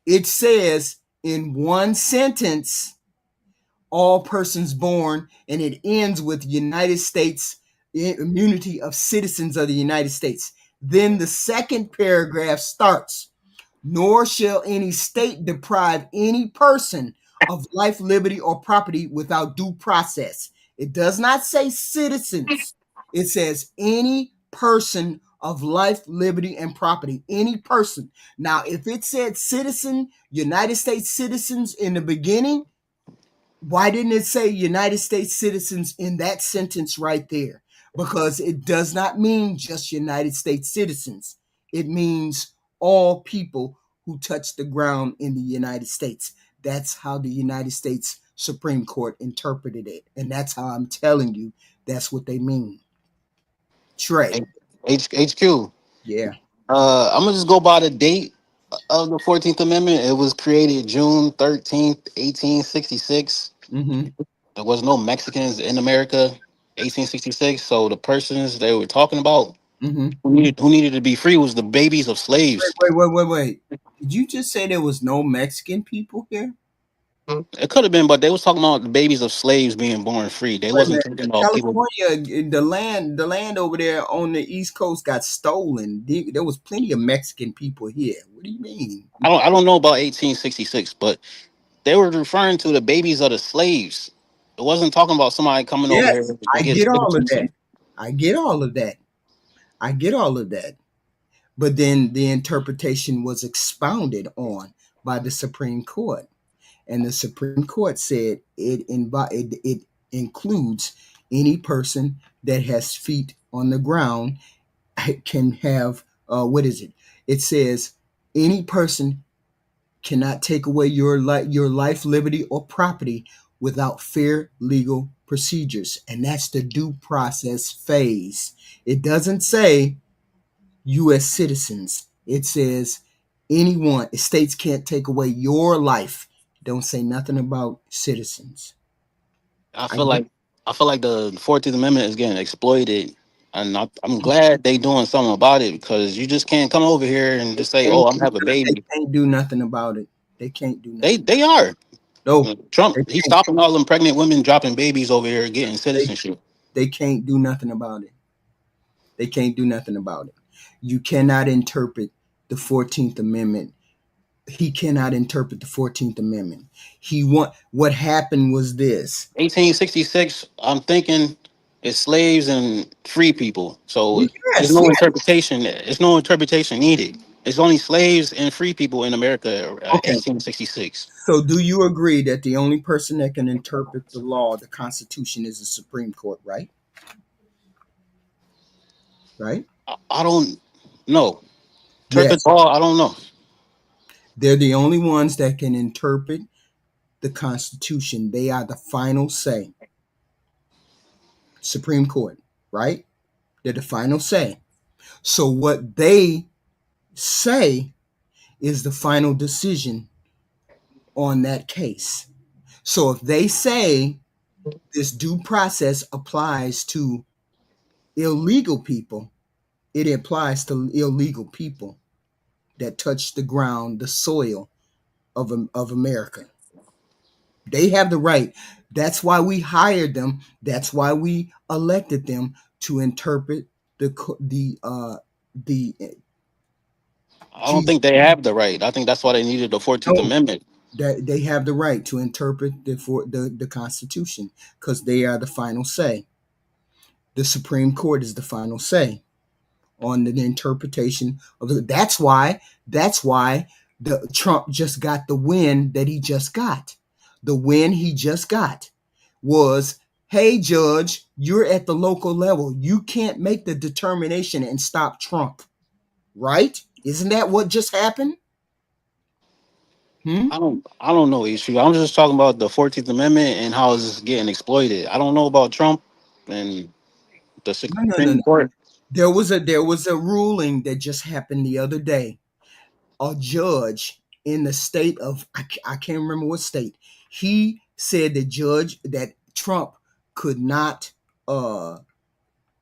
it says in one sentence, all persons born, and it ends with United States immunity of citizens of the United States. Then the second paragraph starts, nor shall any state deprive any person of life, liberty, or property without due process. It does not say citizens. It says any person of life, liberty, and property. Any person. Now, if it said citizen, United States citizens in the beginning, why didn't it say United States citizens in that sentence right there? Because it does not mean just United States citizens. It means all people who touch the ground in the United States. That's how the United States Supreme Court interpreted it. And that's how I'm telling you that's what they mean. Trey. HQ. Yeah. I'm gonna just go by the date of the 14th Amendment. It was created June 13th, 1866. Mm-hmm. There was no Mexicans in America, 1866. So the persons they were talking about Mm-hmm. who needed to be free was the babies of Wait, slaves. wait, wait, wait, wait. Did you just say there was no Mexican people here? It could have been, but they was talking about the babies of slaves being born free. They Wait a wasn't minute. talking about people. California, the land over there on the East Coast got stolen. There was plenty of Mexican people here. What do you mean? I don't know about 1866, but they were referring to the babies of the slaves. It wasn't talking about somebody coming over here Yes, to I get get all of that. citizenship. I get all of that. I get all of that. But then the interpretation was expounded on by the Supreme Court, and the Supreme Court said it includes any person that has feet on the ground can have what is it? It says any person cannot take away your life, liberty, or property without fair legal procedures, and that's the due process phase. It doesn't say U.S. citizens. It says anyone. States can't take away your life. Don't say nothing about citizens. I I feel get, like I feel like the 14th Amendment is getting exploited, and I'm glad they doing something about it because you just can't come over here and they just say, can't "Oh, I'm do gonna have a they baby." can't do nothing about it. They can't do They nothing. they are. No, Trump, they he's can't. stopping all them pregnant women dropping babies over here getting They, citizenship. they can't do nothing about it. They can't do nothing about it. You cannot interpret the 14th Amendment. He cannot interpret the 14th Amendment. What happened was this. 1866, I'm thinking it's slaves and free people. So there's Yes, no yes. interpretation. There's no interpretation needed. It's only slaves and free people in America. Okay. 1866. So do you agree that the only person that can interpret the law, the Constitution, is the Supreme Court, right? Right? I don't know. Interpret Yes. all. I don't know. They're the only ones that can interpret the Constitution. They are the final say. Supreme Court, right? They're the final say. So what they say is the final decision on that case. So if they say this due process applies to illegal people, it applies to illegal people that touch the ground, the soil of America. They have the right. That's why we hired them. That's why we elected them to interpret the I don't Jesus. think they have the right. I think that's why they needed the 14th No, Amendment. that they have the right to interpret the Constitution because they are the final say. The Supreme Court is the final say on the interpretation of it. That's why the Trump just got the win that he just got. The win he just got was, hey judge, you're at the local level. You can't make the determination and stop Trump, right? Isn't that what just happened? Hmm? I don't know issue. I'm just talking about the 14th Amendment and how it's getting exploited. I don't know about Trump and the No, no, no, Supreme no. Court. There was a ruling that just happened the other day. A judge in the state of I can't remember what state. He said that Trump could not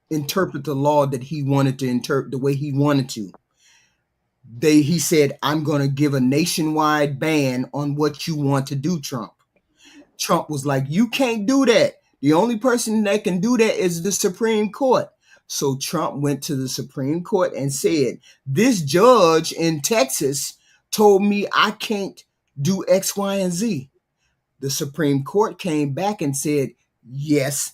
interpret the law that he wanted to interpret the way he wanted to. He said, I'm going to give a nationwide ban on what you want to do, Trump. Trump was like, you can't do that. The only person that can do that is the Supreme Court. So Trump went to the Supreme Court and said, this judge in Texas told me I can't do X, Y, and Z. The Supreme Court came back and said, yes,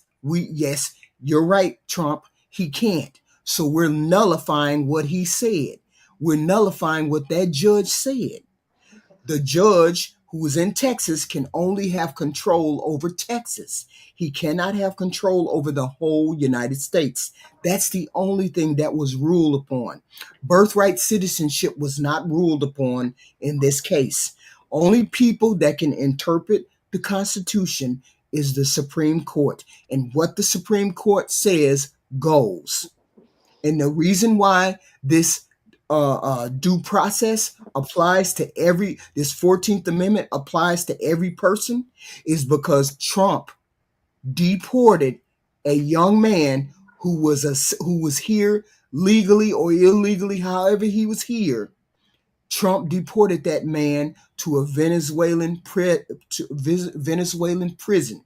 you're right, Trump. He can't. So we're nullifying what he said. We're nullifying what that judge said. The judge who is in Texas can only have control over Texas. He cannot have control over the whole United States. That's the only thing that was ruled upon. Birthright citizenship was not ruled upon in this case. Only people that can interpret the Constitution is the Supreme Court. And what the Supreme Court says goes. And the reason why this due process applies to this 14th Amendment applies to every person is because Trump deported a young man who was here legally or illegally, however he was here. Trump deported that man to a Venezuelan prison.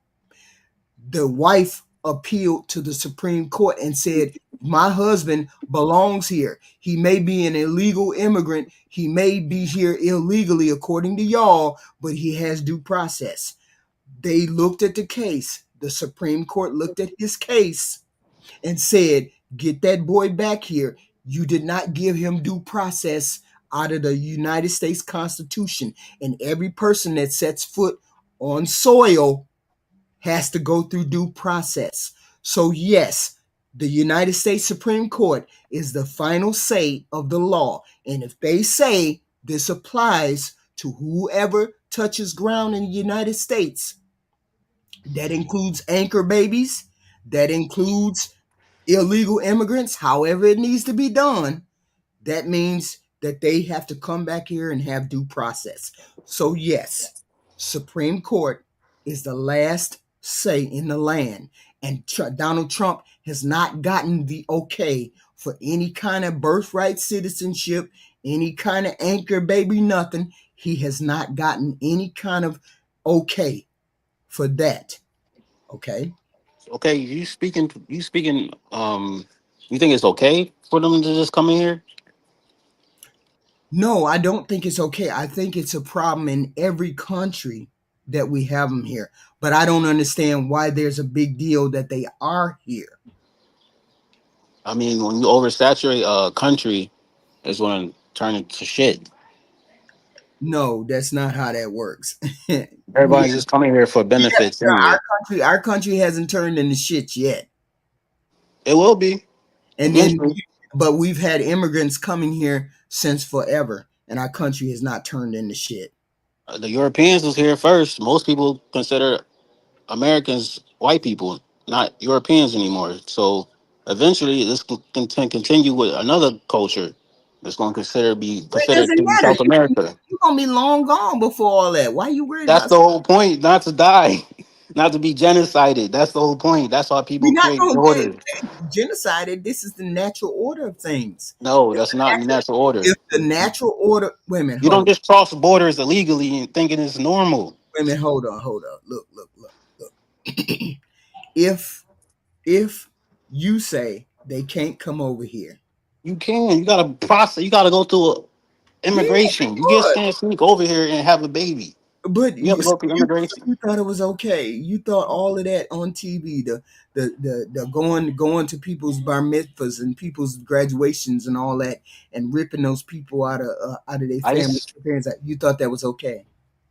The wife appealed to the Supreme Court and said, my husband belongs here. He may be an illegal immigrant. He may be here illegally, according to y'all, but he has due process. They looked at the case. The Supreme Court looked at his case and said, get that boy back here. You did not give him due process out of the United States Constitution. And every person that sets foot on soil has to go through due process. So yes, the United States Supreme Court is the final say of the law. And if they say this applies to whoever touches ground in the United States, that includes anchor babies, that includes illegal immigrants, however it needs to be done, that means that they have to come back here and have due process. So yes, Supreme Court is the last say in the land. And Donald Trump has not gotten the okay for any kind of birthright citizenship, any kind of anchor baby, nothing. He has not gotten any kind of okay for that. Okay. Okay, you think it's okay for them to just come in here? No, I don't think it's okay. I think it's a problem in every country that we have them here. But I don't understand why there's a big deal that they are here. I mean, when you oversaturate a country, it's going to turn into shit. No, that's not how that works. we, Everybody's just coming here for benefits anyway. our country hasn't turned into shit yet. It will be And then, eventually. but we've had immigrants coming here since forever, and our country has not turned into shit. The Europeans was here first. Most people consider Americans white people, not Europeans anymore. So eventually, this can continue with another culture that's going to be But it considered doesn't to be matter. South America. You're gonna be long gone before all that. Why are you worried That's about? the whole point, not to die, not to be genocided. That's the whole point. That's why people We're not create going to borders. get genocided. This is the natural order of things. No, that's not the natural order. If the natural order, wait a minute, You hold on, don't just cross borders illegally and thinking it's normal. wait a minute, hold on. Look. If you say they can't come over here, You can. You gotta process. You gotta go through yeah, immigration. You just can't sneak over here and have a baby. but You have to so go through immigration. you thought it was okay. You thought all of that on TV, the going to people's bar mitzvahs and people's graduations and all that, and ripping those people out of their family, ICE, parents. You thought that was okay.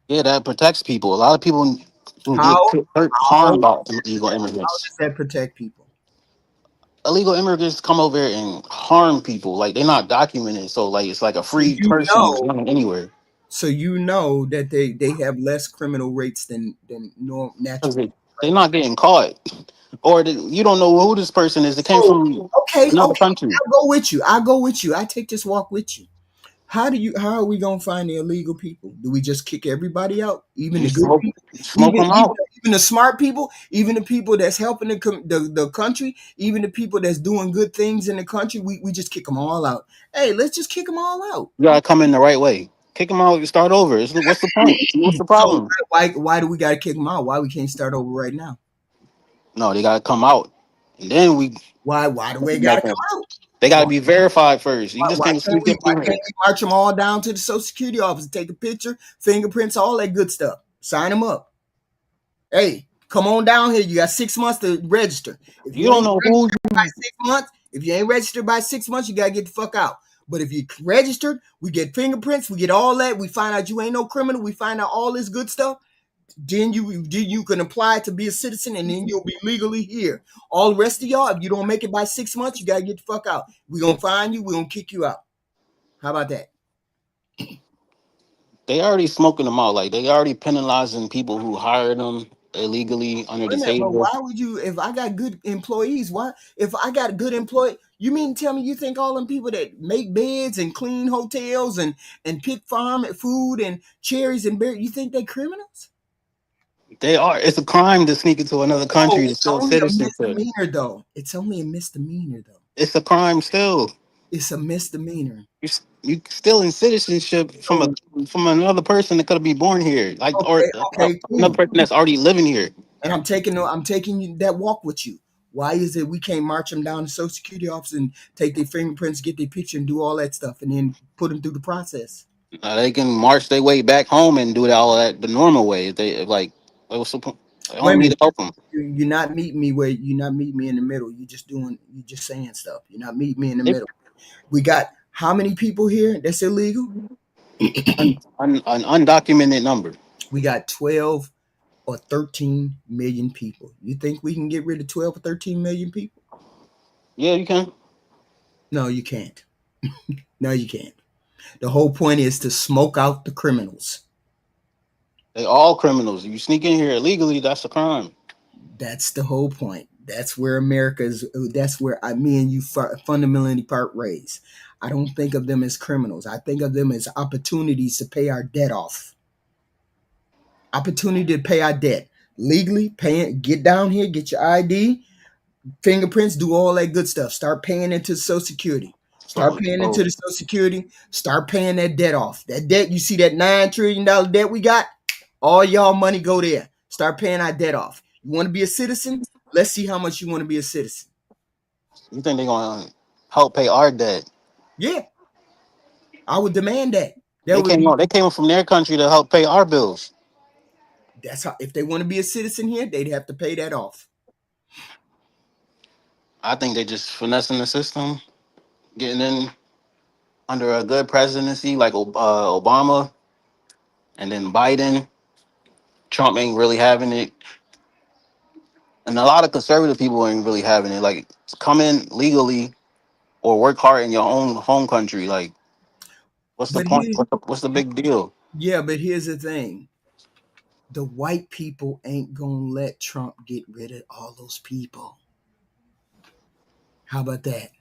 yeah, that protects people. A lot of people can How get hurt, harmed how by illegal how immigrants. does that protect people? Illegal immigrants come over here and harm people. Like they're not documented, so like it's like a So free person is running anywhere you know that they have less criminal rates than normal because natural. they're not getting caught, or you don't know who this person is. They came So from okay, another country. I'll go with you. I'll go with you. I take this walk with you. How are we gonna find the illegal people? Do we just kick everybody out, even You the good people, smoke them out. even the smart people, even the people that's helping the country, even the people that's doing good things in the country? We just kick them all out. Hey, let's just kick them all out. You gotta come in the right way. Kick them out. Start over. What's the point? What's the So problem? why do we gotta kick them out? Why we can't start over right now? No, they gotta come out, and then we Why do we gotta make them. come out? They gotta Why, be verified first. You just can't sneak up why through can't here. we march them all down to the Social Security office and take a picture, fingerprints, all that good stuff? Sign them up. Hey, come on down here. You got 6 months to register. If You you don't ain't know who registered by 6 months, If you ain't registered by 6 months, you gotta get the fuck out. But if you registered, we get fingerprints, we get all that. We find out you ain't no criminal. We find out all this good stuff. Then you can apply to be a citizen, and then you'll be legally here. All the rest of y'all, if you don't make it by 6 months, you gotta get the fuck out. We gonna find you. We gonna kick you out. How about that? They already smoking them out. Like they already penalizing people who hire them illegally under Wait the a minute, but table. why would you? If I got good employees, why? If I got a good employee, you mean tell me you think all them people that make beds and clean hotels and pick farm food and cherries and berries, you think they criminals? They are. It's a crime to sneak into another Oh, country to it's steal only a citizenship. misdemeanor though. It's only a misdemeanor though. It's a crime still. It's a misdemeanor. You stealing citizenship So from another person that could be born here, like or okay, okay, another cool. person that's already living here. And I'm taking you that walk with you. Why is it we can't march them down to Social Security office and take their fingerprints, get their picture, and do all that stuff, and then put them through the process? They can march their way back home and do all of that the normal way. If they like, what's the point? I Wait a don't need minute. to help them. You're not meeting me where you're not meeting me in the middle. You just saying stuff. You're not meeting me in the They, middle. We got how many people here that's illegal? an undocumented number. We got 12 or 13 million people. You think we can get rid of 12 or 13 million people? Yeah, you can. No, you can't. No, you can't. The whole point is to smoke out the criminals. They all criminals. You sneak in here illegally, that's a crime. That's the whole point. That's where America is. That's where me and you fundamentally part ways. I don't think of them as criminals. I think of them as opportunities to pay our debt off. Opportunity to pay our debt legally. Paying, get down here, get your ID, fingerprints, do all that good stuff. Start paying into Social Security. Start So, paying into so the Social Security. Start paying that debt off. That debt, you see that $9 trillion debt we got? All y'all money go there. Start paying our debt off. You want to be a citizen? Let's see how much you want to be a citizen. you think they're gonna help pay our debt? Yeah, I would demand that. That They would came be on. They came from their country to help pay our bills. that's how if they want to be a citizen here, they'd have to pay that off. I think they just finessing the system, getting in under a good presidency like Obama, and then Biden. Trump ain't really having it, and a lot of conservative people ain't really having it. Like, come in legally or work hard in your own home country. Like, what's the But point? here, What's the big deal? yeah, but here's the thing. The white people ain't gonna let Trump get rid of all those people. How about that?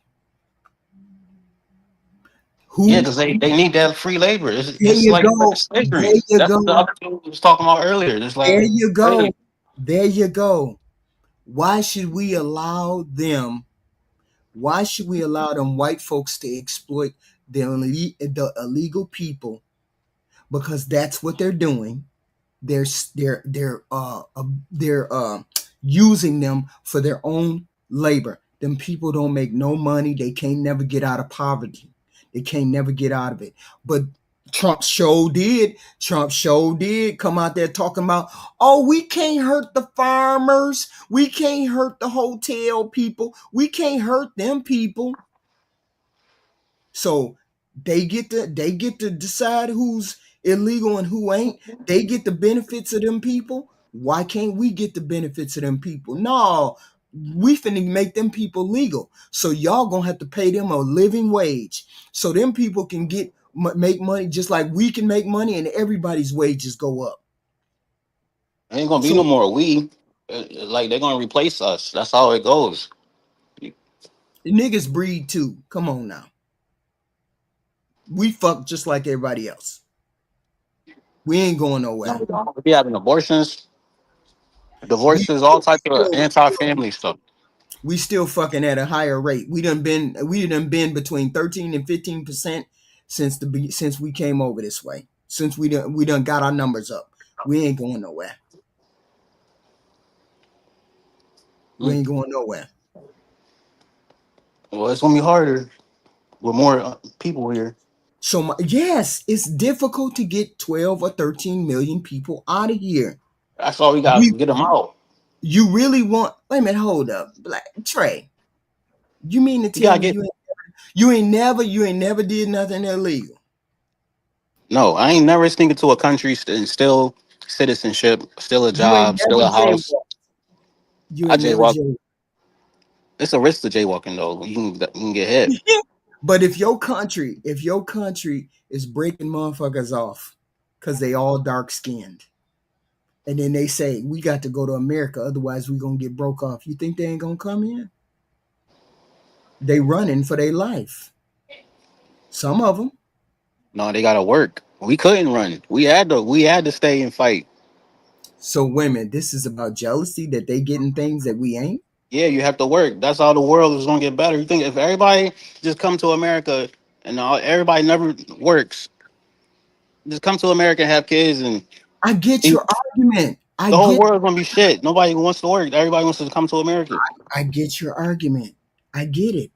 Yeah, Who? because they need that free labor. There It's you like go. There slavery. you That's what the go. other dude was talking about earlier. It's There like, you hey, go. There you go. Why should we allow them? Why should we allow them white folks to exploit the illegal people? Because that's what they're doing. They're using them for their own labor. Them people don't make no money. They can't never get out of poverty. They can't never get out of it. But Trump sure did. Trump sure did come out there talking about, oh, we can't hurt the farmers. We can't hurt the hotel people. We can't hurt them people. So they get to decide who's illegal and who ain't. They get the benefits of them people. Why can't we get the benefits of them people? No, we finna make them people legal. So y'all gonna have to pay them a living wage. So them people can make money just like we can make money and everybody's wages go up. ain't gonna be So no more we. Like they're gonna replace us. That's how it goes. niggas breed too. Come on now. We fuck just like everybody else. We ain't going nowhere. No, we be having abortions, We divorces, all types of still anti-family stuff. we still fucking at a higher rate. We done been between 13 and 15% since we came over this way. Since we done got our numbers up. We ain't going nowhere. We Mm. ain't going nowhere. Well, it's gonna be harder with more people here. So yes, it's difficult to get 12 or 13 million people out of here. That's all we got. We Get them out. You really want? Wait a minute, hold up, Black Trey. You mean to You tell gotta me get. you ain't never did nothing illegal? No, I ain't never sneaking to a country and still citizenship, still a You ain't job, still never a house. jaywalked. You I ain't never jaywalk. jaywalked. It's a risk to jaywalking though. You can get hit. But if your country is breaking motherfuckers off because they all dark skinned, and then they say we got to go to America, otherwise we gonna get broke off. You think they ain't gonna come in? They running for their life. Some of them. No, they gotta work. We couldn't run. We had to stay and fight. So women, this is about jealousy that they getting things that we ain't. Yeah, you have to work. That's how the world is gonna get better. You think if everybody just come to America and everybody never works, just come to America and have kids and I get the your argument. I whole get world's gonna be shit. Nobody wants to work. Everybody wants to come to America. I get your argument. I get it.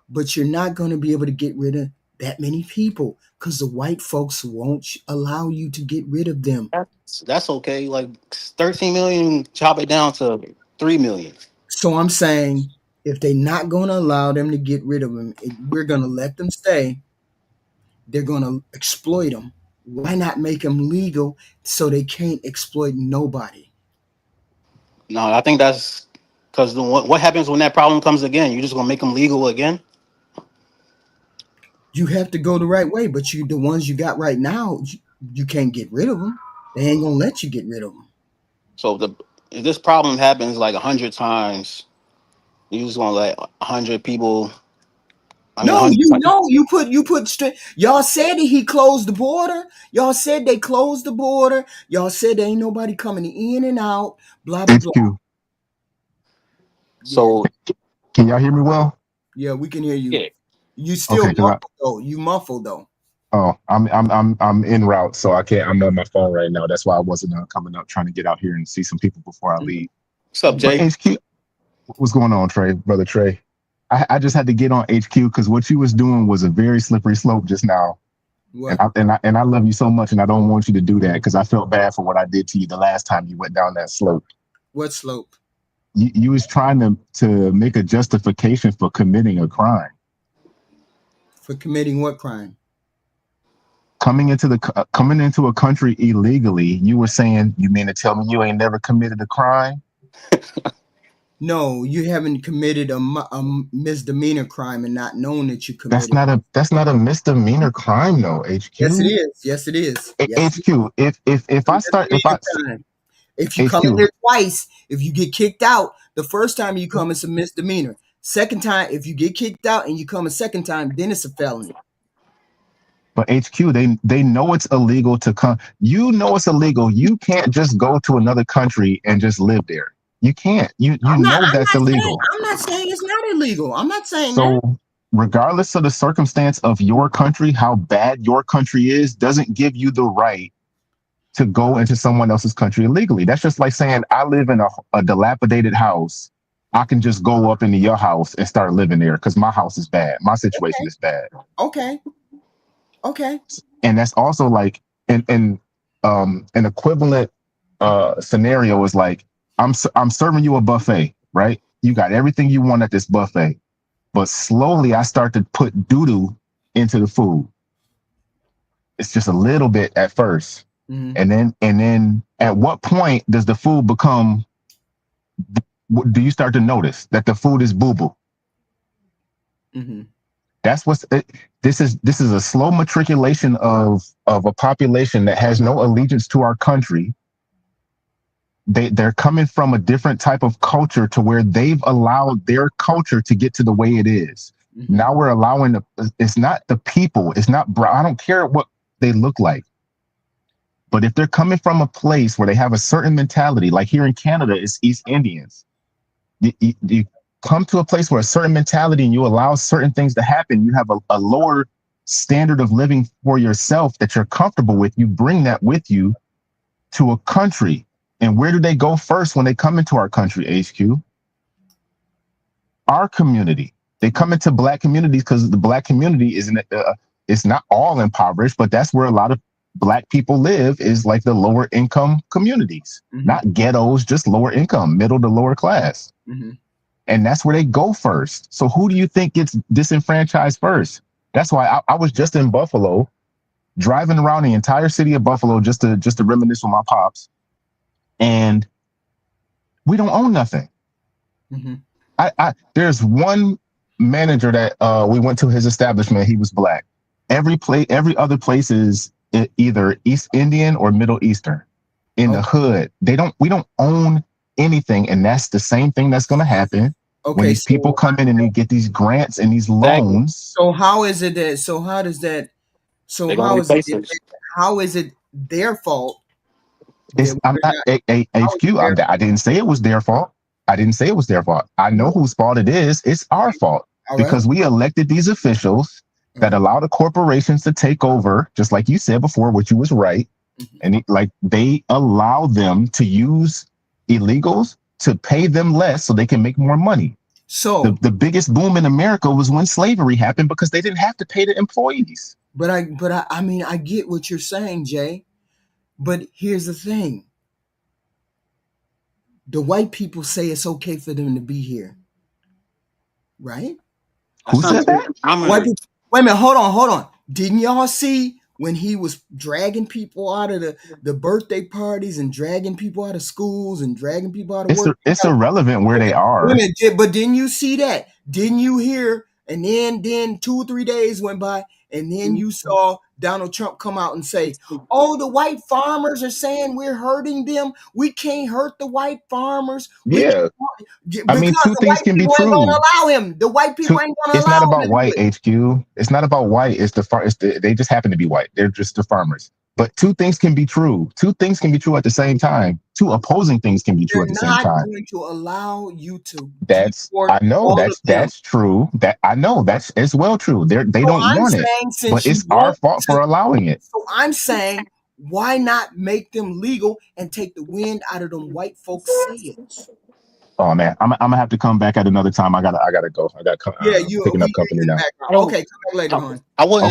But you're not going to be able to get rid of that many people because the white folks won't allow you to get rid of them. That's okay. Like 13 million, chop it down to 3 million. So I'm saying if they're not going to allow them to get rid of them, we're going to let them stay. They're going to exploit them. Why not make them legal so they can't exploit nobody? No, I think that's because what happens when that problem comes again? You just gonna make them legal again? You have to go the right way, but the ones you got right now, you can't get rid of them. They ain't going to let you get rid of them. So if this problem happens like 100 times, you just gonna let 100 people. I mean, No, 100. you put straight. Y'all said that he closed the border. Y'all said they closed the border. Y'all said there ain't nobody coming in and out. Blah blah blah. HQ. Yeah, So Can y'all hear me well? yeah, we can hear you. yeah. You still Okay, because muffled though. You muffled though. I'm en route, so I can't. I'm on my phone right now. That's why I wasn't coming up trying to get out here and see some people before I Mhm, leave. What's up, But mhm. Jay? HQ, what's going on, Trey, brother Trey? I just had to get on HQ because what you was doing was a very slippery slope just now, and What? I love you so much, and I don't want you to do that because I felt bad for what I did to you the last time you went down that slope. What slope? You was trying to make a justification for committing a crime. For committing what crime? Coming into a country illegally. You were saying, you mean to tell me you ain't never committed a crime? No, you haven't committed a misdemeanor crime and not known that you That's committed. not a that's not a misdemeanor crime though, Yes, it HQ. is. Yes, it is. Yes, it is. HQ. If It's a I start if I misdemeanor crime. If you come in HQ, there twice, if you get kicked out, the first time you come, it's a misdemeanor. Second time, if you get kicked out and you come a second time, then it's a felony. but HQ, they know it's illegal to come. You know it's illegal. You can't just go to another country and just live there. You can't. You I'm not. know I'm that's not saying. illegal. I'm not saying it's not illegal. I'm not saying that. So regardless of the circumstance of your country, how bad your country is, doesn't give you the right to go into someone else's country illegally. That's just like saying I live in a dilapidated house. I can just go up into your house and start living there because my house is bad. My situation is bad. Okay. Okay. And that's also like an equivalent scenario is like I'm serving you a buffet, right? You got everything you want at this buffet, but slowly I start to put doo doo into the food. It's just a little bit at first, Mm-hmm. and then at what point does the food become? Do you start to notice that the food is boo boo? Mm-hmm. That's what's it, this is a slow matriculation of a population that has no allegiance to our country. They're coming from a different type of culture to where they've allowed their culture to get to the way it is. Mm-hmm. Now we're allowing it's not the people, it's not I don't care what they look like. But if they're coming from a place where they have a certain mentality, like here in Canada, it's East Indians. You come to a place where a certain mentality and you allow certain things to happen, you have a lower standard of living for yourself that you're comfortable with. You bring that with you to a country. And where do they go first when they come into our country, HQ? Our community. They come into Black communities because the Black community isn't it's not all impoverished, but that's where a lot of Black people live, is like the lower income communities, Mm-hmm. not ghettos, just lower income, middle to lower class. Mm-hmm. And that's where they go first. So who do you think gets disenfranchised first? That's why I was just in Buffalo, driving around the entire city of Buffalo just to reminisce with my pops. And we don't own nothing. Mm-hmm. There's one manager that we went to his establishment. He was black. Every other place is either East Indian or Middle Eastern. In the hood, we don't own anything, and that's the same thing that's going to happen when Okay, these people come in and they get these grants and these Exactly. loans. so how is it that? So how does that? So They're gonna replace it. how is it their fault that It's I'm we're not not? a How is it HQ. their I didn't say it was their fault. I didn't say it was their fault. I know fault? whose fault it is. It's our fault All right. because we elected these officials that allow the corporations to take over, just like you said before, which you was right. Mhm. And they allow them to use illegals to pay them less so they can make more money. So, The biggest boom in America was when slavery happened because they didn't have to pay the employees. but I mean, I get what you're saying, Jay. But here's the thing: the white people say it's okay for them to be here, right? Who That's not said that? White I'm people. Wait a minute, hold on. Didn't y'all see when he was dragging people out of the birthday parties and dragging people out of schools and dragging people out of work? It's irrelevant where they Wait a are. minute, but didn't you see that? Didn't you hear? And then 2 or 3 days went by, and then you saw Donald Trump come out and say, "Oh, the white farmers are saying we're hurting them. We can't hurt the white farmers. We Yeah. because I mean, two the things white can be people ain't going true. to allow him. The white people ain't going to It's allow not him about to do white, it." HQ. It's not about white. They just happen to be white. They're just the farmers. But two things can be true. Two things can be true at the same time. Two opposing things can be true They're at the same not time. going to allow you to That's deport I know all of them. that's true. That I know that's as well true. They So don't I'm want it, saying, but since you it's our want fault to, for allowing it. so I'm saying, why not make them legal and take the wind out of them white folks' sails? Oh man, I'm gonna have to come back at another time. I gotta go. I got Yeah, picking he up hears company in the now. background. I don't Okay, come back later, hon.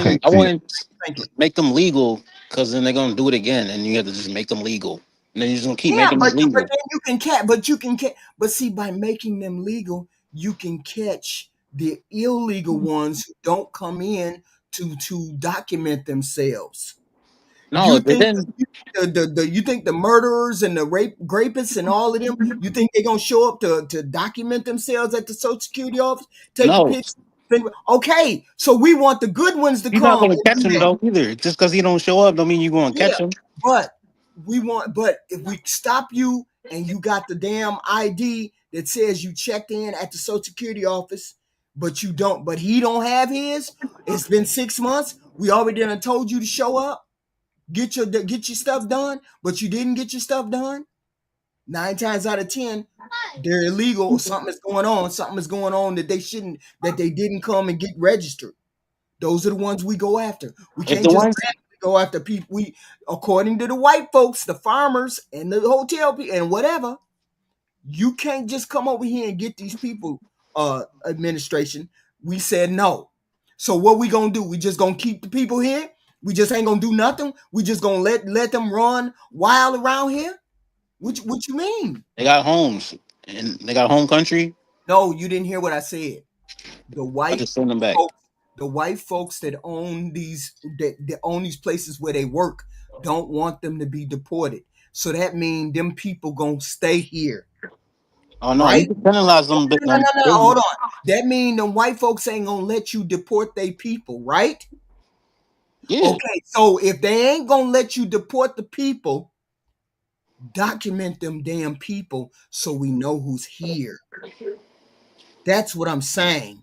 Okay, I see you. wouldn't Thank you. make them legal because then they're gonna do it again and you have to just make them legal. And then you're just gonna keep Yeah, making them but legal. then you can catch, but you can catch, but see, by making them legal, you can catch the illegal ones who don't come in to document themselves. No, You but think then you think the murderers and the rapists and all of them, you think they're gonna show up to document themselves at the Social Security office, take the no, picture? Okay, so we want the good ones to you're not come gonna and catch do them that. though either. Just because he don't show up, don't mean you're gonna Yeah, catch him. but but if we stop you and you got the damn ID that says you checked in at the Social Security office, but you don't, but he don't have his. It's been 6 months. We already done told you to show up, get your stuff done, but you didn't get your stuff done. 9 times out of 10, they're illegal. Something is going on. Something is going on that they shouldn't, that they didn't come and get registered. Those are the ones we go after. We If can't the just ones randomly go after people. We, according to the white folks, the farmers, and the hotel people, and whatever, you can't just come over here and get these people. Administration. We said no. So what we gonna do? We just gonna keep the people here? We just ain't gonna do nothing. We just gonna let them run wild around here? What you mean? they got homes and they got home country, No, you didn't hear what I said. The I white just send them back. folks, the white folks that own these places where they work don't want them to be deported. So that means them people gonna stay here, Oh no, you right? can penalize them based No, no, on no, no. Hold on. That means the white folks ain't gonna let you deport their people, right? yeah. Okay, so if they ain't gonna let you deport the people, document them damn people so we know who's here. That's what I'm saying.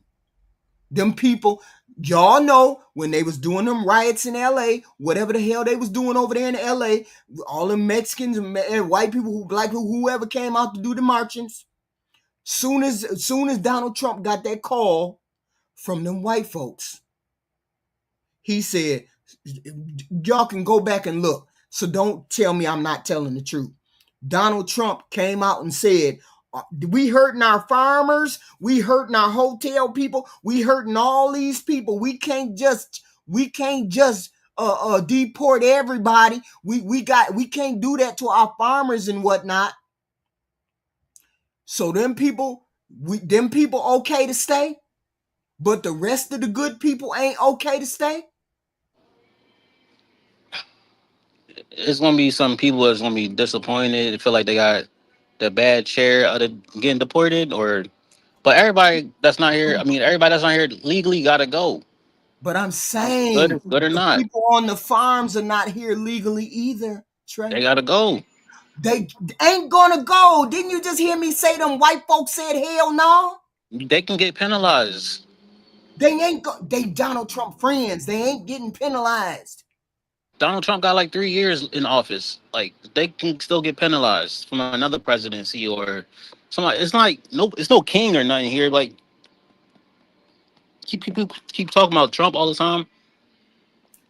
Them people, y'all know when they was doing them riots in LA, whatever the hell they was doing over there in LA, all the Mexicans and white people, black people, whoever came out to do the marchings. Soon as Donald Trump got that call from them white folks, he said, y'all can go back and look. So don't tell me I'm not telling the truth. Donald Trump came out and said, we hurting our farmers, we hurting our hotel people, we hurting all these people. We can't just deport everybody. We can't do that to our farmers and whatnot. So them people, Them people okay to stay, but the rest of the good people ain't okay to stay. It's gonna be some people that's gonna be disappointed, feel like they got the bad share of the getting deported, or but everybody that's not here. I mean, everybody that's not here legally gotta go. But I'm Good, saying good or the not, people on the farms are not here legally either, they Trey. gotta go. They ain't gonna go. Didn't you just hear me say them white folks said hell no? They can get penalized. They ain't they Donald Trump friends. They ain't getting penalized. Donald Trump got like 3 years in office. Like they can still get penalized from another presidency or somebody. It's like no, it's no king or nothing here. Like keep people keep talking about Trump all the time.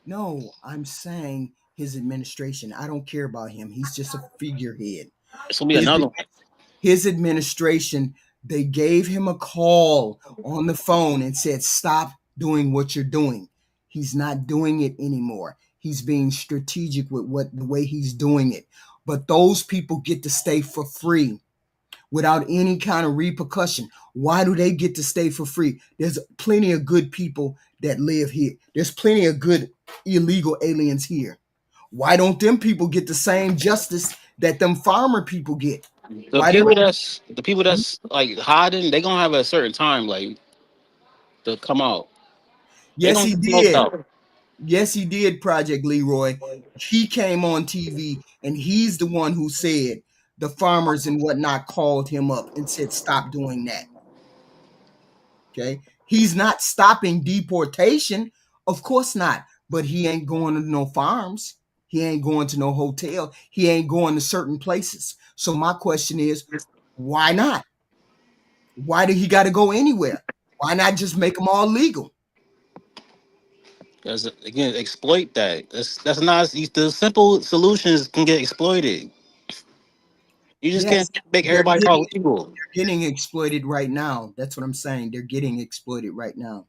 No, I'm saying his administration. I don't care about him. He's just a figurehead. It's gonna be His another one. his administration, they gave him a call on the phone and said, "Stop doing what you're doing." He's not doing it anymore. He's being strategic with what the way he's doing it. But those people get to stay for free without any kind of repercussion. Why do they get to stay for free? There's plenty of good people that live here. There's plenty of good illegal aliens here. Why don't them people get the same justice that them farmer people get? Why do The people that's like hiding, they gonna have a certain time like to come out. They Yes, gonna he get smoked did. out. Yes, he did, Project Leroy. He came on TV and he's the one who said the farmers and whatnot called him up and said, stop doing that. Okay. He's not stopping deportation. Of course not. But he ain't going to no farms. He ain't going to no hotel. He ain't going to certain places. So my question is, why not? Why do he got to go anywhere? Why not just make them all legal? Because again, exploit that. That's not the simple solutions can get exploited. You just Yes, can't make they're everybody getting talk legal. getting exploited right now. That's what I'm saying. They're getting exploited right now.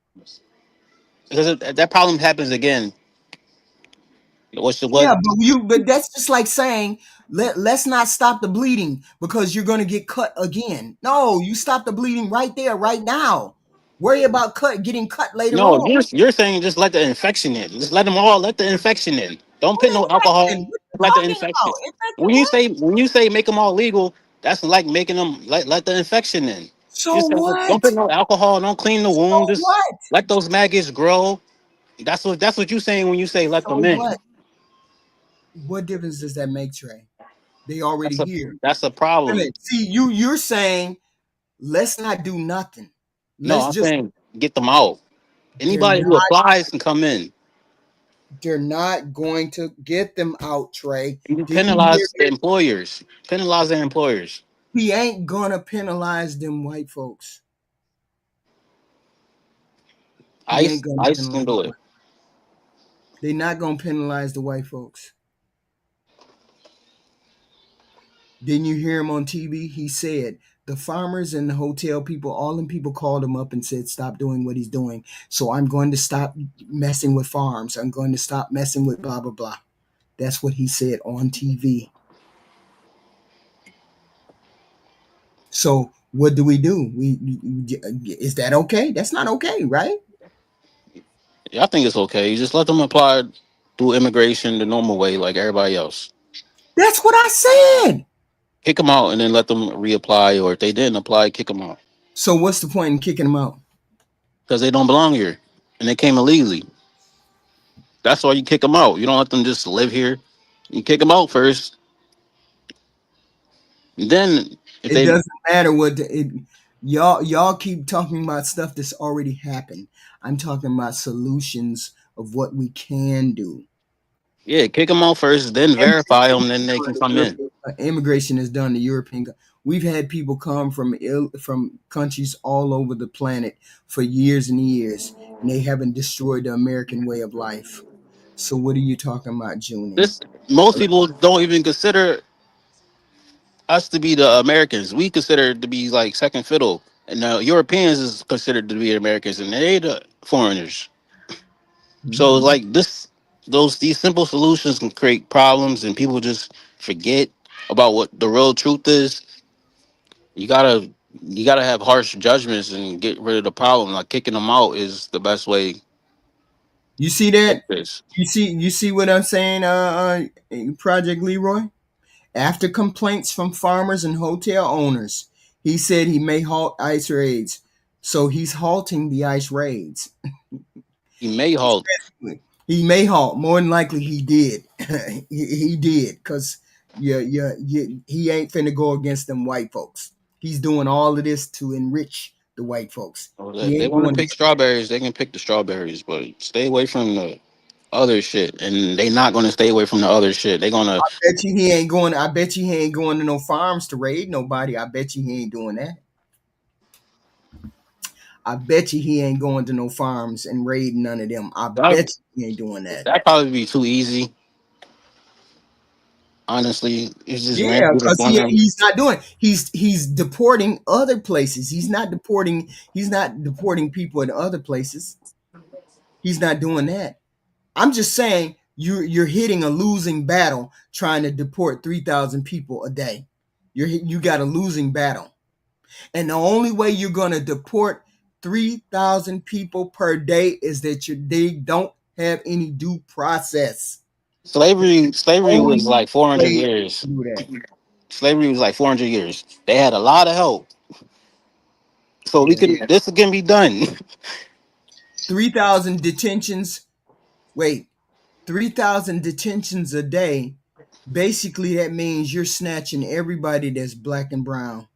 Because if that problem happens again, what's the what? Yeah, but that's just like saying let's not stop the bleeding because you're going to get cut again. No, you stop the bleeding right there, right now. Worry about getting cut later No, on. you're saying just let the infection in. Just let them all let the infection in. Don't What put no alcohol. infection? What are you Let the talking infection. about? Infection what? When you say make them all legal, that's like making them let the infection in. You So just what? don't put no alcohol. Don't clean the wound. So Just what? let those maggots grow. That's what you're saying when you say let So them in. what? What difference does that make, Trey? They already That's a here. that's a Wait a problem. minute. See, you're saying let's not do nothing. No, Let's I'm just saying get them out. they're Anybody who not applies can come in. they're not going to get them out, Trey. You Didn't you hear penalize the me? employers. Penalize their employers. He ain't gonna penalize them white folks. He ain't gonna ICE can penalize do them. it. They're not gonna penalize the white folks. Didn't you hear him on TV? He said the farmers and the hotel people, all them people called him up and said, stop doing what he's doing. So I'm going to stop messing with farms. I'm going to stop messing with blah blah blah. That's what he said on TV. So what do? Is that okay? That's not okay, right? Yeah, I think it's okay. You just let them apply through immigration the normal way, like everybody else. That's what I said. Kick them out and then let them reapply, or if they didn't apply, kick them out So what's the point in kicking them out? because they don't belong here and they came illegally. That's why you kick them out. You don't let them just live here. You kick them out first. Then if It they doesn't matter y'all keep talking about stuff that's already happened. I'm talking about solutions of what we can do. yeah kick them out first, then verify them, then they can come in. Immigration is done. The European. We've had people come from countries all over the planet for years and years, and they haven't destroyed the American way of life. So what are you talking about, Junie? This most people don't even consider us to be the Americans. We consider to be like second fiddle, and the Europeans is considered to be Americans, and they the foreigners. So Mhm. like these simple solutions can create problems, and people just forget about what the real truth is. You gotta. You gotta have harsh judgments and get rid of the problem. Like kicking them out is the best way to You see fix that? this. You see what I'm saying, Project Leroy? After complaints from farmers and hotel owners, he said he may halt ICE raids. So he's halting the ICE raids. You may halt. He may halt. More than likely, he did. he did, because he ain't finna go against them white folks. He's doing all of this to enrich the white folks. If He they ain't want to doing pick this. strawberries, they can pick the strawberries, but stay away from the other shit. And they not gonna stay away from the other shit. They gonna Bet you he ain't going. I bet you he ain't going to no farms to raid nobody. I bet you he ain't doing that. I bet you he ain't going to no farms and raiding none of them. I that bet you he ain't doing that. that probably be too easy. Honestly, it's just ran Yeah, through the because farm. he's not doing. He's deporting other places. He's not deporting. He's not deporting people in other places. He's not doing that. I'm just saying you're hitting a losing battle trying to deport 3,000 people a day. You got a losing battle, and the only way you're gonna deport 3,000 people per day is that they don't have any due process. Slavery Only was like 400 way years. to do that. Slavery was like 400 years. They had a lot of help, so we Yeah. can. This can be done. 3,000 detentions. Wait, 3,000 detentions a day. Basically, that means you're snatching everybody that's black and brown.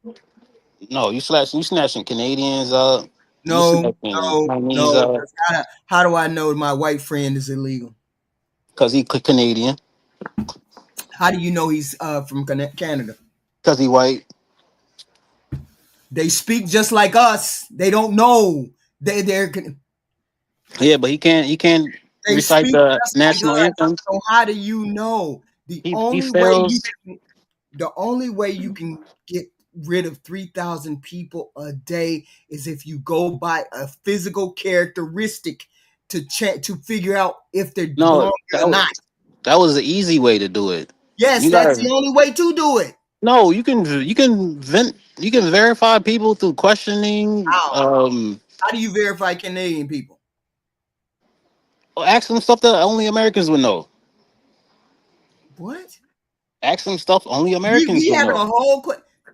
No, you snatching Canadians up. You No, snatching no, Chinese no. up 'Cause how do I know my white friend is illegal? because he Canadian, How do you know he's from Canada? because he white. They speak just like us. They don't know. They're Yeah, but he can't they recite speak the just like national us. anthem. So how do you know? He fails. The only way you can get rid of 3,000 people a day is if you go by a physical characteristic to figure out if they're No, belonging or not. that was the easy way to do it. Yes, You that's the gotta only way to do it. no. You can verify people through questioning. How? How do you verify Canadian people? Ask them stuff that only Americans would know. What? Ask them stuff only Americans We would having know. a whole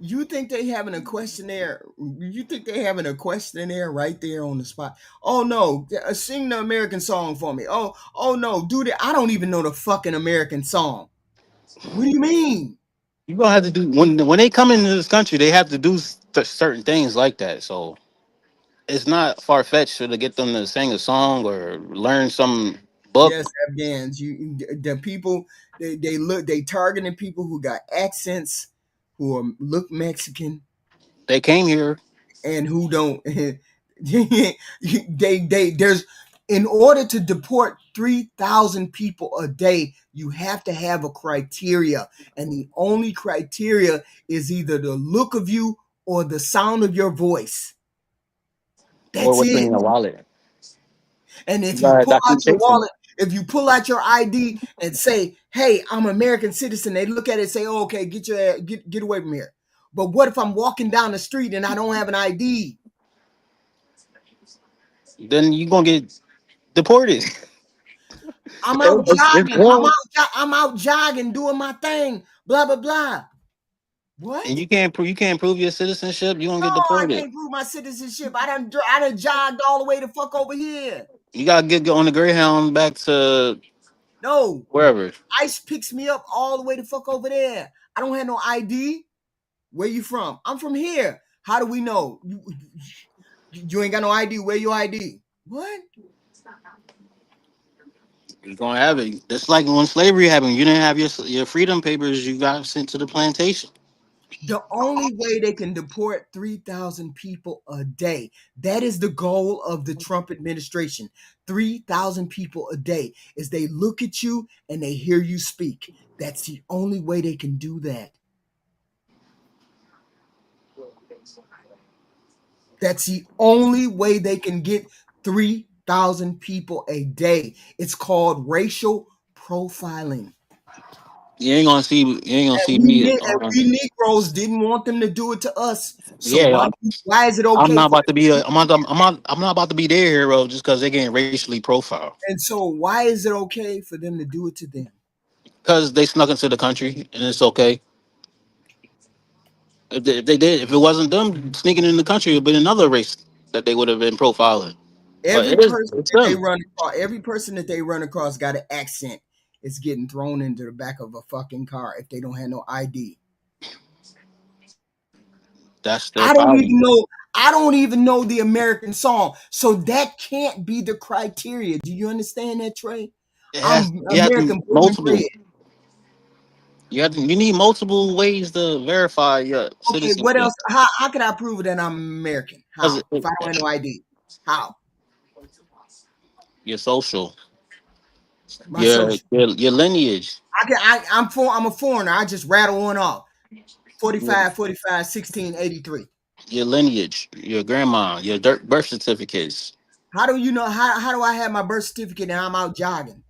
you think they having a questionnaire? You think they having a questionnaire right there on the spot? Oh no, sing the American song for me. Oh no, do that. I don't even know the fucking American song. What do you mean? You gonna have to do when they come into this country, they have to do certain things like that. So it's not far fetched to get them to sing a song or learn some Yes, book. Afghans. The people they targeting people who got accents, who look Mexican, They came here. and who don't. There's in order to deport 3,000 people a day, you have to have a criteria, and the only criteria is either the look of you or the sound of your voice. Or That's what's in it. your wallet. And You if you got pull out your documentation. wallet, if you pull out your ID and say, "Hey, I'm an American citizen," they look at it and say, "Oh, okay, get away from here." But what if I'm walking down the street and I don't have an ID? Then you gonna get deported. I'm out It's jogging. wrong. I'm out jogging, doing my thing. Blah blah blah. What? And you can't prove your citizenship. You gonna No, get I deported. can't prove my citizenship. I done jogged all the way the fuck over here. You gotta get on the Greyhound back to No, wherever. ICE picks me up all the way the fuck over there. I don't have no ID. Where you from? I'm from here. How do we know? You ain't got no ID. Where your ID? What? You're gonna have it. That's like when slavery happened. You didn't have your freedom papers. You got sent to the plantation. The only way they can deport 3,000 people a day. That is the goal of the Trump administration. 3,000 people a day is they look at you and they hear you speak. That's the only way they can do that. That's the only way they can get 3,000 people a day. It's called racial profiling. You ain't gonna see And me. we Negroes didn't want them to do it to us. So Yeah, why is it I'm okay not for about to be a. I'm not about to be their hero just because they're getting racially profiled. and so why is it okay for them to do it to them? Because they snuck into the country and it's okay. If they did, if it wasn't them sneaking in the country, it'd been another race that they would have been profiling. But Every it's them. every person that they run across got an accent. It's getting thrown into the back of a fucking car if they don't have no ID. That's their I don't problem. even know. I don't even know the American song, so that can't be the criteria. Do you understand that, Trey? It has. I'm You have to American born and bred. multiple. You need multiple ways to verify your Okay, what else? citizenship. How can I prove that I'm American? Because How? If I don't have no ID, how? your social, My social. your lineage, I'm a foreigner. I just rattle one off. your, 45, 45, 1683. your lineage, your grandma, your birth certificates. How do you know? How do I have my birth certificate and I'm out jogging?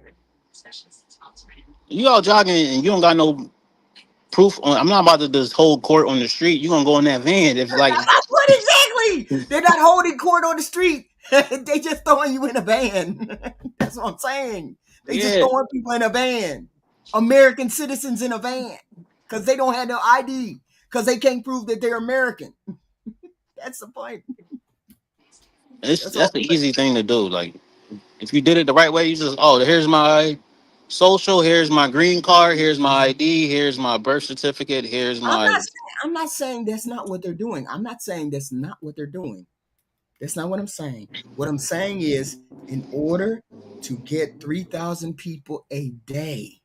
You out jogging and you don't got no proof on. I'm not about to just hold court on the street. You gonna go in that van if like What exactly? They're not holding court on the street. They just throwing you in a van. That's what I'm saying. They just yeah. throwing people in a van. American citizens in a van because they don't have no ID because they can't prove that they're American. That's the point. It's That's all. that's the easy thing to do. Like if you did it the right way, you just here's my social, here's my green card, here's my ID, here's my birth certificate, here's my. I'm not saying that's not what they're doing. I'm not saying that's not what they're doing. That's not what I'm saying. What I'm saying is, in order to get 3,000 people a day,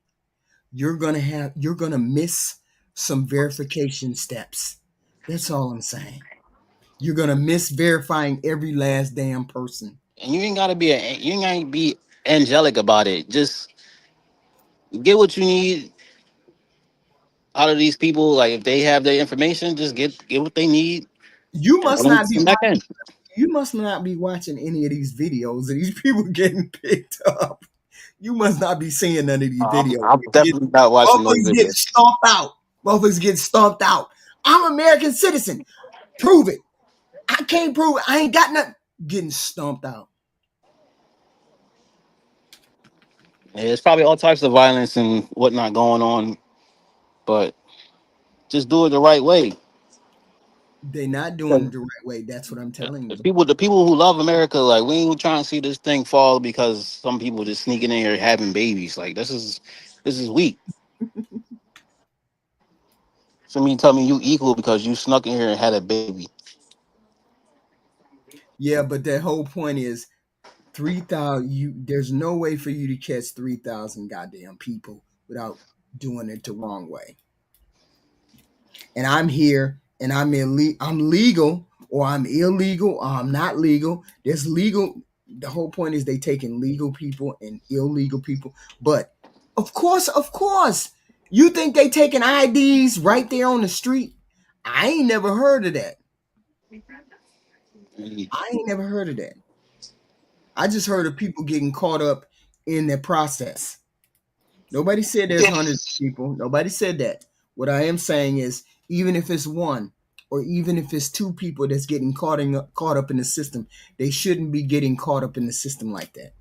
you're gonna miss some verification steps. That's all I'm saying. You're gonna miss verifying every last damn person. And you ain't gotta be angelic about it. Just get what you need out of these people. Like if they have their information, just get what they need. You And let must them not be come back in. you must not be watching any of these videos of these people getting picked up. You must not be seeing none of these videos. I'm definitely not watching those Motherfuckers get videos. stomped out. Motherfuckers get stomped out. I'm an American citizen. Prove it. I can't prove it. I ain't got nothing. Getting stomped out. Yeah, there's probably all types of violence and whatnot going on, but just do it the right way. They're not doing it the right way. That's what I'm telling you. The people who love America, like we ain't trying to see this thing fall because some people just sneaking in here having babies. Like this is weak. So me tell me you equal because you snuck in here and had a baby. Yeah, but the whole point is 3,000. There's no way for you to catch 3,000 goddamn people without doing it the wrong way. And I'm here and I'm legal or I'm illegal or I'm not legal. There's legal. The whole point is they taking legal people and illegal people. But of course, you think they taking IDs right there on the street? I ain't never heard of that. I ain't never heard of that. I just heard of people getting caught up in their process. Nobody said there's hundreds of people. Nobody said that. What I am saying is, even if it's one, or even if it's two people that's getting caught up in the system, they shouldn't be getting caught up in the system like that.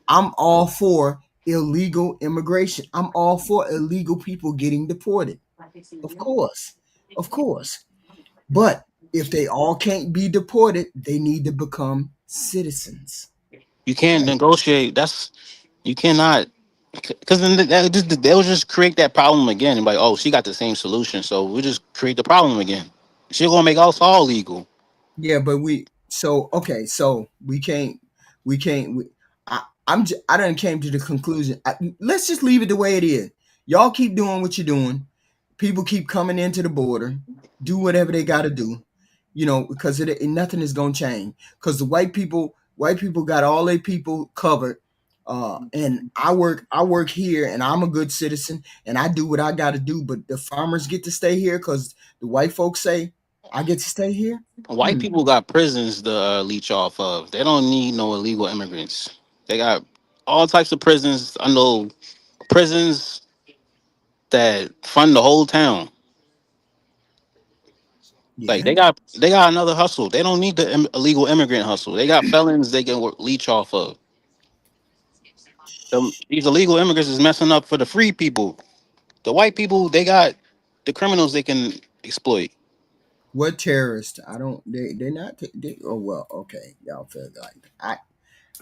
I'm all for illegal immigration. I'm all for illegal people getting deported. Of course. Of course. But if they all can't be deported, they need to become citizens. You can't That's negotiate. You cannot because then they'll just create that problem again. And like, oh, she got the same solution, so we just create the problem again. She's gonna make us all legal. Yeah, but okay, so we can't. I done came to the conclusion. Let's just leave it the way it is. Y'all keep doing what you're doing. People keep coming into the border, do whatever they got to do, because nothing is gonna change. Because the white people got all their people covered. And I work here, and I'm a good citizen, and I do what I got to do. But the farmers get to stay here because the white folks say I get to stay here. White Hmm. people got prisons to leech off of. They don't need no illegal immigrants. They got all types of prisons. I know prisons that fund the whole town. Like Yeah. they got another hustle. They don't need the illegal immigrant hustle. They got felons they can leech off of. These illegal immigrants is messing up for the free people. The white people, they got the criminals they can exploit. What terrorist? I don't. They're not. Oh well. Okay. Y'all feel like I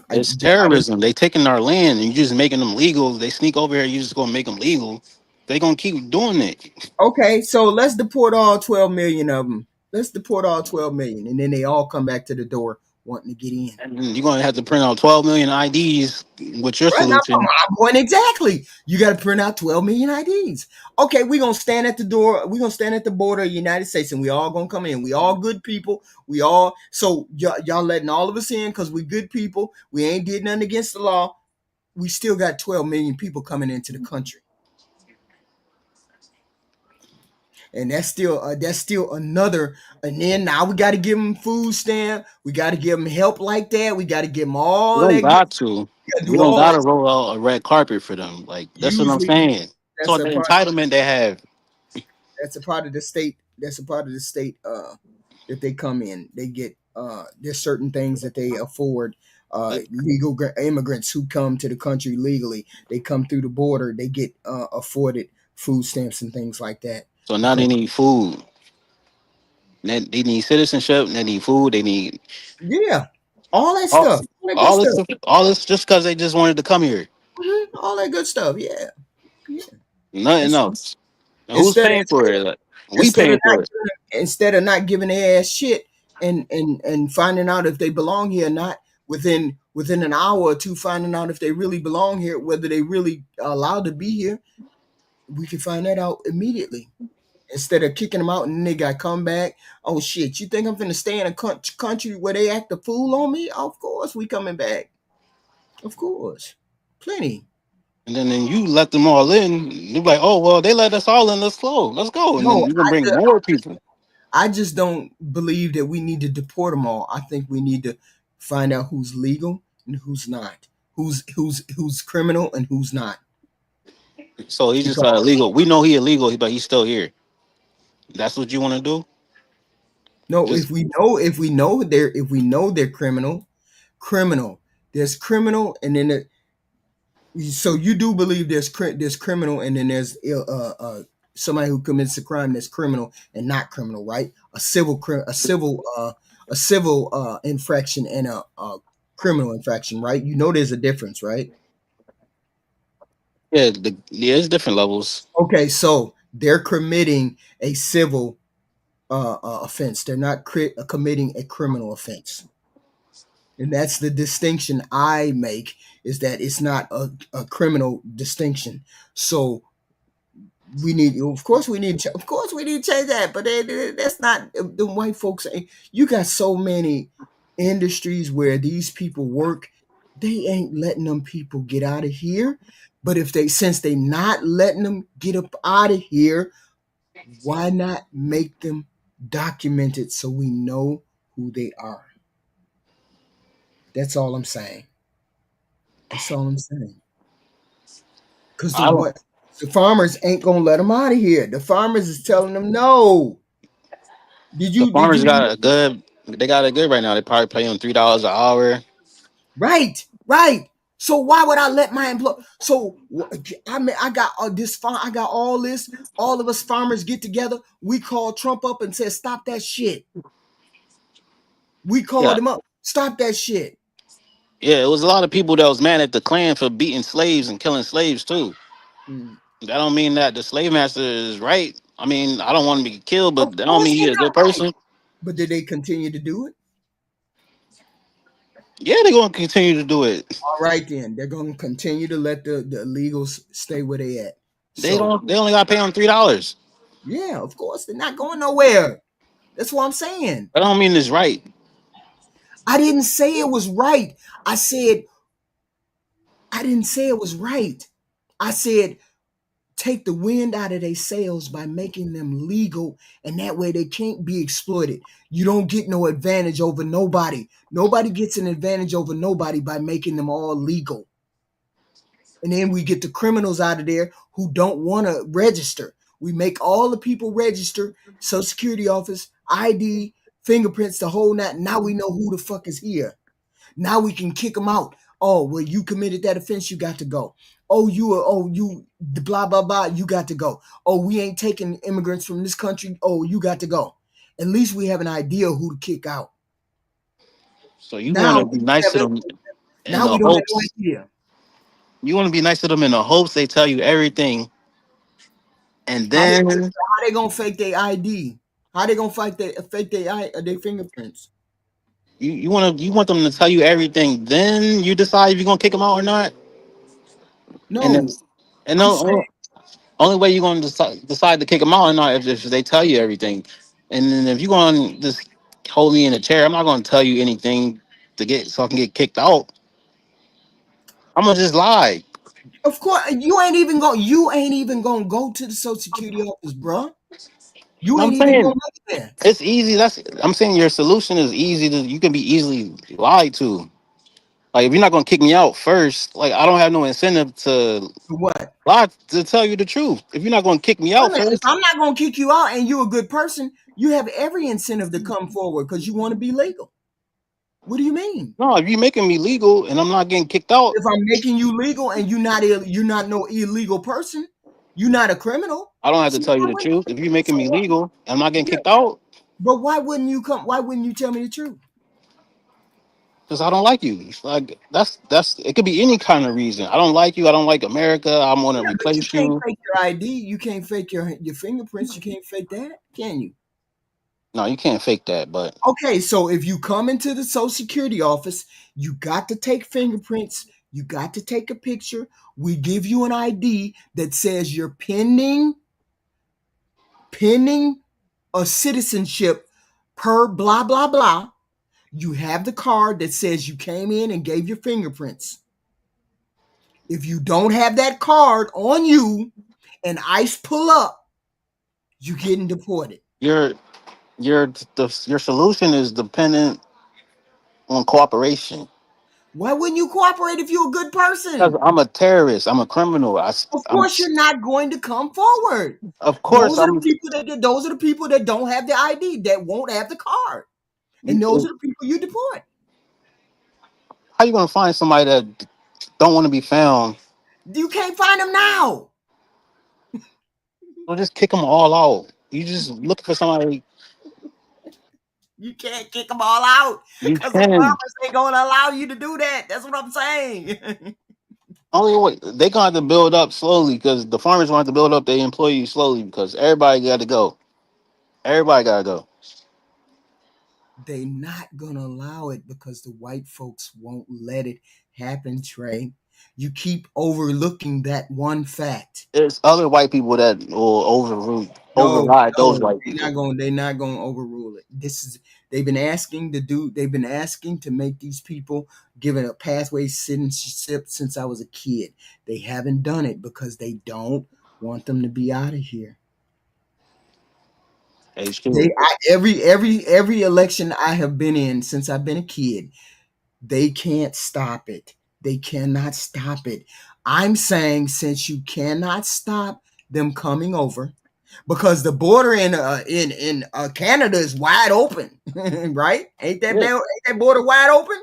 It's terrorism. They taking our land and you just making them legal. They sneak over here, you just gonna make them legal. They gonna keep doing it. Okay, so let's deport all 12 million of them. Let's deport all 12 million, and then they all come back to the door wanting to get in. And you're gonna have to print out 12 million IDs with your Right now, solution. my point exactly. You got to print out 12 million IDs. Okay, we're gonna stand at the door. We're gonna stand at the border of the United States, and we all gonna come in. We all good people. We all so y'all letting all of us in because we good people. We ain't did nothing against the law. We still got 12 million people coming into the country. And that's still another. And then now we got to give them food stamp. We got to give them help like that. We got to give them We all don't that good. got to. We got to We do don't all gotta that. roll out a red carpet for them. Like that's what I'm Usually, saying. that's So a the part. entitlement they have. That's a part of the state. That's a part of the state that they come in. They get there's certain things that they afford. Legal immigrants who come to the country legally, they come through the border. They get afforded food stamps and things like that So now they because need food. They need citizenship. They need food. They need yeah, all that all, stuff, all that good stuff. all this just because they just wanted to come here. All that good stuff. Yeah, yeah. Nothing That's else. And who's instead of paying for it? Like, we instead of paying not for it. instead of not giving their ass shit and finding out if they belong here or not within an hour or two, finding out if they really belong here, whether they really are allowed to be here. We can find that out immediately. Instead of kicking them out and they got come back. Oh shit! You think I'm finna stay in a country where they act a fool on me? Of course we coming back. Of course, plenty. And then you let them all in. You're like, oh well, they let us all in. Let's go. Let's go. And then No, you can bring more people. I just don't believe that we need to deport them all. I think we need to find out who's legal and who's not, who's criminal and who's not. So he's just Because illegal. We know he illegal, but he's still here. That's what you want to do. no, Just if we know they're criminal. There's criminal, and then so you do believe there's criminal, and then there's somebody who commits a crime that's criminal and not criminal, right? A civil infraction and a criminal infraction, right? You know there's a difference, right? yeah, it's different levels. Okay, so they're committing a civil offense. They're not committing a criminal offense. And that's the distinction I make, is that it's not a criminal distinction. So we need, of course we need to change that, but that's not the white folks. You got so many industries where these people work, they ain't letting them people get out of here. But if they, since they not letting them get up out of here, why not make them documented so we know who they are? That's all I'm saying. That's all I'm saying. Because I don't. the farmers ain't gonna let them out of here. The farmers is telling them no. The Did farmers you got a good. They got it good right now. They probably pay them $3 an hour. right, right. So why would I let my employer? So I mean, I got this farm. I got all this. All of us farmers get together. We called Trump up and said, "Stop that shit." We Yeah, called him up. Stop that shit. yeah. It was a lot of people that was mad at the Klan for beating slaves and killing slaves too. Mm. That don't mean that the slave master is right. I mean, I don't want him to be killed, Of but that don't course mean he they're a good not right. person. But did they continue to do it? Yeah, they're gonna continue to do it. All right, then they're going to continue to let the illegals stay where they at. They So don't. They only got to pay them $3. yeah, of course they're not going nowhere. That's what I'm saying. That don't mean it's right. I didn't say it was right. I said I didn't say it was right. I said take the wind out of their sails by making them legal, and that way they can't be exploited. You don't get no advantage over nobody. Nobody gets an advantage over nobody by making them all legal. And then we get the criminals out of there who don't want to register. We make all the people register, Social Security office, ID, fingerprints, the whole night. Now we know who the fuck is here. Now we can kick them out. Oh, well, you committed that offense, you got to go. Oh, you blah blah blah, you got to go. Oh, we ain't taking immigrants from this country. Oh, you got to go. At least we have an idea who to kick out. So you want Now to we be nice to have them in now we the don't have no hopes. idea. You want to be nice to them in the hopes they tell you everything, and How they then how they gonna fake their ID? How they gonna fake their fingerprints? you want them to tell you everything. Then you decide if you're gonna kick them out or not. And then No, and I'm no, saying only way you're gonna decide to kick them out or not if they tell you everything. And then if you're gonna just hold me in a chair, I'm not gonna tell you anything to get so I can get kicked out. I'm gonna just lie. of course you ain't even gonna go to the Social Security office, bruh. You I'm ain't even gonna saying make it there. it's easy. I'm saying your solution is easy to you can be easily lied to. Like if you're not gonna kick me out first, like I don't have no incentive to For what? lie to tell you the truth. If you're not gonna kick me Wait a out minute. If first, I'm not gonna kick you out and you're a good person, you have every incentive to come forward because you want to be legal. What do you mean? no, if you're making me legal and I'm not getting kicked out, If I'm making you legal and you're not no illegal person, you're not a criminal. I don't have to So tell you why the would truth. If you're making so me what? legal and I'm not getting Yeah, kicked out, but why wouldn't you come? Why wouldn't you tell me the truth? because I don't like you. It's like that's it could be any kind of reason. I don't like you. I don't like America. I'm gonna Yeah, but you replace can't you. fake your ID. You can't fake your fingerprints. You can't fake that, can you? No, you can't fake that. But Okay, so if you come into the Social Security office, you got to take fingerprints. You got to take a picture. We give you an ID that says you're pending a citizenship per blah blah blah. You have the card that says you came in and gave your fingerprints. If you don't have that card on you and ICE pull up, you getting deported. your your solution is dependent on cooperation. Why wouldn't you cooperate if you're a good Because person? I'm a terrorist. I'm a criminal. Of I'm course, you're not going to come forward. of course Those are the I'm. people those are the people that don't have the ID that won't have the card, and those are the people you deport. How you gonna find somebody that don't want to be found? You can't find them now. Well, just kick them all out. You just looking for somebody. You can't kick them all out You because the can. farmers ain't going to allow you to do that. That's what I'm saying. Only way they gonna have to build up slowly because the farmers want to build up their employees slowly because everybody got to go. Everybody gotta go. They not gonna allow it because the white folks won't let it happen, Trey. You keep overlooking that one fact. There's other white people that will No, override those no, white people. they're not gonna overrule it. This is they've been asking to make these people give it a pathway citizenship since I was a kid. They haven't done it because they don't want them to be out of here. It's true. Every election I have been in since I've been a kid, they can't stop it. They cannot stop it. I'm saying since you cannot stop them coming over, because the border in Canada is wide open, right? Yeah, Ain't that border wide open?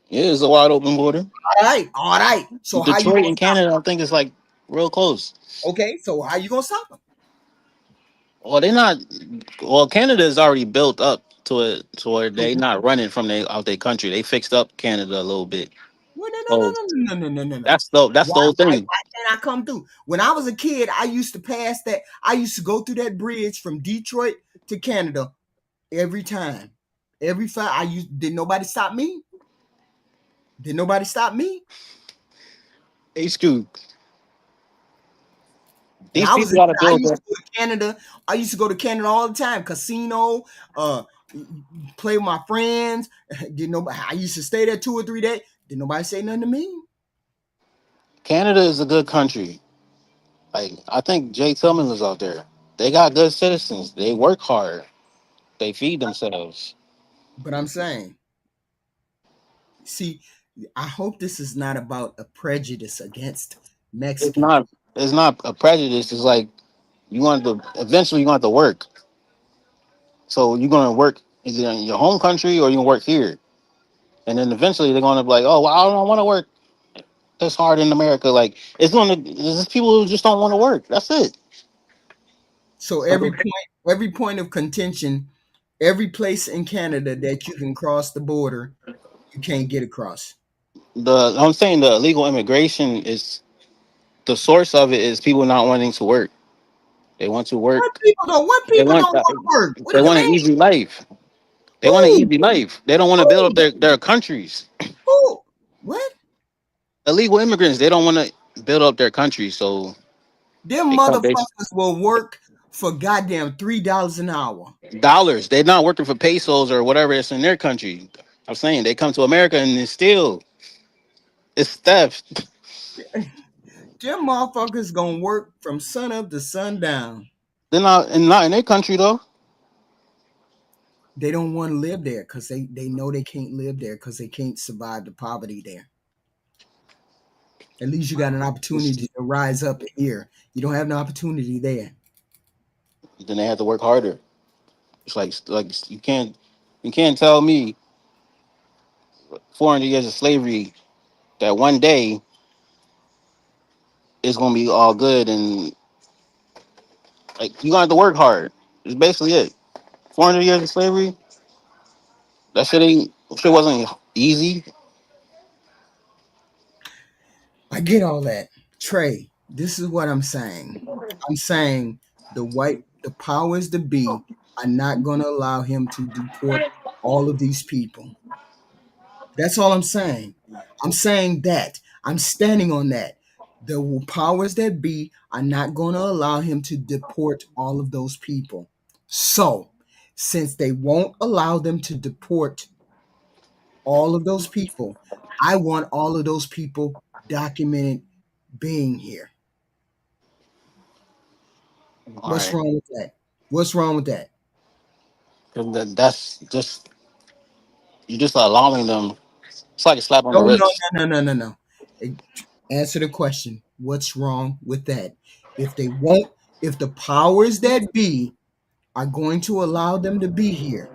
yeah, it's a wide open border. All right, all right. So how you Detroit gonna and stop Canada, I think it's like real close. 'em? Okay, so how you gonna stop them? Well, they're not. Well, Canada is already built up to it to where they not running from out their country. They fixed up Canada a little bit. Well, no, no, So no, no, no, no, no, no, no. that's the whole thing. Why can't I come through? When I was a kid, I used to pass that. I used to go through that bridge from Detroit to Canada every time. Every five, did nobody stop me? Did nobody stop me? HQ. And These I was, people got to I build used up. to go to Canada. I used to go to Canada all the time. Casino, uh, play with my friends. Did nobody? I used to stay there 2 or 3 days. Did nobody say nothing to me? Canada is a good country. Like I think Jay Tillman was out there. They got good citizens. They work hard. They feed themselves. But I'm saying, see, I hope this is not about a prejudice against It's Mexican. not. It's not a prejudice. It's like you want to. Eventually, you want to work. So you're gonna work either in your home country or you can work here. And then eventually they're gonna be like, oh, well, I don't want to work this hard in America. Like there's just people who just don't want to work. That's it. So So every point of contention, every place in Canada that you can cross the border, you can't get across. I'm saying the illegal immigration is the source of it is people not wanting to work. They want to What work. people don't? What They people want don't want to work? What they do you want an mean? easy life. They want an Who? easy life. They don't want to build up Who? their countries. Who? What? Illegal immigrants, they don't want to build up their country, so Them they come base motherfuckers will work for goddamn $3 an hour. dollars. They're not working for pesos or whatever it's in their country. I'm saying they come to America and it's still it's theft. Them motherfuckers gonna work from sun up to sundown. They're not in their country though. They don't want to live there because they know they can't live there because they can't survive the poverty there. At least you got an It's- opportunity to rise up here. You don't have an opportunity there. then they have to work harder. It's like you can't tell me 400 years of slavery that one day it's gonna be all good and like you gonna have to work hard. It's basically it. 400 years of slavery. Shit wasn't easy. I get all that. Trey, this is what I'm saying. I'm saying the powers that be are not going to allow him to deport all of these people. That's all I'm saying. I'm saying that. I'm standing on that. The powers that be are not going to allow him to deport all of those people. So, since they won't allow them to deport all of those people, I want all of those people documented being here. All What's right, wrong with that? What's wrong with that? 'cause that's just you're just allowing them. It's like a slap on No, the no, wrist. no, no, no, no, no. Eh, Answer the question. What's wrong with that? If they won't, if the powers that be are going to allow them to be here,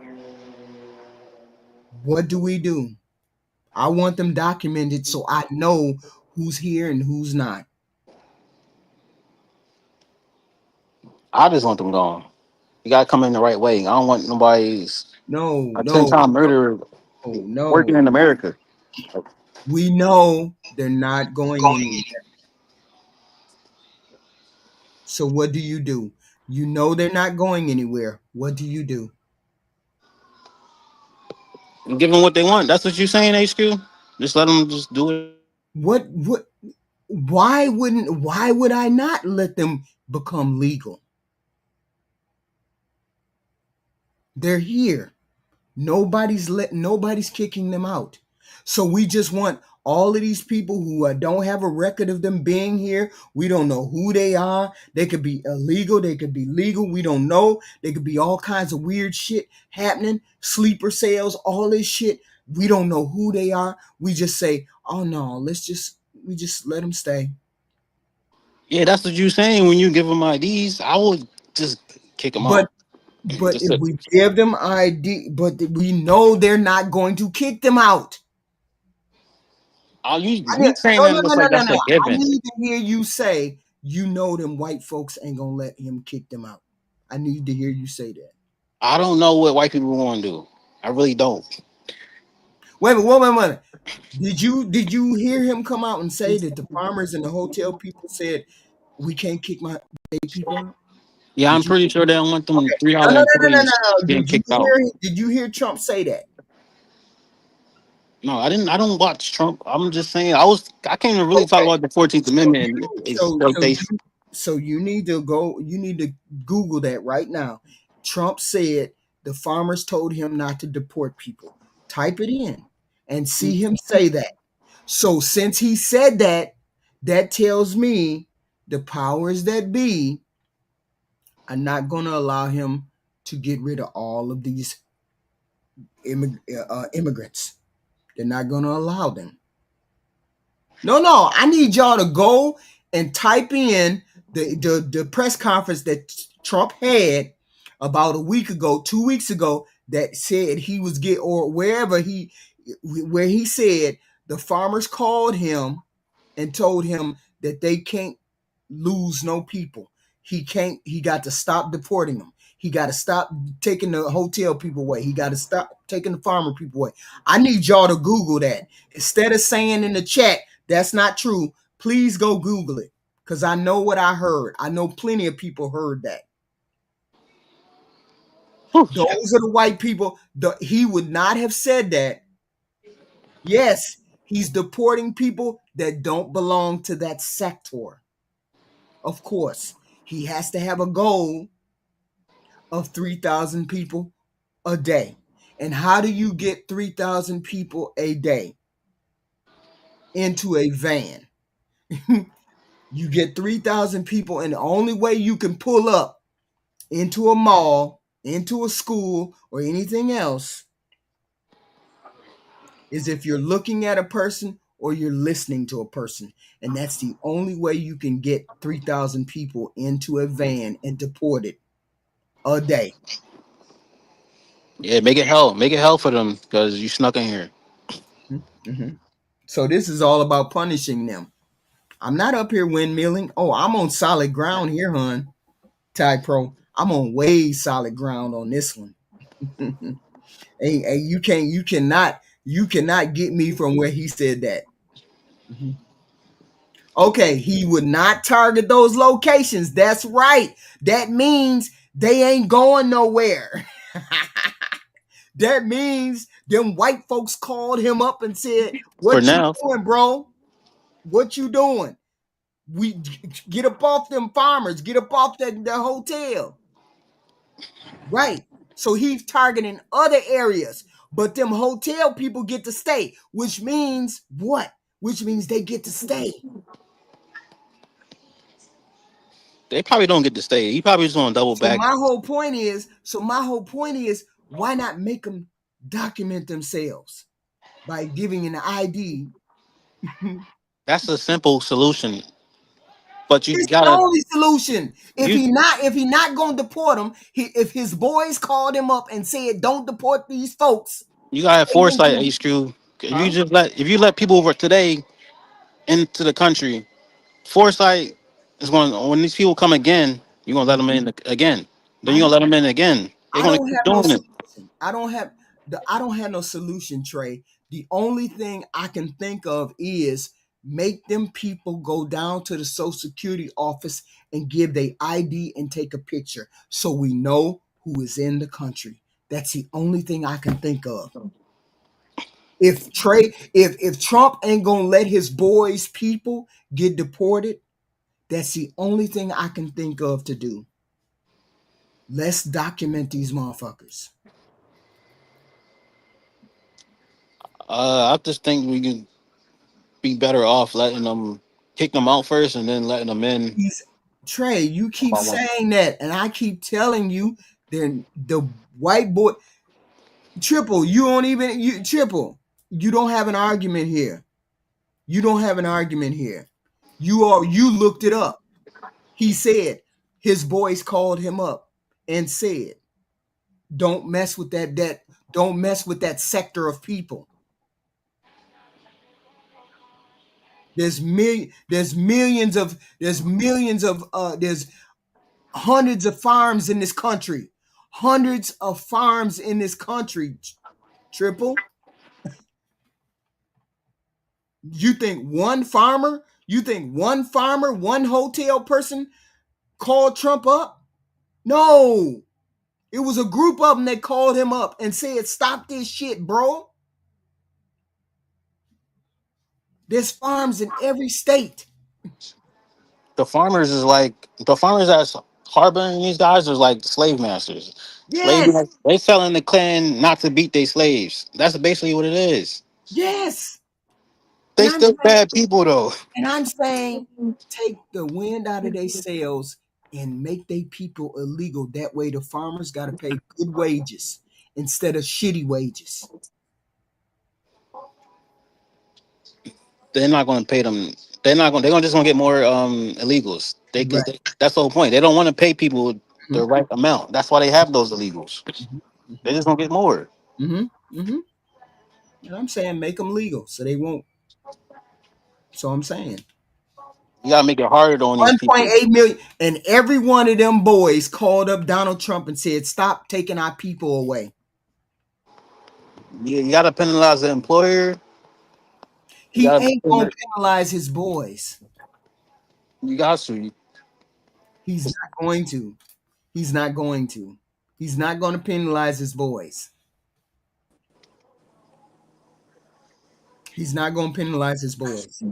what do we do? I want them documented so I know who's here and who's not. I just want them gone. You gotta come in the right way. I don't want nobody's No, a ten no, time murderer no, working no. in America. We know they're not going anywhere. So what do? You know they're not going anywhere. What do you do? And give them what they want. That's what you're saying, HQ. Just let them just do it. What why would I not let them become legal? They're here. Nobody's kicking them out. So we just want all of these people who don't have a record of them being here. We don't know who they are. They could be illegal. They could be legal. We don't know. They could be all kinds of weird shit happening. Sleeper cells, all this shit. We don't know who they are. We just say, oh no, we just let them stay. Yeah, that's what you're saying. When you give them IDs, I would just kick them But out. but Just if we give them ID, but we know they're not going to kick them out. you saying No, that no, no, looks no, like no, that's no. a I given. need to hear you say, you know, them white folks ain't gonna let him kick them out. I need to hear you say that. I don't know what white people want to do. I really don't. Wait a minute, wait a minute. Did you hear him come out and say that the farmers and the hotel people said we can't kick my people out? Yeah, I'm Did you? pretty sure they don't want them Okay. No, $3 no, no, no, no, employees no, no. getting kicked out. Did you hear Trump say that? No, I didn't. I don't watch Trump. I'm just saying. I can't even really talk Okay. about the 14th So Amendment you and so so exploitation. you so you need to go you need to Google that right now. Trump said the farmers told him not to deport people. Type it in and see him say that. So since he said that, that tells me the powers that be are not going to allow him to get rid of all of these immigrants. They're not going to allow them. No, no, I need y'all to go and type in the press conference that Trump had about a week ago, 2 weeks ago, that said he was or where he said the farmers called him and told him that they can't lose no people. He got to stop deporting them. He got to stop taking the hotel people away. He got to stop taking the farmer people away. I need y'all to Google that. Instead of saying in the chat, that's not true, please go Google it. Because I know what I heard. I know plenty of people heard that. Whew. Those are the white people. He would not have said that. Yes, he's deporting people that don't belong to that sector. Of course, he has to have a goal of 3,000 people a day. And how do you get 3,000 people a day into a van? You get 3,000 people, and the only way you can pull up into a mall, into a school, or anything else is if you're looking at a person or you're listening to a person. And that's the only way you can get 3,000 people into a van and deported a day. Yeah, make it hell. Make it hell for them because you snuck in here. Mm-hmm. So this is all about punishing them. I'm not up here windmilling. Oh, I'm on solid ground here, hon. Tide Pro. I'm on way solid ground on this one. And you cannot get me from where he said that. Mhm. Okay, he would not target those locations. That's right. That means they ain't going nowhere. That means them white folks called him up and said, For "What you now, doing, bro? What you doing? We get up off them farmers, get up off the hotel." Right. So he's targeting other areas, but them hotel people get to stay, which means what? Which means they get to stay. they probably don't get to stay. He probably just going to double So back. my whole point is, why not make them document themselves by giving an ID? That's a simple solution. But you It's the gotta only solution. If you he not gonna deport them, if his boys called him up and said, "Don't deport these folks," you gotta have they ain't foresight, gonna, HQ. huh? If you let people over today into the country, foresight is going. When these people come again, you're gonna let them in again. Then I you're know. gonna let them in again. They're I gonna don't keep have no doing it. solution. I don't have no solution, Trey. The only thing I can think of is make them people go down to the Social Security office and give their ID and take a picture so we know who is in the country. That's the only thing I can think of. If Trump ain't gonna let his boys people get deported, that's the only thing I can think of to do. Let's document these motherfuckers. I just think we can be better off letting them kick them out first, and then letting them in He's Trey, you one keep by one. saying that, and I keep telling you, then the white boy triple, triple, you don't have an argument here. You don't have an argument here. You looked it up. He said his boys called him up and said, "Don't mess with don't mess with that sector of people." There's hundreds of farms in this country. Hundreds of farms in this country. Triple. You think one farmer, one hotel person called Trump up? No. It was a group of them that called him up and said, "Stop this shit, bro." There's farms in every state. The farmers that's harboring these guys are like slave masters. Slave Yes. masters, they telling the clan not to beat their slaves. That's basically what it is. Yes. And They I'm still saying, bad people though. and I'm saying, take the wind out of their sails and make their people illegal. That way the farmers got to pay good wages instead of shitty wages. They're not going to pay them. They're not going. They're gonna just gonna get more illegals. Right. That's the whole point. They don't want to pay people Mm-hmm. the right amount. That's why they have those illegals. They just gonna get more. Mm-hmm. Mm-hmm. And I'm saying make them legal so they won't. So I'm saying You gotta make it harder on these people. 1.8 million, and every one of them boys called up Donald Trump and said, "Stop taking our people away." You gotta penalize the employer. You He gotta. ain't gonna penalize his boys. You got to. He's not going to. He's not going to. He's not going to penalize his boys. He's not going to penalize his boys.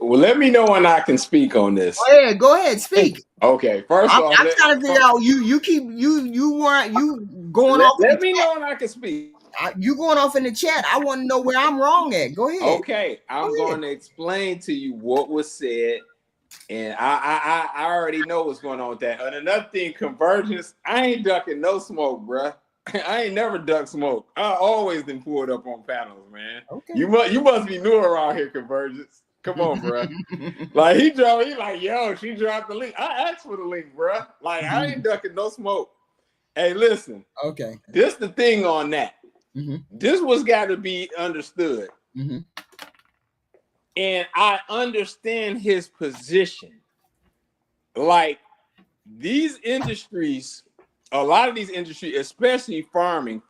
Well, let me know when I can speak on this. Go ahead, speak. Okay, first I'm, off, I'm trying to figure out you keep you weren't you going off in the let me chat. know when I can speak. You going off in the chat. I want to know where I'm wrong at. Go ahead. Okay, I'm Go ahead. going to explain to you what was said, and I already know what's going on with that. And another thing, convergence. I ain't ducking no smoke, bruh. I ain't never ducked smoke. I always been pulled up on panels, man. Okay. You must be new around here, convergence. Come on, bruh. Like he like, yo, she dropped the link. I asked for the link, bruh. Like I ain't ducking no smoke. Hey, listen. Okay. This the thing on that. Mm-hmm. This was got to be understood. Mm-hmm. And I understand his position. Like these industries, a lot of these industries, especially farming,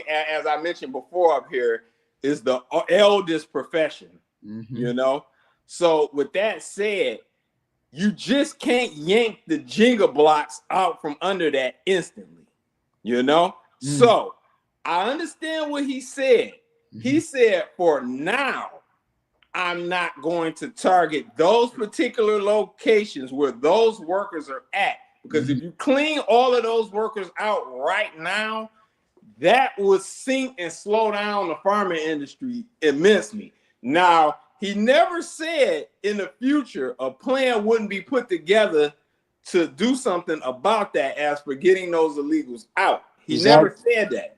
as I mentioned before up here, is the eldest profession, you know? So with that said, you just can't yank the Jenga blocks out from under that instantly, you know? So I understand what he said. He said, for now, I'm not going to target those particular locations where those workers are at. Because if you clean all of those workers out right now, that would sink and slow down the farming industry immensely. Now, he never said in the future a plan wouldn't be put together to do something about that as for getting those illegals out. He never said that,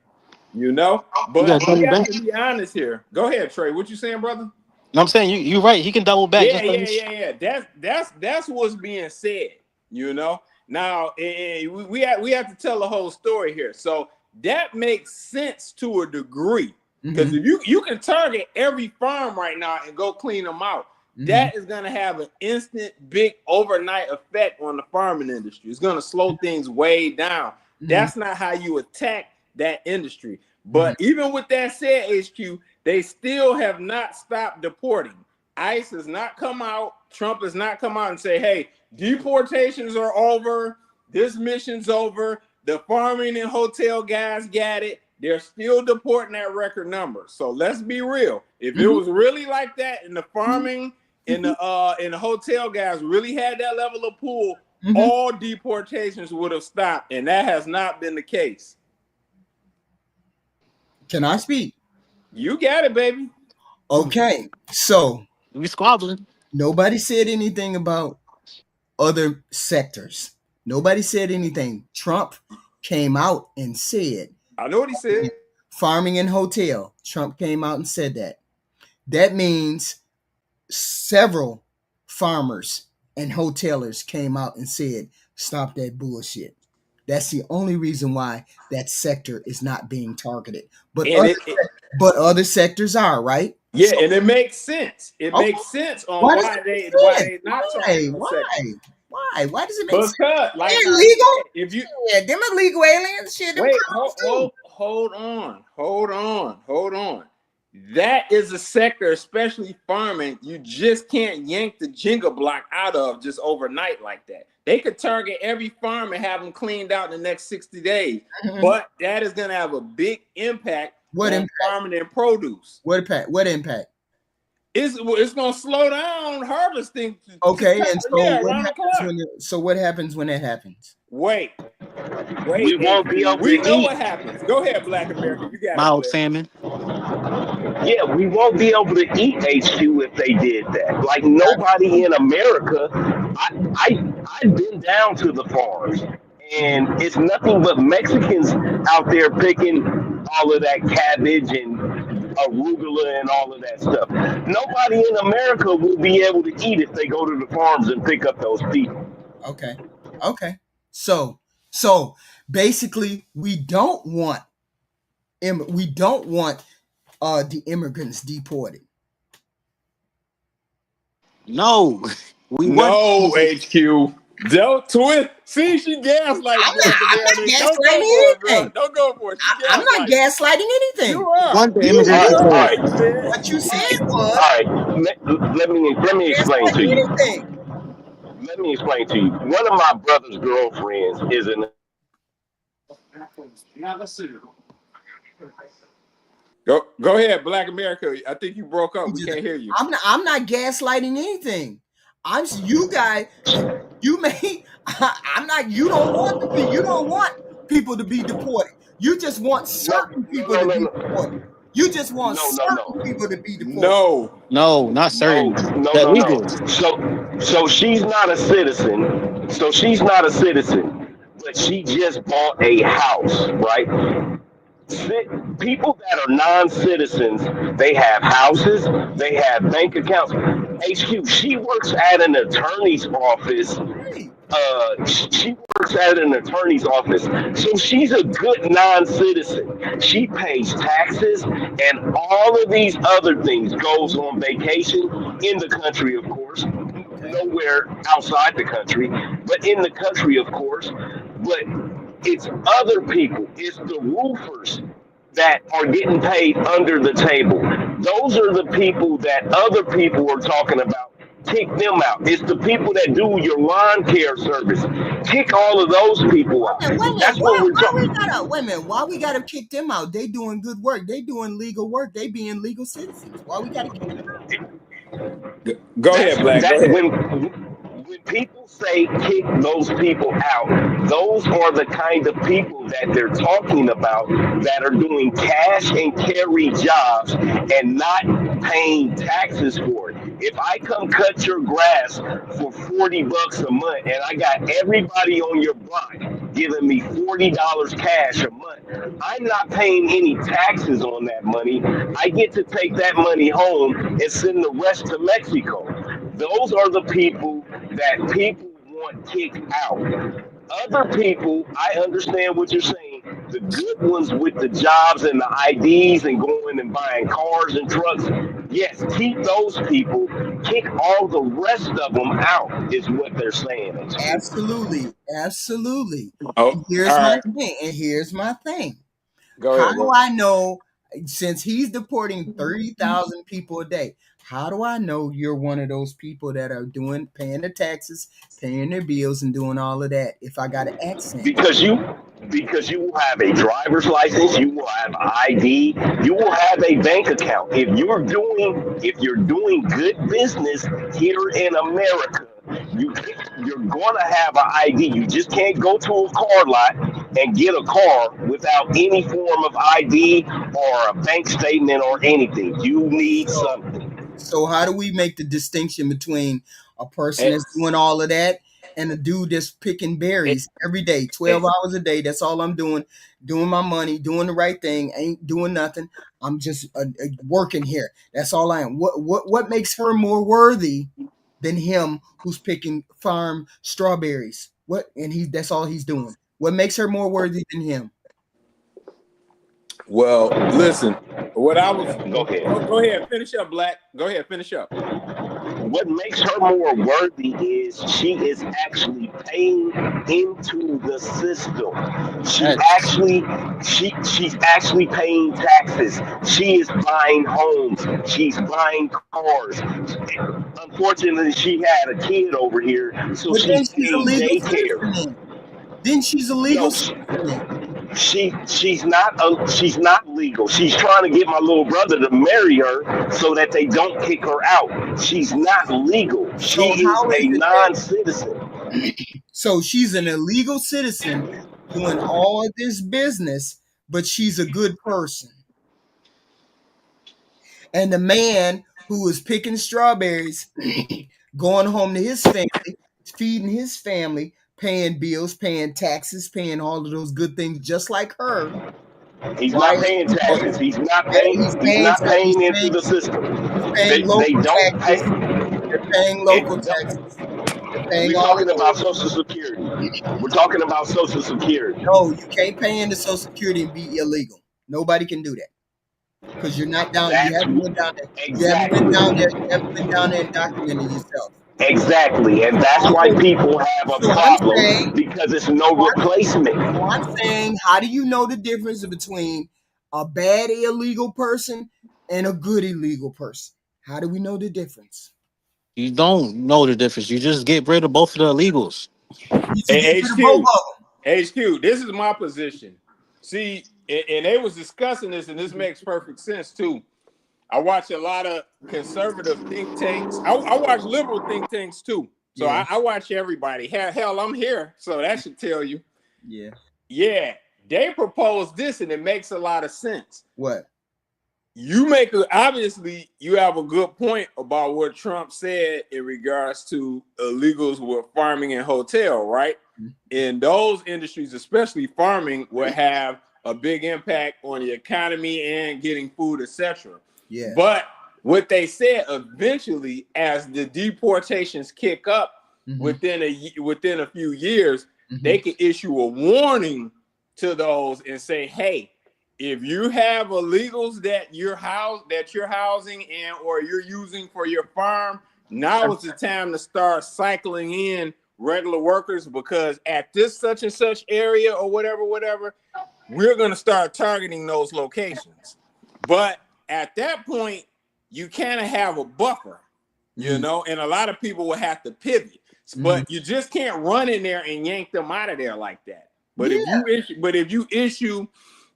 you know? But we got to be honest here. Go ahead, Trey. What you saying, brother? No, I'm saying you're right. He can double back. Yeah. That's what's being said, you know? Now, we have to tell the whole story here. So that makes sense to a degree. Because if you can target every farm right now and go clean them out, that is going to have an instant, big overnight effect on the farming industry. It's going to slow things way down. That's not how you attack that industry. But even with that said, HQ, they still have not stopped deporting. ICE has not come out. Trump has not come out and say, hey, deportations are over. This mission's over. The farming and hotel guys got it. They're still deporting that record number. So let's be real. If it was really like that and the farming and the hotel guys really had that level of pull, all deportations would have stopped. And that has not been the case. Can I speak? You got it, baby. Okay. So we squabbling. Nobody said anything about other sectors. Nobody said anything. Trump came out and said, I know what he said. Farming and hotel. Trump came out and said that. That means several farmers and hotelers came out and said, stop that bullshit. That's the only reason why that sector is not being targeted. But other sectors are, right? Yeah, so, and it makes sense. It makes sense on why they not targeting the sector. Why does it make sense? Because like illegal? If you them illegal aliens shit. Wait, hold on. That is a sector, especially farming, you just can't yank the Jenga block out of just overnight like that. They could target every farm and have them cleaned out in the next 60 days. But that is going to have a big impact on farming and produce. What impact? It's going to slow down harvesting. Okay, and so what happens when that happens? Wait. We won't be able to eat. We know what happens. Go ahead, Black America. You got mild salmon. Yeah, we won't be able to eat HQ if they did that. Like nobody in America. I've been down to the farms, and it's nothing but Mexicans out there picking all of that cabbage and arugula and all of that stuff. Nobody in America will be able to eat if they go to the farms and pick up those people. Okay. Okay. So so basically we don't want the immigrants deported. No, we want No, them. HQ. Don't twist. See, she gaslighting Black I'm not America. Don't go gaslighting for it, bro. anything. Don't go for it. She I'm not gaslighting. gaslighting You anything. We are. want the You immigrants All heard right, what deported. she said. What you said all was right. Let me explain to gaslighting you. anything. Let me explain to you. One of my brother's girlfriends is an Go ahead, Black America. I think you broke up. You We just- can't hear you. I'm not gaslighting anything. You guys you may I'm not you don't want people to be deported. You just want no, certain no, people no, to no, be no, deported. You just want no, no, certain no. people to be deported. No. No, not No, certain. no, The no, no. illegals. So she's not a citizen. So she's not a citizen, but she just bought a house, right? People that are non-citizens, they have houses, they have bank accounts. HQ, she works at an attorney's office. Hey, She works at an attorney's office, so she's a good non-citizen. She pays taxes and all of these other things. Goes on vacation in the country, of course, okay. nowhere outside the country, but in the country, of course. But it's other people, it's the roofers that are getting paid under the table. Those are the people that other people are talking about. Kick them out. It's the people that do your lawn care service. Kick all of those people out. Wait a minute. That's what we're Why we talking. gotta wait a minute? Why we gotta kick them out? They doing good work. They doing legal work. They being legal citizens. Why we gotta kick them out? Go That's ahead, Black. Go that ahead. when people say kick those people out, those are the kind of people that they're talking about that are doing cash and carry jobs and not paying taxes for it. If I come cut your grass for $40 a month and I got everybody on your block giving me $40 cash a month, I'm not paying any taxes on that money. I get to take that money home and send the rest to Mexico. Those are the people that people want kicked out. Other people, I understand what you're saying. The good ones with the jobs and the IDs and going and buying cars and trucks, yes, keep those people. Kick all the rest of them out, is what they're saying. HQ. Absolutely, absolutely. Oh, And here's all my right. thing. And here's my thing. Go How ahead. do Go. I know since he's deporting 30,000 people a day? How do I know you're one of those people that are doing paying their taxes, paying their bills, and doing all of that? If I got an accent, Because you will have a driver's license, you will have ID, you will have a bank account. If you're doing good business here in America, you you're gonna have an ID. You just can't go to a car lot and get a car without any form of ID or a bank statement or anything. You need so something. So how do we make the distinction between a person Eh, that's doing all of that and a dude that's picking eh, berries every day, eh, 12 hours a day? That's all I'm doing my money, doing the right thing, ain't doing nothing. I'm just working here. That's all I am. What makes her more worthy than him who's picking farm strawberries? What and he that's all he's doing. What makes her more worthy than him? Well, listen. What I was Go go ahead. ahead. Finish up, Black. Go ahead. Finish up. What makes her more worthy is she is actually paying into the system. She That's actually she's actually paying taxes. She is buying homes. She's buying cars. Unfortunately, she had a kid over here, so But then she's she's a paying legal citizen. daycare. Then she's a legal No, citizen. she's not legal. She's trying to get my little brother to marry her so that they don't kick her out. She's not legal. So She is how is a it that non-citizen. so she's an illegal citizen doing all of this business, but she's a good person. And the man who is picking strawberries, going home to his family, feeding his family, paying bills, paying taxes, paying all of those good things, just like her. He's Why? not paying taxes. He's not Yeah, paying. He's not he's paying into paying the system. he's paying They local don't pay. taxes. They're paying local taxes. They're paying We're all of talking about those. Social Security. We're talking about Social Security. No, you can't pay into Social Security and be illegal. Nobody can do that because you're not down. You That's haven't went down there. You haven't been down exactly, there. You haven't been down there and documented yourself. exactly, and that's why So, people have a so I'm problem saying, because it's no so replacement. I'm saying, how do you know the difference between a bad illegal person and a good illegal person? How do we know the difference? You don't know the difference. You just get rid of both of the illegals. You should get Hey, rid of both HQ, of them. HQ. This is my position. See, and they was discussing this, and this makes perfect sense too. I watch a lot of conservative think tanks. I watch liberal think tanks too. So Yeah. I watch everybody. Hell, I'm here, so that should tell you. Yeah. Yeah, they proposed this, and it makes a lot of sense. What? Obviously you have a good point about what Trump said in regards to illegals with farming and hotel, right? Mm-hmm. In those industries, especially farming, will have a big impact on the economy and getting food, etc. Yeah. But what they said, eventually, as the deportations kick up within a few years, they can issue a warning to those and say, hey, if you have illegals that you're housing and or you're using for your farm, now is the time to start cycling in regular workers, because at this such and such area or whatever, we're going to start targeting those locations. But at that point, you kind of have a buffer, you know, and a lot of people will have to pivot. But you just can't run in there and yank them out of there like that. But if you issue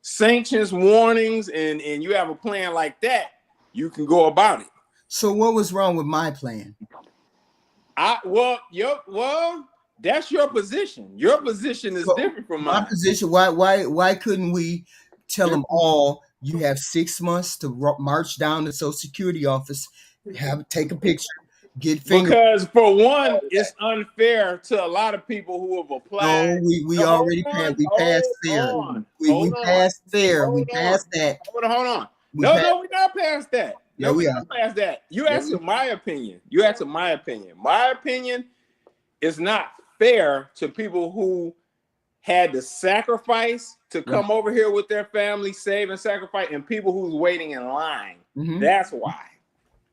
sanctions, warnings, and you have a plan like that, you can go about it. So what was wrong with my plan? That's your position. Your position is different from mine. My position. Why couldn't we tell them all? You have 6 months to march down to Social Security office, take a picture, get fingerprints. Because for one, it's unfair to a lot of people who have applied. No, we already passed. We passed fair. We passed fair. We passed that. Hold on. No, we're not past that. Yeah, we are. Not past that. You asking my opinion. My opinion is not fair to people who had to sacrifice to come over here with their family, save and sacrifice, and people who's waiting in line. That's why.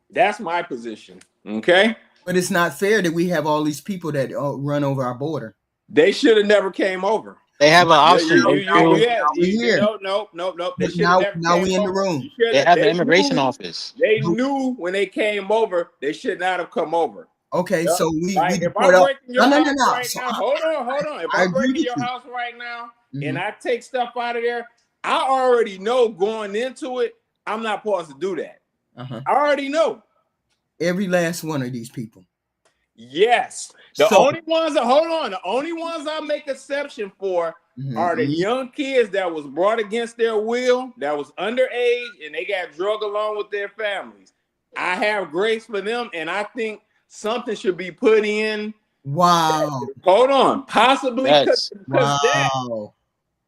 That's my position. Okay. But it's not fair that we have all these people that run over our border. They should have never came over. They have an option. Nope. They now we in the room. They have an immigration office. They knew when they came over, they should not have come over. Okay, so we if I'm breaking your house no. right now, hold on. If I'm breaking your house right now and I take stuff out of there, I already know going into it, I'm not supposed to do that. I already know. Every last one of these people. Yes. The only ones I make exception for are the young kids that was brought against their will, that was underage, and they got drugged along with their families. I have grace for them, and I think something should be put in. Wow. Hold on. Possibly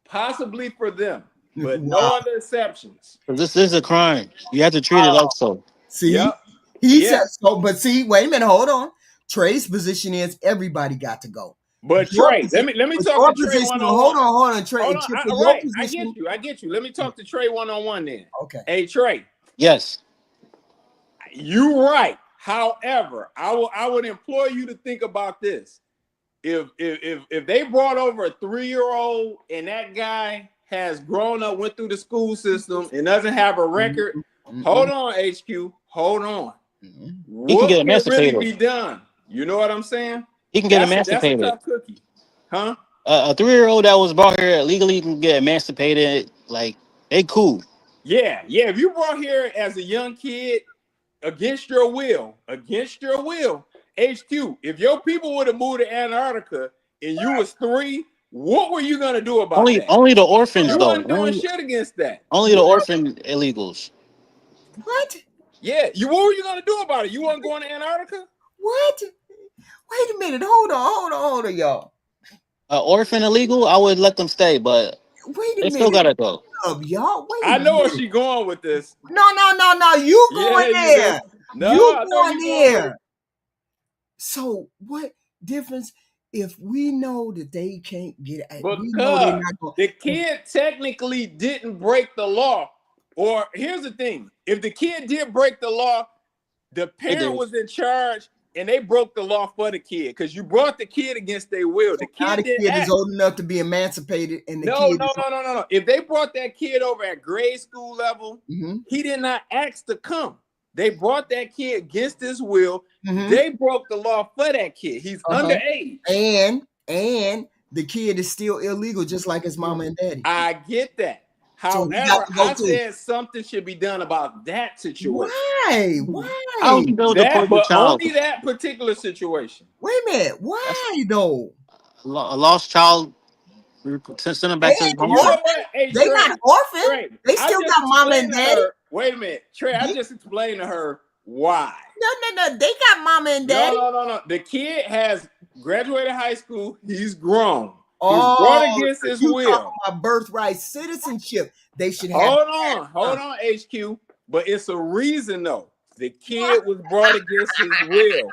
possibly for them, but no other exceptions. This is a crime. You have to treat it like so. See? Yep. He said so, but see, wait a minute, hold on. Trey's position is everybody got to go. But Trey, let me talk to Trey one-on-one. Hold on, Trey. I get you. Let me talk to Trey one-on-one then. Okay. Hey, Trey. Yes. You're right. However, I would implore you to think about this. If they brought over a 3-year-old and that guy has grown up, went through the school system, and doesn't have a record, hold on, HQ. Hold on. He can get emancipated. Really be done? You know what I'm saying? He can get emancipated. That's a tough cookie, huh? A 3-year-old that was brought here illegally can get emancipated. Like, they cool. Yeah. If you brought here as a young kid against your will, HQ. If your people would have moved to Antarctica and you was 3, what were you gonna do about that? Only the orphans, you though. Wasn't doing shit against that. Only the orphan illegals. What? Yeah, what were you gonna do about it? You wasn't going to Antarctica? What? Wait a minute. Hold on, y'all. Orphan illegal, I would let them stay, but wait a they minute. still gotta go. up, y'all. Wait I a know where minute. she going with this. No. You Yeah, going you do. there. No, You I know going you going with it. there. So what difference if we know that they can't get it? We know they're Because not going. the kid technically didn't break the law. Or here's the thing: if the kid did break the law, the parent was in charge and they broke the law for the kid because you brought the kid against their will. The Now kid the didn't kid is ask. old enough to be emancipated, and the No, kid no, is. no, no, no, no. If they brought that kid over at grade school level, he did not ask to come. They brought that kid against his will. They broke the law for that kid. He's underage. And the kid is still illegal, just like his mama and daddy. I get that. So he got However, to go I too. said something should be done about that situation. Why? How Why? you know the That, poor but child? only that particular situation. Wait a minute. Why though? A lost child, send them They back to his ain't home You know country. what? Hey, They not orphan. Trey, They I still just got mama and explained to daddy. her. Wait a minute, Trey. I They, just explained to her why. no. They got mama and daddy. No. The kid has graduated high school. He's grown. He's brought Oh, against so his you talking will. about birthright citizenship? They should have. Hold on, HQ. But it's a reason though. The kid was brought against his will.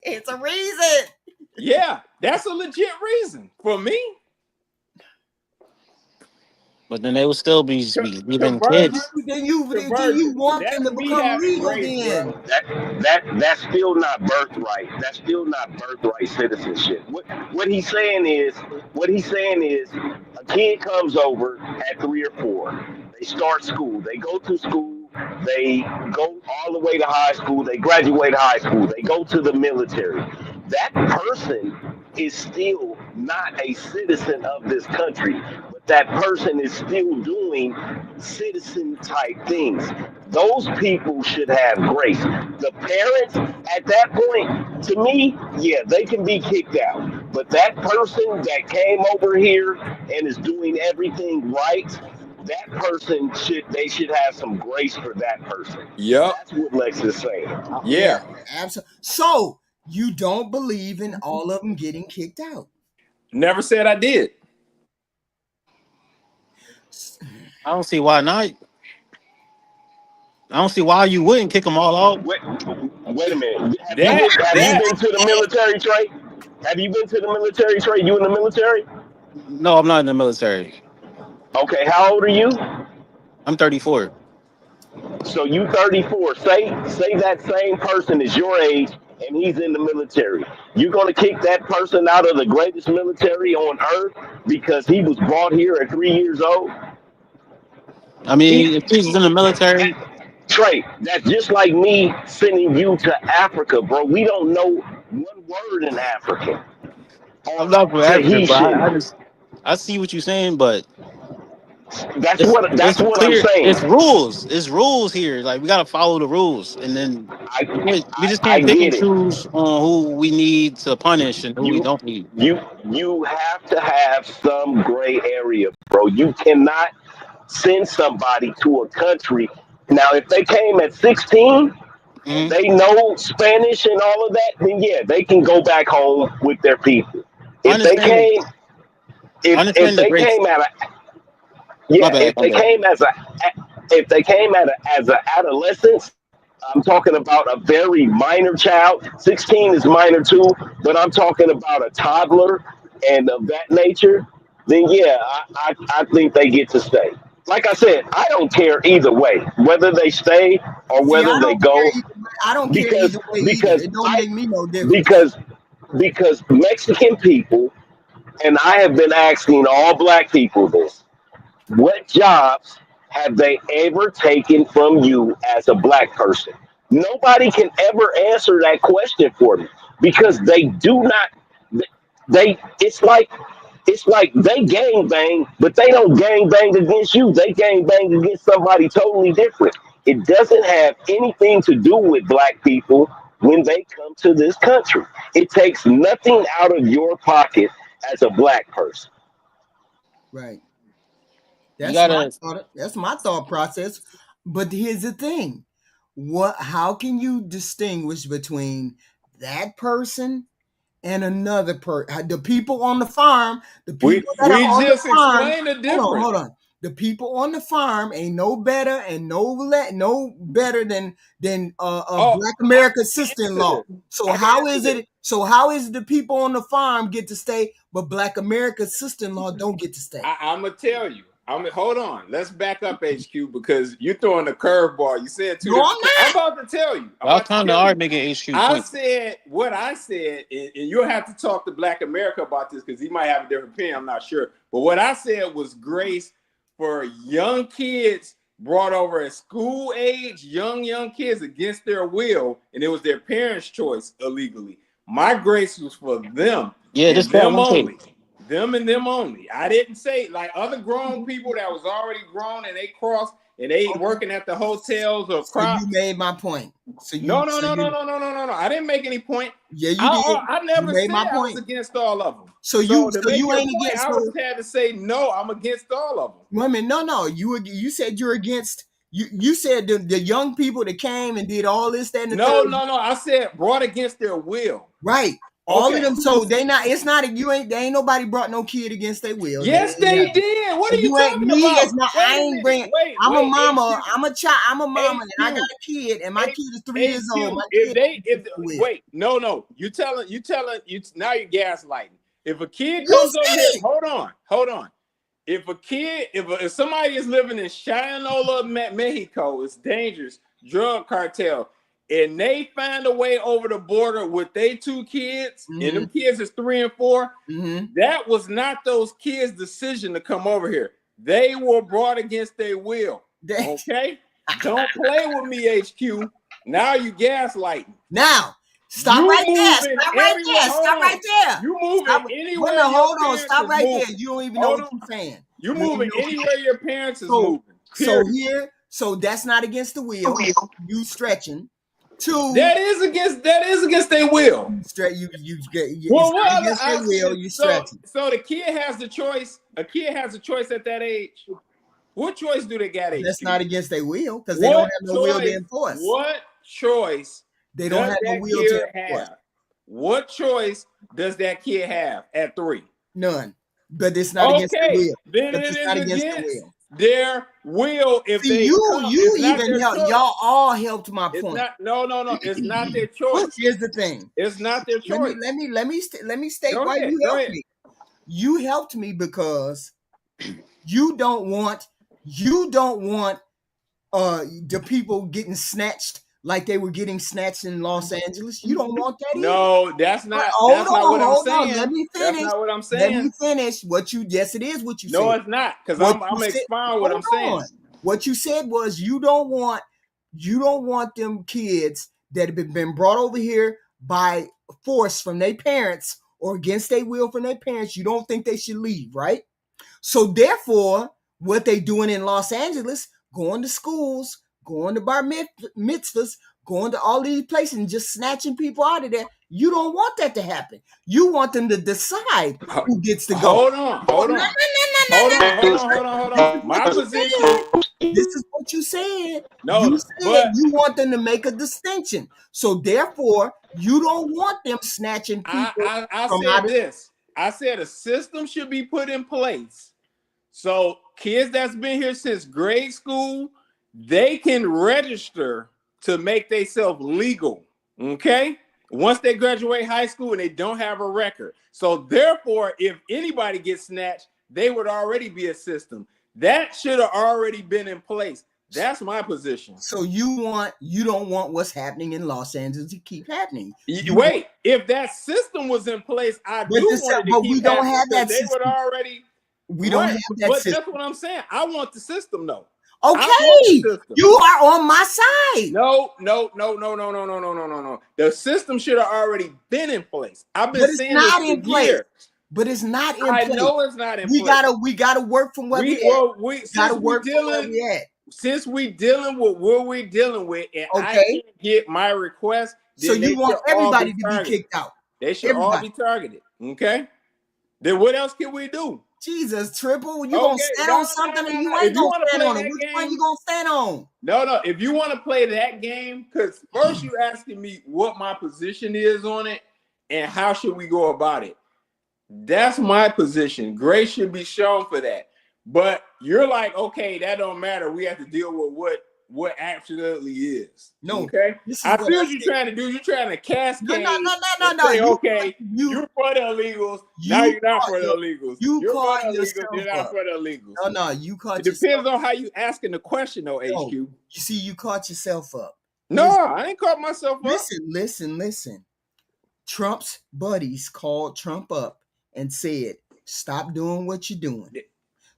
It's a reason. Yeah, that's a legit reason for me. But then they would still be leaving Conversion, kids. Then you conversion. want them That's to me become having legal grace, bro. then. That's still not birthright. That's still not birthright citizenship. What he's saying is a kid comes over at 3 or 4. They start school. They go to school. They go all the way to high school. They graduate high school. They go to the military. That person is still not a citizen of this country, but that person is still doing citizen type things. Those people should have grace. The parents at that point, to me, yeah, they can be kicked out. But that person that came over here and is doing everything right, that person should have some grace for that person. Yep. That's what Lex is saying. Yeah, Yeah. absolutely. So you don't believe in all of them getting kicked out? Never said I did. I don't see why not. I don't see why you wouldn't kick them all out. Wait a minute. Have you That been have you that been to the military, Trey? Have you been to the military, Trey? You in the military? No, I'm not in the military. Okay, how old are you? I'm 34. So you 34. Say that same person is your age and he's in the military. You're gonna kick that person out of the greatest military on earth because he was brought here at 3 years old? I He, mean, if he's in the military, Trey, that's just like me sending you to Africa, bro. We don't know one word in African. I'm Or not for African, but I Tahitian. just I see what you're saying, but That's it's what that's it's what I'm clear. saying. It's rules. It's rules here. Like we gotta follow the rules, and then we just I can't pick and get it. choose on who we need to punish and who we You don't need. you have to have some gray area, bro. You cannot send somebody to a country. Now, if they came at 16 and Hmm. they know Spanish and all of that, then yeah, they can go back home with their people. I If they understand. came, I if understand the they grace. came at a My yeah, bad. My bad. if they came at as a adolescence, I'm talking about a very minor child. 16 is minor too, but I'm talking about a toddler and of that nature. Then yeah, I think they get to stay. Like I said, I don't care either way whether they stay or See, whether I they don't care go either way. I don't care because either way either. because It don't I make me no difference. because because Mexican people, and I have been asking all black people this: what jobs have they ever taken from you as a black person? Nobody can ever answer that question for me because they do not. They it's like they gang bang, but they don't gang bang against you. They gang bang against somebody totally different. It doesn't have anything to do with black people when they come to this country. It takes nothing out of your pocket as a black person. Right. You That's my gotta. thought. That's my thought process. But here's the thing: what? How can you distinguish between that person and another person? The people on the farm, the we people that are we on the just farm. explained the Hold on, difference. hold on. the people on the farm ain't no better and no better than Oh, Black America's I can answer sister-in-law. this. So I can how answer is this. it? So how is the people on the farm get to stay, but Black America's sister-in-law don't get to stay? I'm gonna tell you. Hold on. Let's back up, HQ, because you're throwing a curveball. You said two No, I'm different things. I'm not. about to tell you. Y'all kind of are making HQ I points. said what I said, and you'll have to talk to Black America about this because he might have a different opinion. I'm not sure. But what I said was grace for young kids brought over at school age, young kids against their will, and it was their parents' choice illegally. My grace was for them Yeah, and this part them one thing. only. Them and them only. I didn't say like other grown people that was already grown and they crossed and they working at the hotels or So you made my point. So you No. I didn't make any point. Yeah, you did. I never You made said my I was point. against all of them. So you to make your ain't point, against I no. would have to say no. I'm against all of them. Women, no. You said you're against. You said the young people that came and did all this, that, and the No. third. I said brought against their will. Right. All Okay. of them. So they not. It's not. You ain't. They ain't nobody brought no kid against their will. Yes, they did. What So are you you ain't talking me. about? It's not. Wait I a ain't minute. bringing. Wait. I'm a mama. HQ. I'm a child. I'm a mama, and I got HQ. a kid, and my kid is 3 years old. My kid Wait, no. You telling now you're gaslighting. If a kid You comes over said here, it. hold on. If somebody is living in Cheyenne, Mexico, it's dangerous, drug cartel, and they find a way over the border with their 2 kids, and them kids is 3 and 4, that was not those kids' decision to come over here. They were brought against their will. Okay? Don't play with me, HQ. Now you gaslighting. Now, stop right there. Stop right there. Stop right there. You moving anywhere. Hold on. Stop right there. You don't even know what you're saying. You moving anywhere your parents is moving. So that's not against the will. You stretching. 2. That is against their will. Against their will. You stretching. So the kid has the choice. A kid has a choice at that age. What choice do they got? That's not against their will because they don't have no will to enforce. What choice? They don't have no will to enforce. What choice does that kid have at 3? None. But it's not against their will. Then it is against their will. If y'all all helped my point. No. It's not their choice. Here's the thing. It's not their choice. Let me state why you helped me. You helped me because you don't want the people getting snatched like they were getting snatched in Los Angeles. You don't want that either. No, that's not what I'm saying. Let me finish. That's not what I'm saying. Let me finish. Yes, it is what you said. No, it's not, because I'm expounding what I'm saying. What you said was you don't want them kids that have been brought over here by force from their parents or against their will from their parents. You don't think they should leave, right? So therefore, what they doing in Los Angeles, going to schools, going to bar mitzvahs, going to all these places and just snatching people out of there. You don't want that to happen. You want them to decide who gets to go. Hold on. My position. This is what you said. No, you said you want them to make a distinction. So therefore, you don't want them snatching people. I said a system should be put in place. So kids that's been here since grade school, they can register to make themselves legal. Okay? Once they graduate high school and they don't have a record. So therefore, if anybody gets snatched, they would already be a system. That should have already been in place. That's my position. So you don't want what's happening in Los Angeles to keep happening. Wait, if that system was in place, but we don't have that system. We don't have that system. That's what I'm saying. I want the system though. Okay, you are on my side. No. The system should have already been in place. I've been saying this for years. But it's not in place. I know it's not in place. We gotta work from where we at. Since we dealing with what we're dealing with, and I can't get my request, so you want everybody to be kicked out. They should all be targeted. Okay. Then what else can we do? Jesus, Triple, you gonna stand on something and you ain't gonna stand on it. Which one you gonna stand on? No. If you want to play that game, because first you asking me what my position is on it and how should we go about it. That's my position. Grace should be shown for that. But you're like, okay, that don't matter. We have to deal with what absolutely is. No, Okay, this is I what see I what you're said. trying to do. You're trying to No, no, cascade no, no, and no, no. say, okay, You you're for the illegals. Now you you're not caught for the your illegals. you You're for caught the illegals. yourself You're not up. for the illegals. No, no, you It caught yourself. depends on how you asking the question, though, No, HQ. you see, you caught yourself up. No, Here's I ain't caught myself up. listen. Trump's buddies called Trump up and said, "Stop doing what you're doing."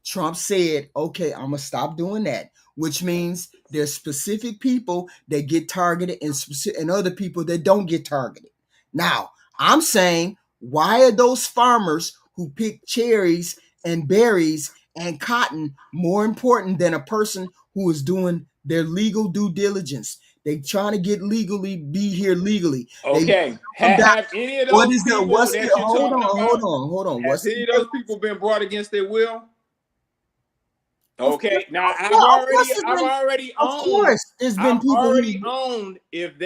Trump said, "Okay, I'm gonna stop doing that," which means there's specific people that get targeted and other people that don't get targeted. Now, I'm saying, why are those farmers who pick cherries and berries and cotton more important than a person who is doing their legal due diligence? They trying to be here legally. They Okay, come down. have any of What those is the people what's that the you're hold talking on, about? hold on. Has What's the any of those people been brought against their will? Of course, Okay, now of course, I've already of owned, course, there's been people who, if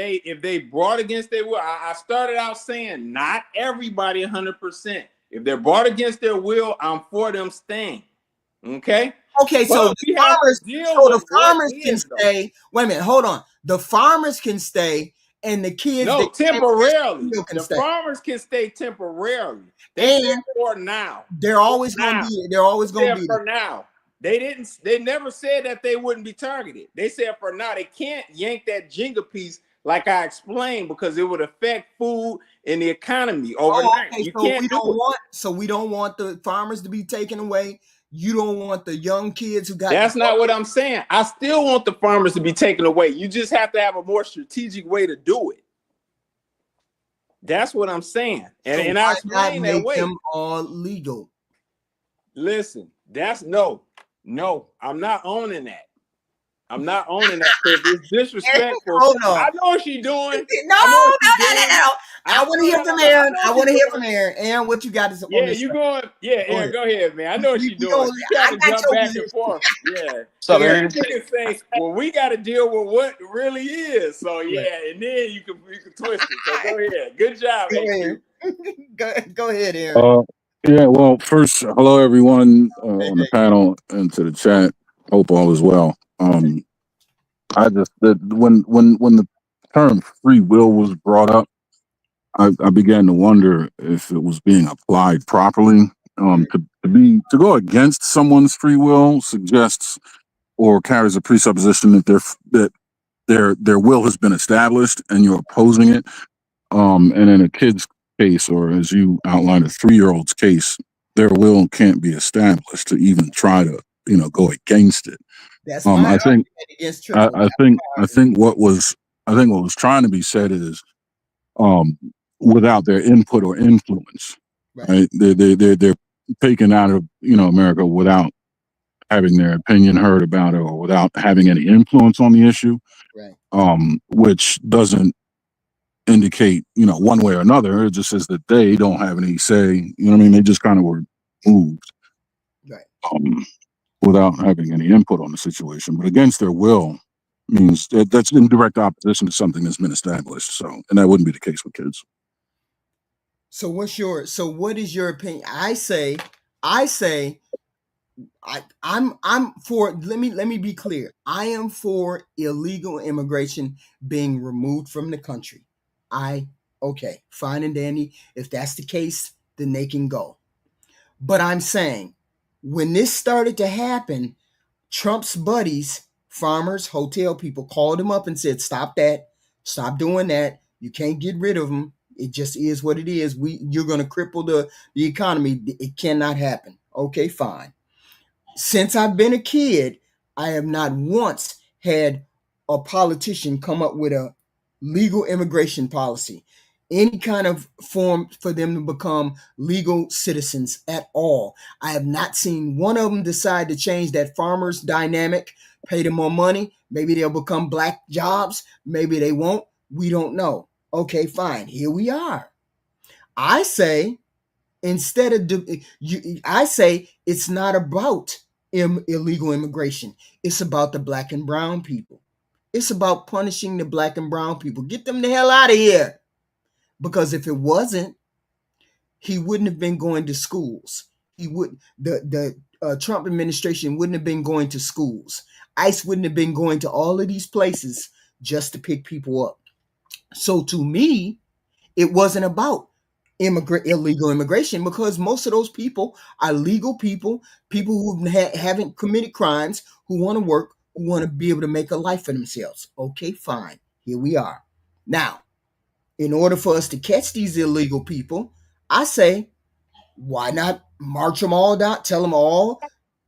they brought against their will. I started out saying not everybody 100%. If they're brought against their will, I'm for them staying. Okay, okay, so but the we have to deal with the what farmers can is though. stay. Wait a minute, hold on. The farmers can stay, and the kids that No, came against the temporarily. deal can The stay, farmers can stay temporarily. They said and for now. they're always going to Now. be. They're always They going to said be for there. now. They never said that they wouldn't be targeted. They said for now. They can't yank that Jenga piece like I explained because it would affect food and the economy Oh, overnight. okay. You can't do it. We don't want the farmers to be taken away. You don't want the young kids who got. That's not what I'm saying. I still want the farmers to be taken away. You just have to have a more strategic way to do it. That's what I'm saying. So And I why not explained that make way. them all legal? Listen, that's no. I'm not owning that. I'm not owning that because it's disrespectful. Hold on. I know what she's doing. No, I know what she's no, no, doing. no. I want to hear from I Aaron. know I what want to she's hear doing. from Aaron. Aaron, what you got on Yeah, this? you going? Yeah, Go Aaron, ahead. go ahead, man. I know what she's doing. You I trying to got jump your back and position. forth. Yeah. What's up, So then Aaron? you can say, well, we got to deal with what really is. So Right. yeah, and then you can twist it. So go ahead. Good job, Go HQ. ahead. Go ahead, Aaron. Uh, yeah, well, first, hello everyone on the panel and to the chat. Hope all is well. I just when the term free will was brought up, I began to wonder if it was being applied properly. To go against someone's free will suggests or carries a presupposition that their will has been established and you're opposing it. And in a kid's case, or as you outlined, a 3-year-old's case, their will can't be established to even try to, go against it. That's my I think, argument against triple. I think what was trying to be said is, without their input or influence, Right, right? They're taken out of, America without having their opinion heard about it or without having any influence on the issue, right, which doesn't indicate, one way or another. It just says that they don't have any say. You know what I mean? They just kind of were moved right. um, without having any input on the situation. But against their will means that's in direct opposition to something that's been established. So, and that wouldn't be the case with kids. So what is your opinion? I'm for, let me be clear. I am for illegal immigration being removed from the country. Okay, fine and dandy. If that's the case, then they can go. But I'm saying when this started to happen, Trump's buddies, farmers, hotel people called him up and said, "Stop that. Stop doing that. You can't get rid of them. It just is what it is. You're going to cripple the economy. It cannot happen." Okay, fine. Since I've been a kid, I have not once had a politician come up with a legal immigration policy, any kind of form for them to become legal citizens at all. I have not seen one of them decide to change that farmers dynamic, pay them more money. Maybe they'll become black jobs. Maybe they won't. We don't know. Okay, fine. Here we are. I say, I say it's not about illegal immigration. It's about the black and brown people. It's about punishing the black and brown people. Get them the hell out of here. Because if it wasn't, he wouldn't have been going to schools. He would the Trump administration wouldn't have been going to schools. ICE wouldn't have been going to all of these places just to pick people up. So to me, it wasn't about illegal immigration, because most of those people are legal people, people who haven't committed crimes, who want to work, who want to be able to make a life for themselves. Okay, fine. Here we are. Now, in order for us to catch these illegal people, I say, why not march them all down? Tell them all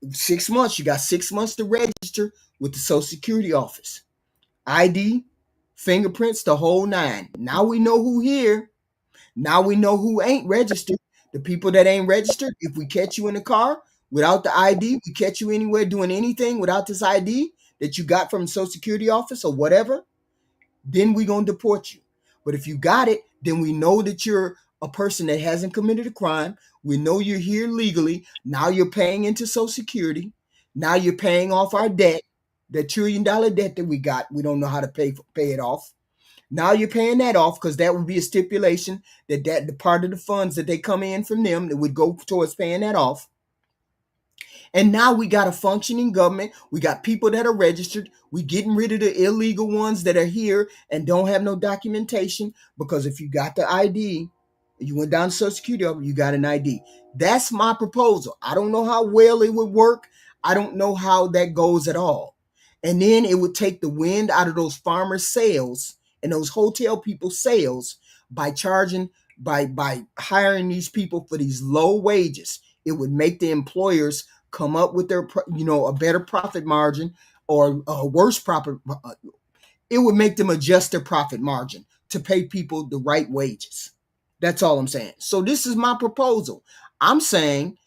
6 months. You got 6 months to register with the Social Security office. ID, fingerprints, the whole nine. Now we know who here. Now we know who ain't registered. The people that ain't registered, if we catch you in the car without the ID, we catch you anywhere doing anything without this ID that you got from the Social Security office or whatever, then we gonna deport you. But if you got it, then we know that you're a person that hasn't committed a crime. We know you're here legally. Now you're paying into Social Security. Now you're paying off our debt, that $1 trillion debt that we got. We don't know how to pay it off. Now you're paying that off, because that would be a stipulation that the part of the funds that they come in from them that would go towards paying that off. And now we got a functioning government. We got people that are registered. We getting rid of the illegal ones that are here and don't have no documentation, because if you got the ID, you went down to Social Security, you got an ID. That's my proposal. I don't know how well it would work. I don't know how that goes at all. And then it would take the wind out of those farmers' sails and those hotel people's sails by hiring these people for these low wages. It would make the employers come up with their, a better profit margin, or a worse profit. It would make them adjust their profit margin to pay people the right wages. That's all I'm saying. So this is my proposal. I'm saying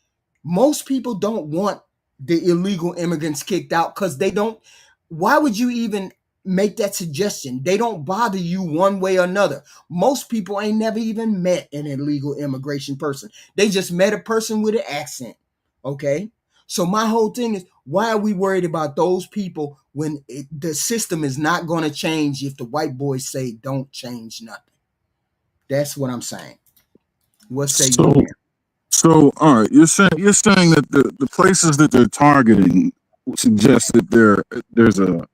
most people don't want the illegal immigrants kicked out, because they don't. Why would you even make that suggestion? They don't bother you one way or another. Most people ain't never even met an illegal immigration person. They just met a person with an accent. Okay? So my whole thing is, why are we worried about those people when the system is not going to change if the white boys say don't change nothing? That's what I'm saying. What say you, man? So, all right, you're saying that the places that they're targeting suggest that there's a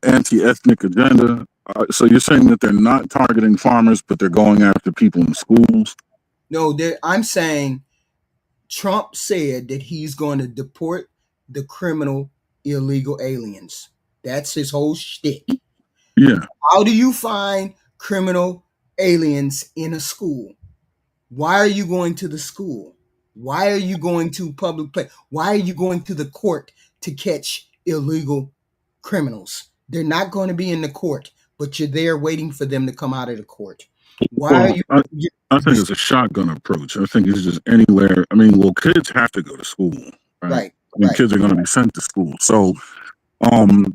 anti-ethnic agenda. So you're saying that they're not targeting farmers, but they're going after people in schools? No, I'm saying Trump said that he's going to deport the criminal illegal aliens. That's his whole shtick. Yeah. How do you find criminal aliens in a school? Why are you going to the school? Why are you going to public place? Why are you going to the court to catch illegal criminals? They're not going to be in the court, but you're there waiting for them to come out of the court. Why are you? I think it's a shotgun approach. I think it's just anywhere. I mean, well, kids have to go to school, right? Right. I mean, kids are going to be sent to school. So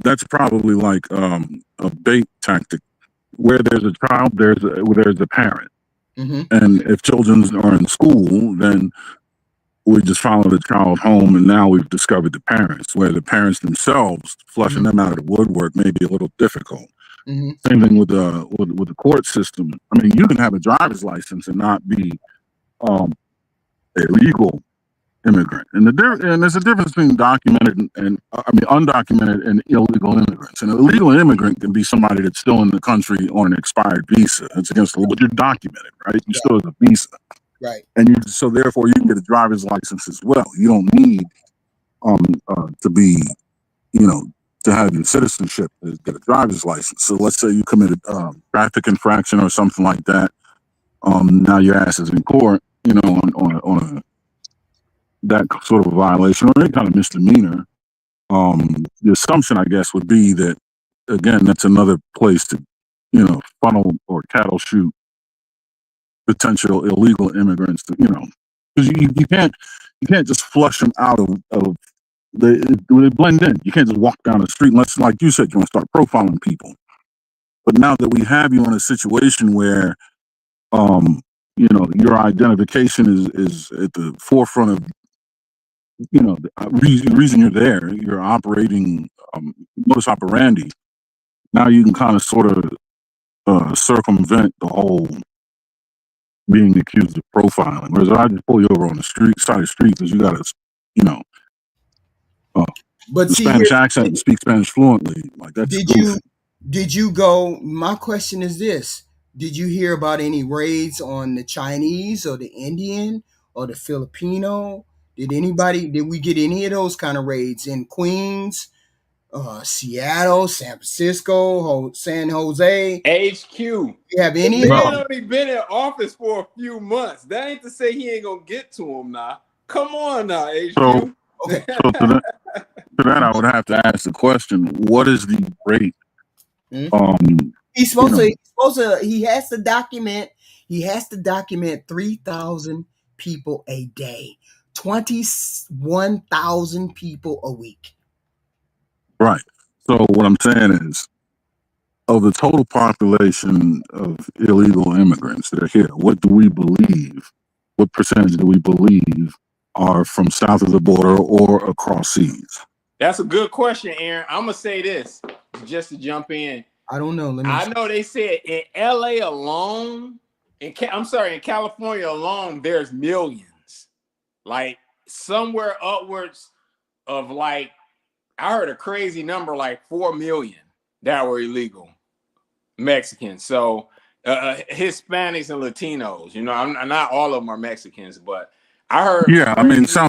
that's probably like a bait tactic. Where there's a child, there's a parent. Mm-hmm. And if children are in school, then we just follow the child home, and now we've discovered the parents, where the parents themselves, flushing them out of the woodwork may be a little difficult. Mm-hmm. Same thing with the court system. I mean, you can have a driver's license and not be a legal immigrant, and there's a difference between documented and undocumented and illegal immigrants. An illegal immigrant can be somebody that's still in the country on an expired visa. It's against the law, but you're documented, right? You still have a visa, right? And so therefore you can get a driver's license as well. You don't need to be, to have your citizenship to get a driver's license. So let's say you committed traffic infraction or something like that. Now your ass is in court, on that sort of a violation or any kind of misdemeanor. The assumption, I guess, would be that, again, that's another place to, funnel or cattle shoot potential illegal immigrants. Because you can't just flush them out of they blend in. You can't just walk down the street unless, like you said, you want to start profiling people. But now that we have you in a situation where, your identification is at the forefront of, the reason you're there, you're operating modus operandi. Now you can kind of sort of circumvent the whole being accused of profiling. Whereas I just pull you over on the side of the street because you got a you know, uh, But the see, Spanish here's accent the and thing. speak Spanish fluently. Like that's Did you goofy. did you go? My question is this: did you hear about any raids on the Chinese or the Indian or the Filipino? Did we get any of those kind of raids in Queens, Seattle, San Francisco, San Jose? HQ. You have The any of man those? No. only been in office for a few months. That ain't to say he ain't gonna get to him now. Come on now, So HQ. Okay. so to that I would have to ask the question: what is the rate? Hmm? He's You supposed to. know, He's supposed to. He has to document. He has to document 3,000 people a day, 21,000 people a week. right. So what I'm saying is, of the total population of illegal immigrants that are here, what do we believe? What percentage do we believe are from south of the border or across seas? That's a good question, Aaron. I'm gonna say this just to jump in. I don't know. Let me. I know they said in LA alone, in California alone, there's millions. Like somewhere upwards of like, I heard a crazy number like 4 million that were illegal Mexicans. So Hispanics and Latinos. You know, I'm not all of them are Mexicans, but I heard Yeah, I mean, crazy numbers. the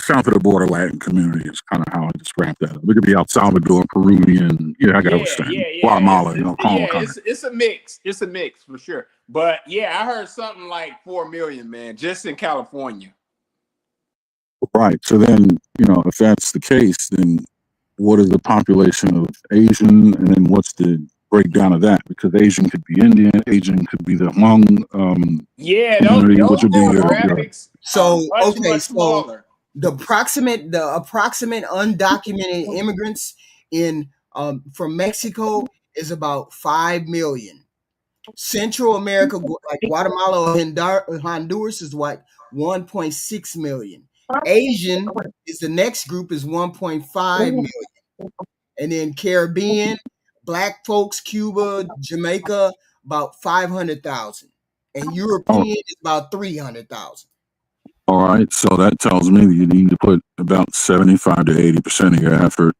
south of the border Latin community is kind of how I describe that. It could be El Salvador, Peruvian. Yeah, I got to understand Guatemala. Call them kind of. It's a mix. It's a mix for sure. But yeah, I heard something like 4 million, man, just in California. Right. So then, if that's the case, then what is the population of Asian, and then what's the breakdown of that? Because Asian could be Indian, Asian could be the Hmong Yeah, community, which those would be your demographics are So much so smaller. the approximate undocumented immigrants in from Mexico is about 5 million. Central America, like Guatemala or Honduras, is what 1.6 million. Asian is the next group is 1.5 million, and then Caribbean, Black folks, Cuba, Jamaica, about 500,000, and oh, European is about 300,000. all right. So that tells me that you need to put about 75 to 80% of your effort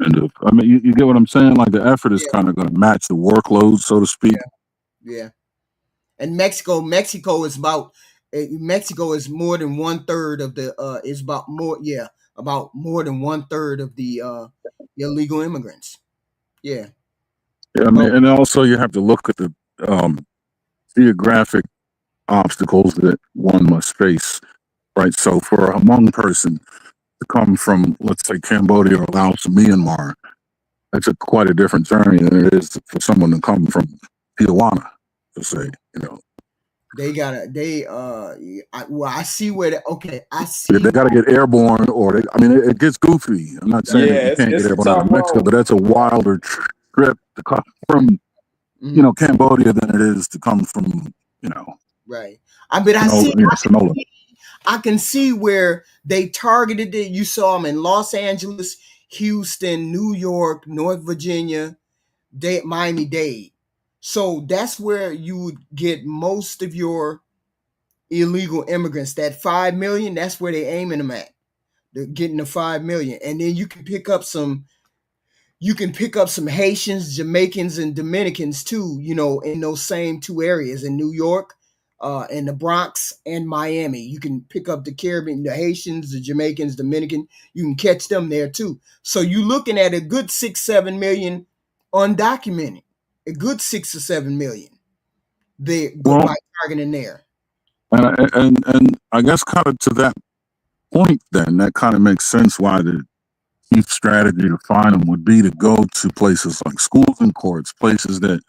into. I mean, you get what I'm saying? Like the effort is Yeah, kind of going to match the workload, so to speak. yeah. And Mexico is about Mexico is more than 1/3 of the is about more yeah about more than 1/3 of the illegal immigrants. Yeah. Yeah, I But mean, and also you have to look at the um, geographic obstacles that one must face, right? So for a Hmong person to come from, let's say, Cambodia or Laos or Myanmar, that's quite a different journey than it is for someone to come from Tijuana, to say, they gotta I see where I They see got to get airborne, or I mean, it gets goofy. I'm not saying that Yeah, you can't it's get a airborne out tough of Mexico, road. but that's a wilder trip to come from, mhm, Cambodia than it is to come from, right. I but Sonola. I can see where they targeted it. You saw them in Los Angeles, Houston, New York, North Virginia, Miami-Dade. So that's where you would get most of your illegal immigrants. That 5 million, that's where they aiming them at. They're getting the 5 million. And then you can pick up some Haitians, Jamaicans, and Dominicans too, in those same two areas in New York, in the Bronx and Miami. You can pick up the Caribbean, the Haitians, the Jamaicans, Dominican. You can catch them there too. So you're looking at a good 6-7 million undocumented, a good 6 or 7 million there Well, by targeting there. and I guess kind of to that point, then that kind of makes sense why the chief strategy to find them would be to go to places like schools and courts, places that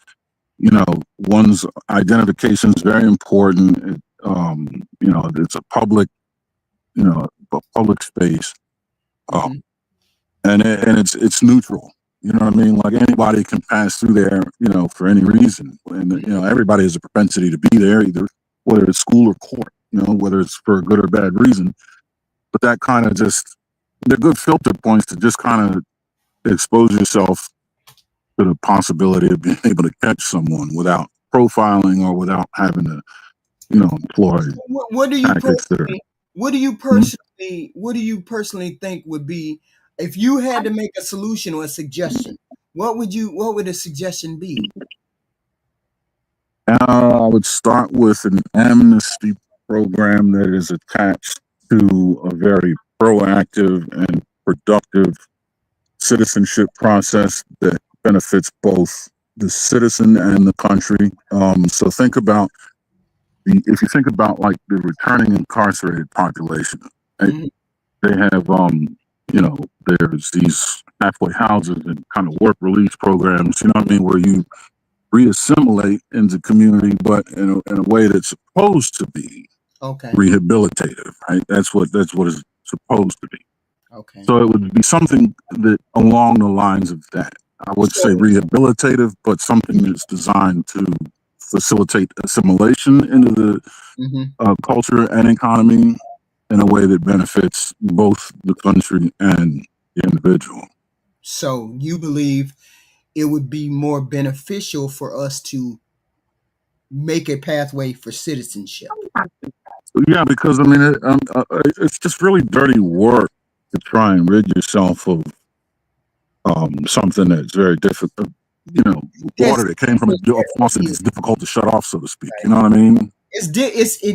one's identification is very important. It's a public space, um, Mm-hmm. and it's neutral. You know what I mean? Like anybody can pass through there, for any reason, and everybody has a propensity to be there, either whether it's school or court, whether it's for a good or bad reason. But that kind of they're good filter points to just kind of expose yourself to the possibility of being able to catch someone without profiling or without having to, employ What do you tactics that are. personally? What do you personally think would be, if you had to make a solution or a suggestion? What would a suggestion be? I would start with an amnesty program that is attached to a very proactive and productive citizenship process that benefits both the citizen and the country. So think about if you think about like the returning incarcerated population, right? Mhm. They have, you know, there's these halfway houses and kind of work release programs, you know what I mean, where you reassimilate into community, but in a way that's supposed to be Okay. rehabilitative, right? That's what it's supposed to be. Okay. So it would be something that along the lines of that. I would say So, rehabilitative, but something that's designed to facilitate assimilation into the mhm. culture and economy in a way that benefits both the country and the individual. So you believe it would be more beneficial for us to make a pathway for citizenship? Yeah, because I mean, it's just really dirty work to try and rid yourself of something that's very difficult. You know, That's water that came from a faucet here. that's difficult to shut off, so to speak. You Right. know what I mean?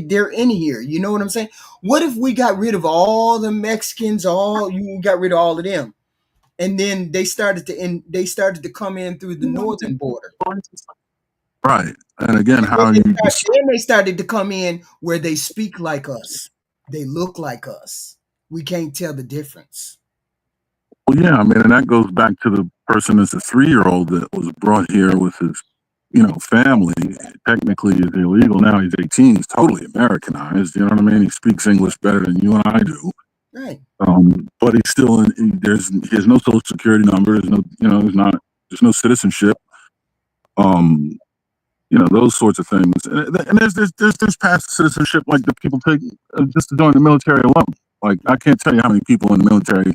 They're in here. You know what I'm saying? What if we got rid of all the Mexicans? You got rid of all of them, and then they started to come in through the northern border. Right. And again, And then how you just they started to come in where they speak like us. They look like us. We can't tell the difference. well, yeah, I mean, and that goes back to the person that's a 3-year-old that was brought here with his, family. Technically, is illegal now. He's 18. He's totally Americanized. You know what I mean? He speaks English better than you and I do. Right. But he's still he has no social security number. There's no, there's no citizenship. Um, those sorts of things. And there's past citizenship like the people take just to join the military alone. Like I can't tell you how many people in the military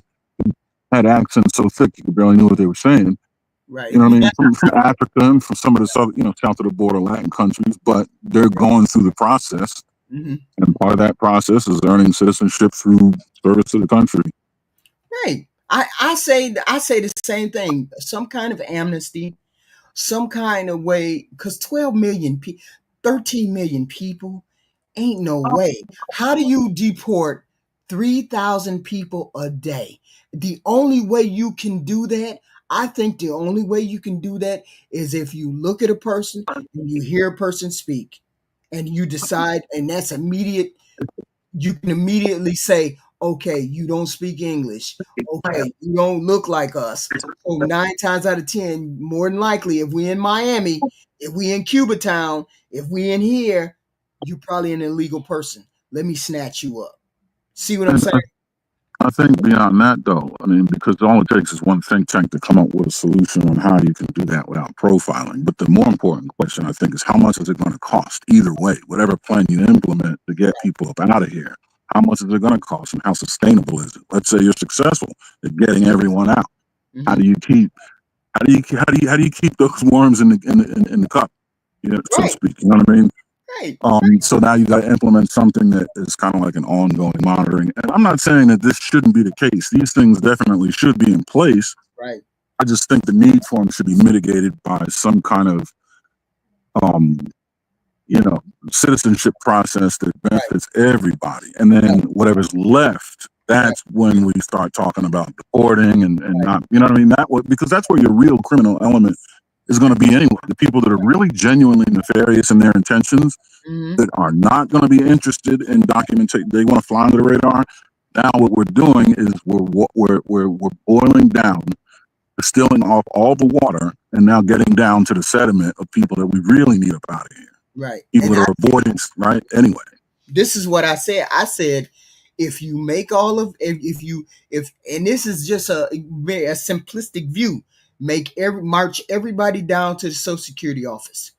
had accents so thick you barely knew what they were saying. Right. You know what I mean? From Africa and from some of the south of the border Latin countries, but they're going through the process, Hmm. and part of that process is earning citizenship through service to the country. Right. I say the same thing. Some kind of amnesty, some kind of way, because 12 million people, 13 million people, ain't no way. How do you deport 3,000 people a day? The only way you can do that, I think the only way you can do that is if you look at a person and you hear a person speak and you decide, and that's immediate. You can immediately say, okay, you don't speak English. Okay, you don't look like us. So 9 times out of 10, more than likely, if we in Miami, if we in Cuba Town, if we in here, you probably an illegal person. Let me snatch you up. See what I'm And saying? I think beyond that, though, I mean, because all it takes is one think tank to come up with a solution on how you can do that without profiling. But the more important question, I think, is how much is it going to cost? Either way, whatever plan you implement to get people up out of here, how much is it going to cost, and how sustainable is it? Let's say you're successful at getting everyone out. How Hmm. do you keep? How do you keep those worms in the cup? So to Right, speak. You know what I mean? right, So now you got to implement something that is kind of like an ongoing monitoring. And I'm not saying that this shouldn't be the case. These things definitely should be in place. right, I just think the need for them should be mitigated by some kind of, um, you know, citizenship process that right, benefits everybody. And then right, whatever's left, right, that's when we start talking about deporting and not, you know what I mean? Because that's where your real criminal element is going to be anyway. The people that are really genuinely nefarious in their intentions hmm, that are not going to be interested in documentation. They want to fly under the radar. Now, what we're doing is we're boiling down, distilling off all the water, and now getting down to the sediment of people that we really need up out of here. right. People And that are avoiding, right? Anyway, this is what I said. I said, if you make all of, if you, if, and this is just a simplistic view, march everybody down to the Social Security office.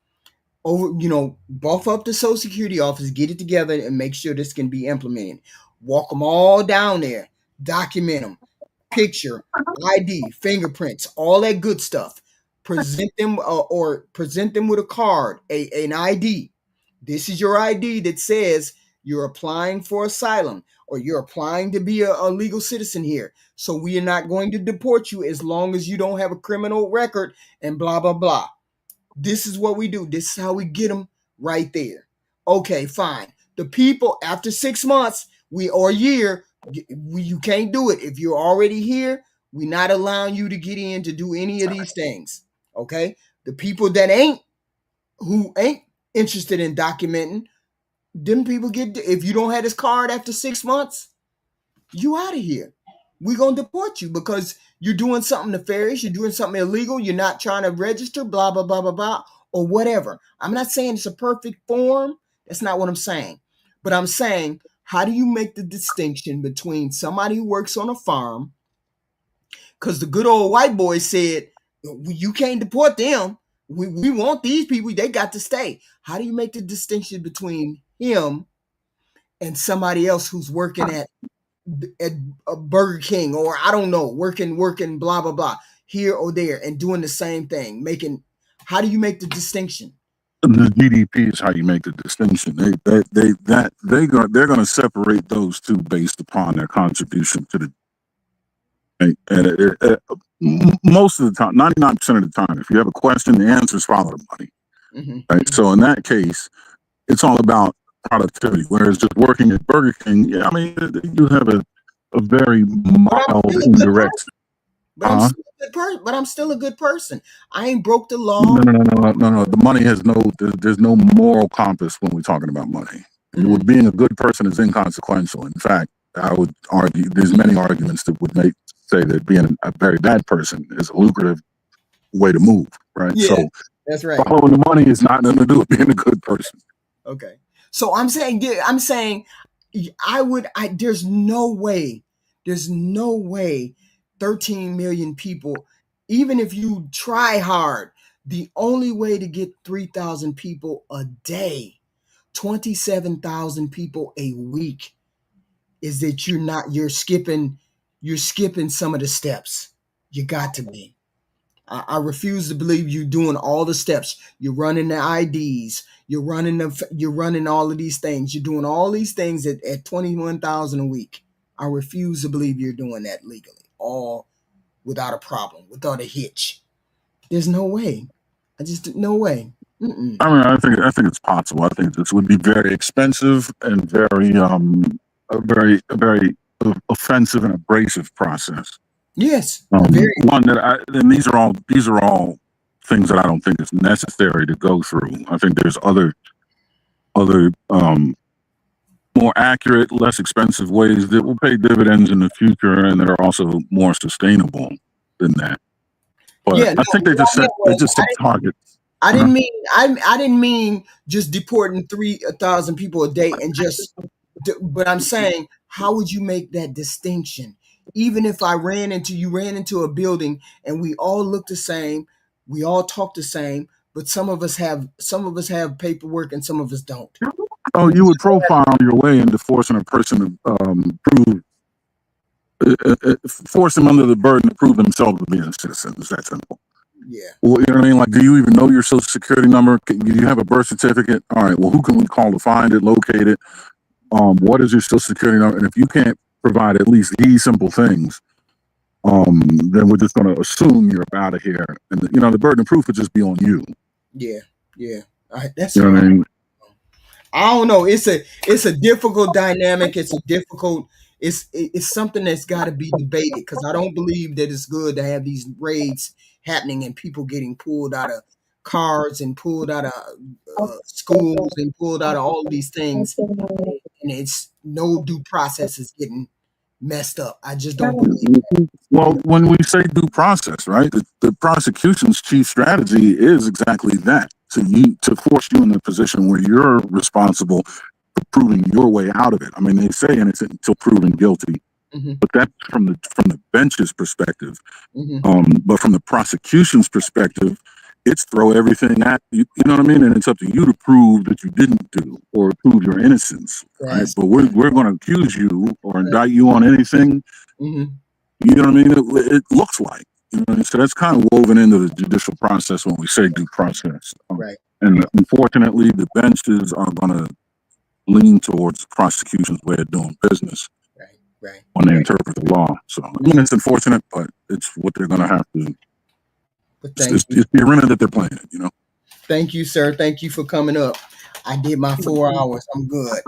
Buff up the Social Security office, get it together, and make sure this can be implemented. Walk them all down there, document them, picture, ID, fingerprints, all that good stuff. Present them or present them with a card, an ID. This is your ID that says you're applying for asylum, or you're applying to be a legal citizen here. So we are not going to deport you as long as you don't have a criminal record and blah, blah, blah. This is what we do. This is how we get them right there. Okay, fine. The people after 6 months, or a year, you can't do it. If you're already here, we're not allowing you to get in to do any of these things. Okay? The people that who ain't interested in documenting, them people get, if you don't have this card after 6 months, you out of here. We're going to deport you because you're doing something nefarious, you're doing something illegal, you're not trying to register, blah, blah, blah, blah, blah, or whatever. I'm not saying it's a perfect form. That's not what I'm saying. But I'm saying, how do you make the distinction between somebody who works on a farm? Because the good old white boy said, you can't deport them. We want these people. They got to stay. How do you make the distinction between him and somebody else who's working at a Burger King, or I don't know, working, blah, blah, blah, here or there and doing the same thing, how do you make the distinction? The GDP is how you make the distinction. They're going to separate those two based upon their contribution to the. And most of the time, 99% of the time, if you have a question, the answers follow the money. Right. So in that case, it's all about productivity. Whereas just working at Burger King, yeah, I mean, you have a very mild, indirect. But I'm still a good person. I ain't broke the law. No. The money has there's no moral compass when we're talking about money. Being a good person is inconsequential. In fact, I would argue there's many arguments that would say that being a very bad person is a lucrative way to move, right? Yeah, so that's right. Following the money is not nothing to do with being a good person. Okay. So I'm saying there's no way 13 million people, even if you try hard, the only way to get 3,000 people a day, 27,000 people a week, is that you're skipping some of the steps. You got to be. I refuse to believe you're doing all the steps. You're running the IDs. You're running all of these things. You're doing all these things at 21,000 a week. I refuse to believe you're doing that legally, all without a problem, without a hitch. There's no way. No way. Mm-mm. I mean, I think it's possible. I think this would be very expensive and very a very offensive and abrasive process. Yes. One that and these are all things that I don't think is necessary to go through. I think there's other more accurate, less expensive ways that will pay dividends in the future and that are also more sustainable than that. But I think they just set targets. I didn't mean just deporting 3,000 people a day but I'm saying, how would you make that distinction? Even if you ran into a building and we all look the same, we all talk the same, but some of us have paperwork and some of us don't. Oh, you would profile your way into forcing a person to force them under the burden to prove themselves to be a citizen. It's that simple. Yeah. Well, you know what I mean? Like, do you even know your social security number? Do you have a birth certificate? All right. Well, who can we call to find it, locate it? What is your social security number? And if you can't provide at least these simple things, then we're just going to assume you're out of here. And the burden of proof would just be on you. Yeah. All right, that's what I mean. I don't know. It's a difficult dynamic. It's something that's got to be debated, because I don't believe that it's good to have these raids happening and people getting pulled out of cars and pulled out of schools and pulled out of all of these things, and it's no due process is getting messed up. I just don't believe that. Well, when we say due process, right, the prosecution's chief strategy is exactly that, to force you in a position where you're responsible for proving your way out of it. I mean, they say innocent until proven guilty, but that's from the bench's perspective. But from the prosecution's perspective, it's throw everything at you. You know what I mean? And it's up to you to prove that you didn't do or prove your innocence. Right? But we're going to accuse you or indict you on anything. You know what I mean? It looks like. You know, so that's kind of woven into the judicial process when we say due process. Right. And unfortunately, the benches are going to lean towards the prosecution's way of doing business. Right. when they Right. interpret the law. So I mean, it's unfortunate, but it's what they're going to have to. But It's, thank it's, you. it's the arena that they're playing in, you know. Thank you, sir. Thank you for coming up. I did my 4 hours. I'm good.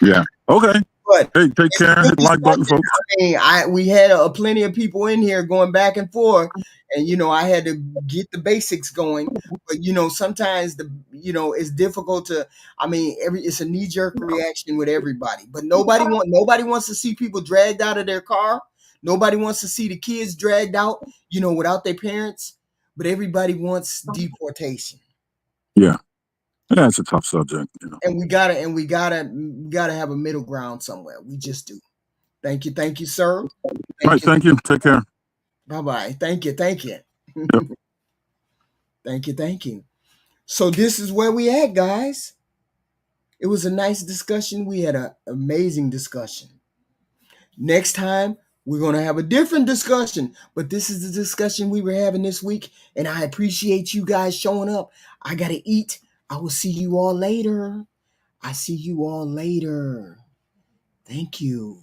Yeah. Okay. But Hey, take it's a care. good Hit the like button, discussion. folks. I mean, we had plenty of people in here going back and forth, and I had to get the basics going. But sometimes it's difficult to. I mean, it's a knee jerk reaction with everybody. But nobody wants to see people dragged out of their car. Nobody wants to see the kids dragged out, without their parents. But everybody wants deportation. Yeah. Yeah, it's a tough subject, you know. And we gotta have a middle ground somewhere. We just do. Thank you, sir. All Thank right. you. Thank you. Take care. Bye bye. Thank you. Thank you. Yep. Thank you. Thank you. So this is where we at, guys. It was a nice discussion. We had an amazing discussion. Next time we're gonna have a different discussion, but this is the discussion we were having this week, and I appreciate you guys showing up. I gotta eat. I will see you all later. I see you all later. Thank you.